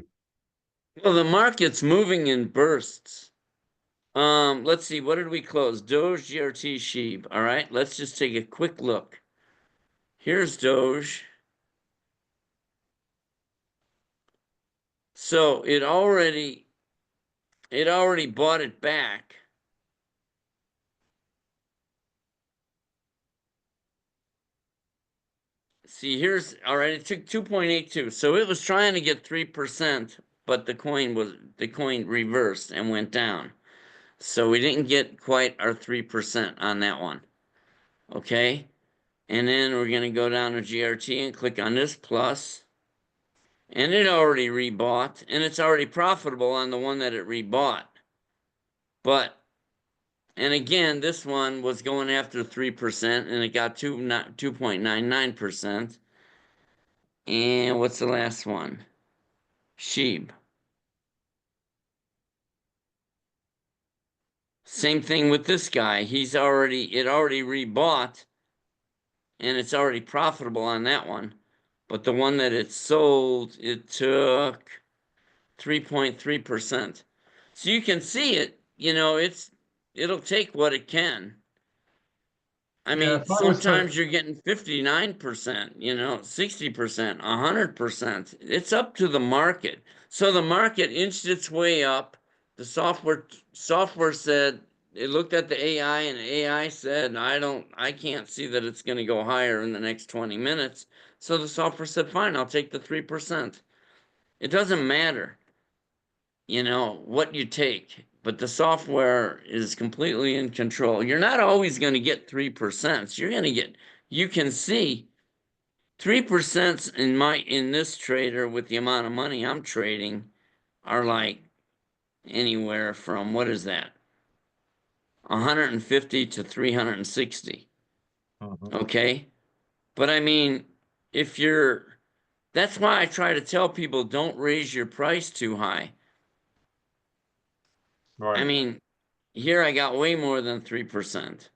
Well, the market's moving in bursts. Let's see, what did we close? Doge, GRT, Sheeb. All right, let's just take a quick look. Here's Doge. So it already bought it back. See, all right, it took 2.82. So it was trying to get 3%, but the coin reversed and went down. So we didn't get quite our 3% on that one. Okay? And then we're going to go down to GRT and click on this plus. And it already rebought, and it's already profitable on the one that it rebought. And again, this one was going after 3%, and it got 2.99%. And what's the last one? Sheeb. Same thing with this guy. It already rebought, and it's already profitable on that one. But the one that it sold, it took 3.3%. So you can see it, it'll take what it can. I Yeah, mean, if I was to, sometimes you're getting 59%, 60%, 100%. It's up to the market. So the market inched its way up. The software said it looked at the AI and AI said, I can't see that it's going to go higher in the next 20 minutes. So the software said, fine, I'll take the 3%. It doesn't matter, what you take, but the software is completely in control. You're not always going to get 3%. You can see 3% in this trader with the amount of money I'm trading are like anywhere from, what is that? 150 to 360. Mhm. Okay. But I mean, if you're, that's why I try to tell people don't raise your price too high. I Right. mean, here I got way more than 3%.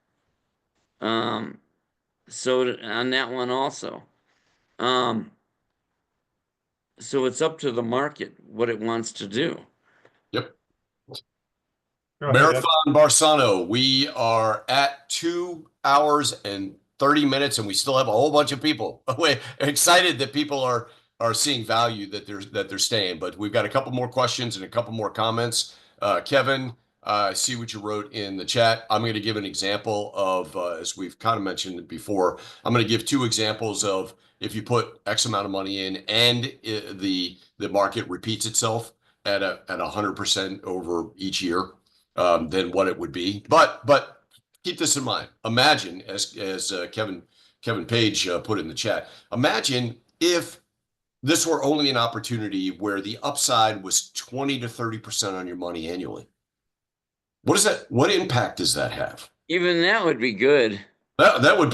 Um, so on that one also. Um, so it's up to the market what it wants to do. Yep. Go ahead, Ed. Marathon Barsano, we are at 2 hours and 30 minutes, and we still have a whole bunch of people. We're excited that people are seeing value that they're staying. But we've got a couple more questions and a couple more comments. Kevin, I see what you wrote in the chat. I'm going to give an example of, as we've kind of mentioned before, I'm going to give two examples of if you put X amount of money in and the market repeats itself at 100% over each year, than what it would be. But keep this in mind. Imagine, as Kevin Page put in the chat, imagine if this were only an opportunity where the upside was 20 to 30% on your money annually. What impact does that have? Even that would be good. That would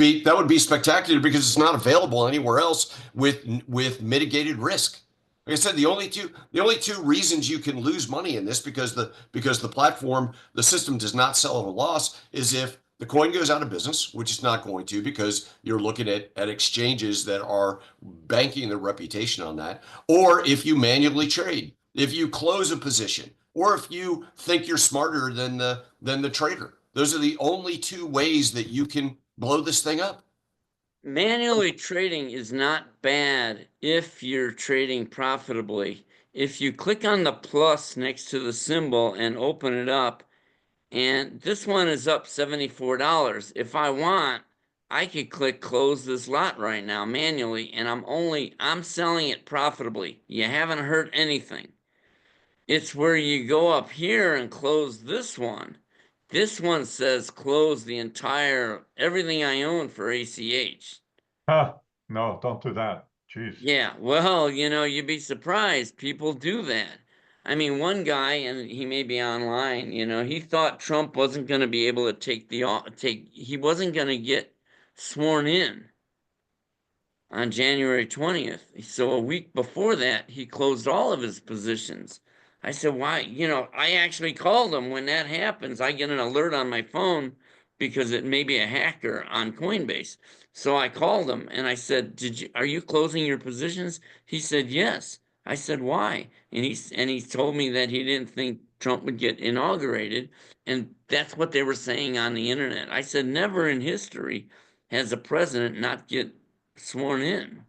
be spectacular because it's not available anywhere else with mitigated risk. Like I said, the only two reasons you can lose money in this because the platform, the system does not sell at a loss, is if the coin goes out of business, which it's not going to because you're looking at exchanges that are banking their reputation on that, or if you manually trade, if you close a position, or if you think you're smarter than the trader. Those are the only two ways that you can blow this thing up. Manually trading is not bad if you're trading profitably. If you click on the plus next to the symbol and open it up, and this one is up $74. If I want, I could click close this lot right now manually, and I'm selling it profitably. You haven't hurt anything. It's where you go up here and close this one. This one says close everything I own for ACH. No, don't do that. Jeez. Yeah, well, you'd be surprised. People do that. I mean, one guy, and he may be online, he thought Trump wasn't going to be able to he wasn't going to get sworn in on January 20th. So a week before that, he closed all of his positions. I said, why? I actually called him when that happens. I get an alert on my phone because it may be a hacker on Coinbase. So I called him and I said, are you closing your positions? He said, yes. I said, why? And he told me that he didn't think Trump would get inaugurated. And that's what they were saying on the internet. I said, never in history has a president not get sworn in.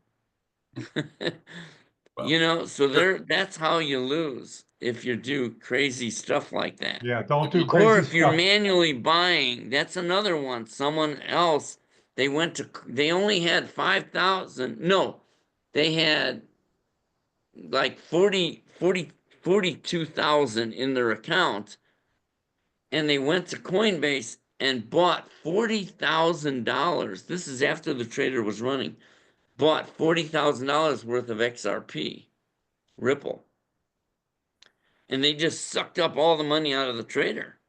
Well, So that's how you lose if you do crazy stuff like that. Yeah, don't do Or crazy if you're stuff. manually buying, that's another one. Someone else, they only had 5,000. No, they had like 42,000 in their account, and they went to Coinbase and bought $40,000. This is after the trader was running. Bought $40,000 worth of XRP, Ripple, and they just sucked up all the money out of the trader.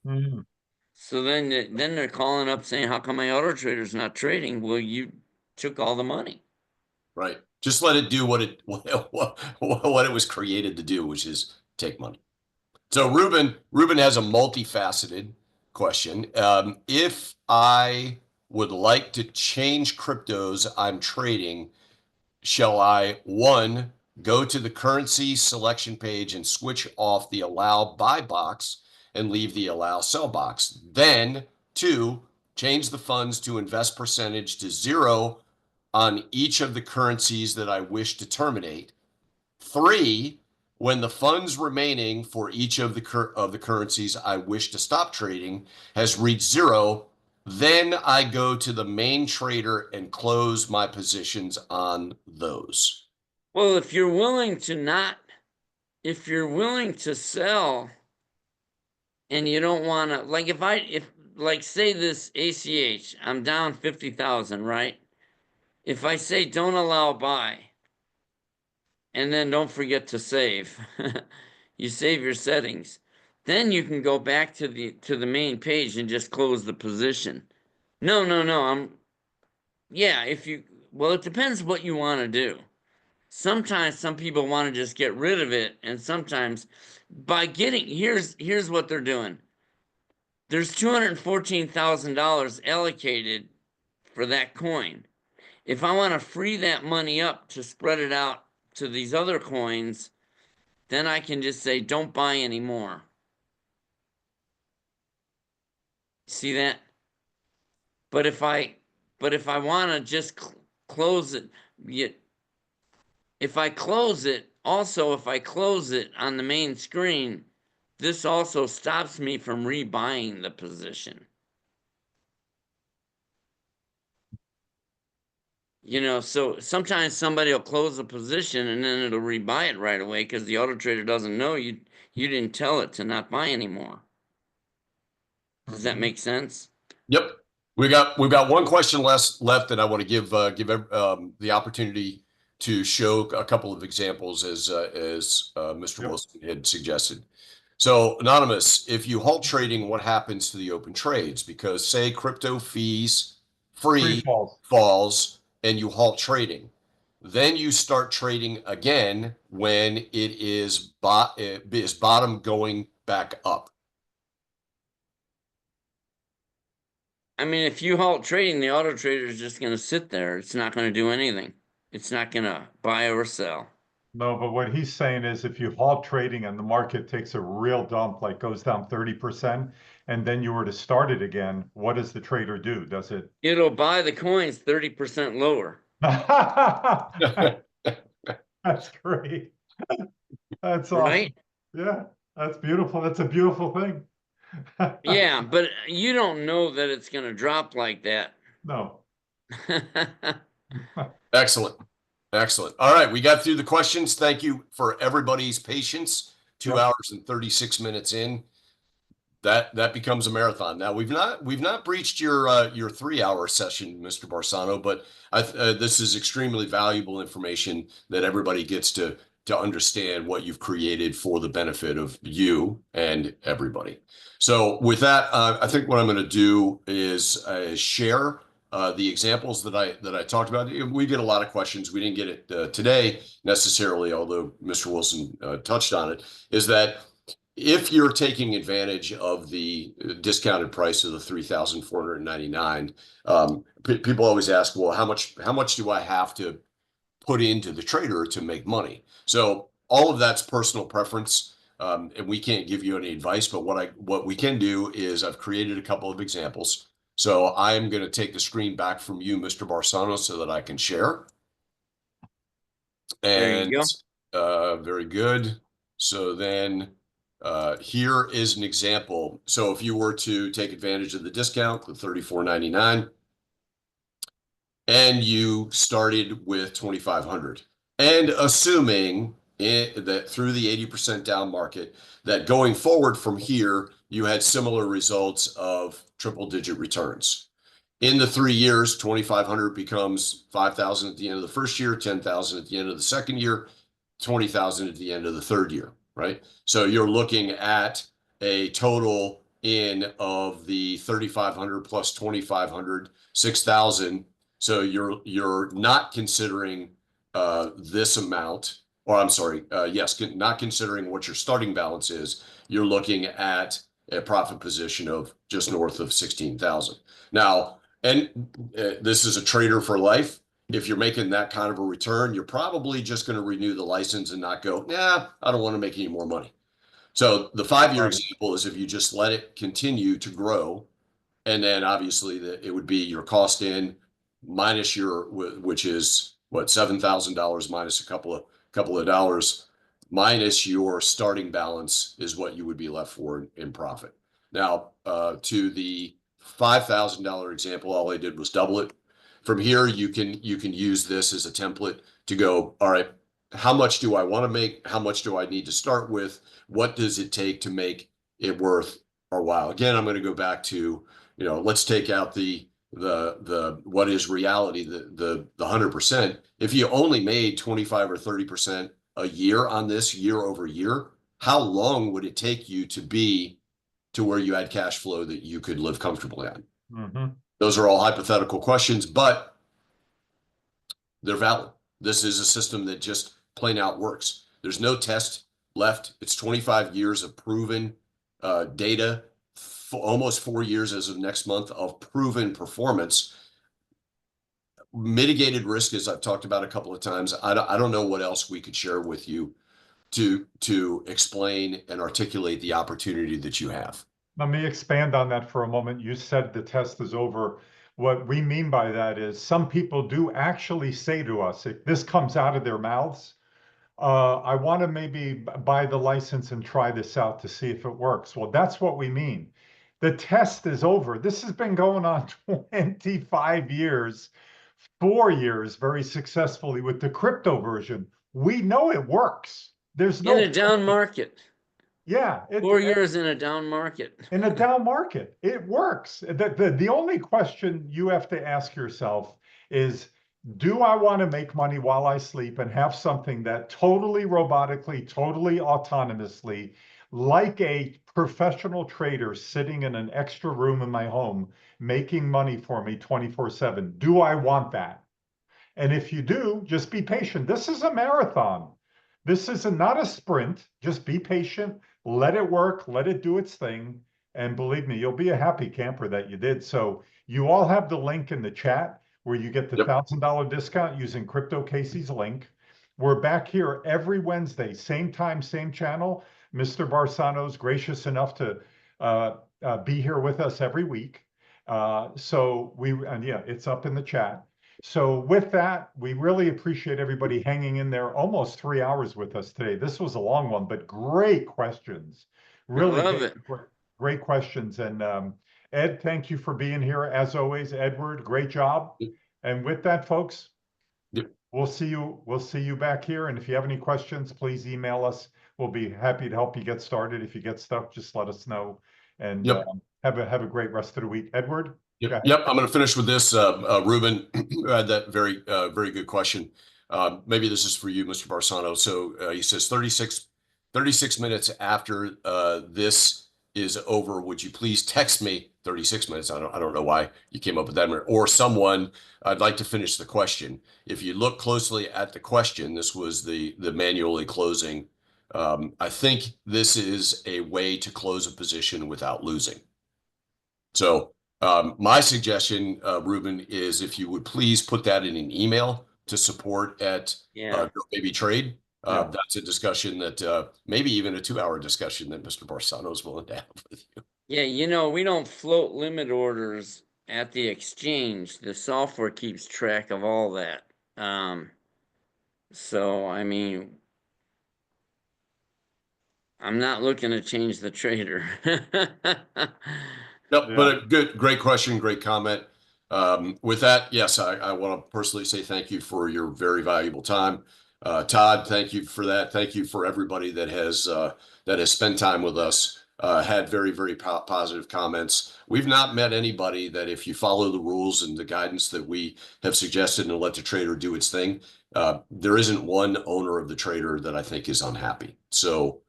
Mm. So then they're calling up saying, how come my auto trader's not trading? Well, you took all the money. right. Just let it do what it was created to do, which is take money. So Ruben has a multifaceted question. If I would like to change cryptos I'm trading, shall I, one, go to the currency selection page and switch off the allow buy box and leave the allow sell box? Then, two, change the funds to invest percentage to 0 on each of the currencies that I wish to terminate. 3, when the funds remaining for each of the currencies I wish to stop trading has reached 0, then I go to the main trader and close my positions on those. Well, if you're willing to sell and you don't want to, like, like, say this ACH, I'm down 50,000, right? If I say don't allow buy, and then don't forget to save, you save your settings, then you can go back to the main page and just close the position. No, yeah, well, it depends what you want to do. Sometimes some people want to just get rid of it, and sometimes here's what they're doing. There's $214,000 allocated for that coin. If I want to free that money up to spread it out to these other coins, then I can just say don't buy anymore. See that? But if I want to just close it, if I close it on the main screen, this also stops me from rebuying the position. So sometimes somebody will close a position and then it'll rebuy it right away because the auto trader doesn't know you didn't tell it to not buy anymore. Does that make sense? Yep. We've got one question left, and I want to give the opportunity to show a couple of examples as Mr. Wilson had suggested. So, Anonymous, if you halt trading, what happens to the open trades? Because say crypto fees free falls and you halt trading. Then you start trading again when it is bottom going back up. I mean, if you halt trading, the auto trader is just going to sit there. It's not going to do anything. It's not going to buy or sell. No, but what he's saying is if you halt trading and the market takes a real dump, like goes down 30%, and then you were to start it again, what does the trader do? Does it? It'll buy the coins 30% lower. That's great. That's awesome. Right? Yeah, that's beautiful. That's a beautiful thing. Yeah, but you don't know that it's going to drop like that. No. Excellent. Excellent. All right, we got through the questions. Thank you for everybody's patience. 2 hours and 36 minutes in. That becomes a marathon. Now we've not breached your 3-hour session, Mr. Barsano, but this is extremely valuable information that everybody gets to understand what you've created for the benefit of you and everybody. So with that, I think what I'm going to do is share the examples that I talked about. We get a lot of questions. We didn't get it today necessarily, although Mr. Wilson touched on it. Is that if you're taking advantage of the discounted price of the $3,499, people always ask, well, how much do I have to put into the trader to make money? So all of that's personal preference, and we can't give you any advice. But what we can do is I've created a couple of examples. So I'm going to take the screen back from you, Mr. Barsano, so that I can share. And there you go. Very good. So then. Here is an example. So if you were to take advantage of the discount, the $34.99, and you started with 2,500, and assuming that through the 80% down market, that going forward from here, you had similar results of triple-digit returns. In the 3 years, 2,500 becomes 5,000 at the end of the first year, 10,000 at the end of the second year, 20,000 at the end of the third year. Right? So you're looking at a total of the 3,500 plus 2,500, 6,000. So you're not considering this amount, or I'm sorry, yes, not considering what your starting balance is. You're looking at a profit position of just north of 16,000. Now, and this is a trader for life. If you're making that kind of a return, you're probably just going to renew the license and not go, nah, I don't want to make any more money. So the 5-year example is if you just let it continue to grow And then obviously it would be your cost in minus your, which is what, $7,000 minus a couple of dollars, minus your starting balance is what you would be left for in profit. Now, to the $5,000 example, all I did was double it. From here, you can use this as a template to go, all right, how much do I want to make? How much do I need to start with? What does it take to make it worth our while? Again, I'm going to go back to, let's take out the what is reality, the 100%. If you only made 25 or 30% a year on this year over year, how long would it take you to be to where you had cash flow that you could live comfortably on? Mm-hmm. Those are all hypothetical questions, but they're valid. This is a system that just plain out works. There's no test left. It's 25 years of proven data, almost 4 years as of next month of proven performance. Mitigated risk, as I've talked about a couple of times. I don't know what else we could share with you to explain and articulate the opportunity that you have. Let me expand on that for a moment. You said the test is over. What we mean by that is some people do actually say to us, if this comes out of their mouths, I want to maybe buy the license and try this out to see if it works. Well, that's what we mean. The test is over. This has been going on 25 years, 4 years very successfully with the crypto version. We know it works. There's In no a down market. Yeah. 4 years in a down market. In a down market, it works. The only question you have to ask yourself is, do I want to make money while I sleep and have something that totally robotically, totally autonomously, like a professional trader sitting in an extra room in my home, making money for me 24/7? Do I want that? And if you do, just be patient. This is a marathon. This is not a sprint. Just be patient, let it work, let it do its thing. And believe me, you'll be a happy camper that you did. So you all have the link in the chat where you get the Yep. $1,000 discount using Crypto Casey's link. We're back here every Wednesday, same time, same channel. Mr. Barsano's gracious enough to be here with us every week. And yeah, it's up in the chat. So with that, we really appreciate everybody hanging in there almost 3 hours with us today. This was a long one, but great questions. Really I love it. great questions. And Ed, thank you for being here. As always, Edward, great job. And with that, folks, Yep. we'll see you back here. And if you have any questions, please email us. We'll be happy to help you get started. If you get stuck, just let us know. And Yep. have a great rest of the week. Edward? Yep. I'm going to finish with this. Ruben had that very good question. Maybe this is for you, Mr. Barsano. So he says 36 minutes after this is over, would you please text me 36 minutes? I don't know why you came up with that, or someone. I'd like to finish the question. If you look closely at the question, this was the manually closing. I think this is a way to close a position without losing. So my suggestion, Ruben, is if you would please put that in an email to support at GoBabyTrade. That's a discussion that maybe even a 2-hour discussion that Mr. Barsano is willing to have with you. Yeah, we don't float limit orders at the exchange. The software keeps track of all that. So, I mean, I'm not looking to change the trader. Nope, but great question, great comment. With that, yes, I want to personally say thank you for your very valuable time. Todd, thank you for that. Thank you for everybody that has spent time with us, had very positive comments. We've not met anybody that, if you follow the rules and the guidance that we have suggested and let the trader do its thing, there isn't one owner of the trader that I think is unhappy. So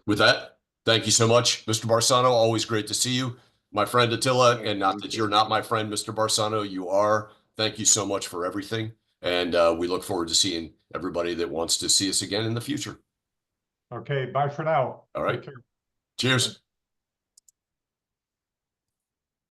with that, thank you so much, Mr. Barsano. Always great to see you, my friend Attila. And not that you're not my friend, Mr. Barsano, you are. Thank you so much for everything. And we look forward to seeing everybody that wants to see us again in the future. Okay, bye for now. All right. Cheers.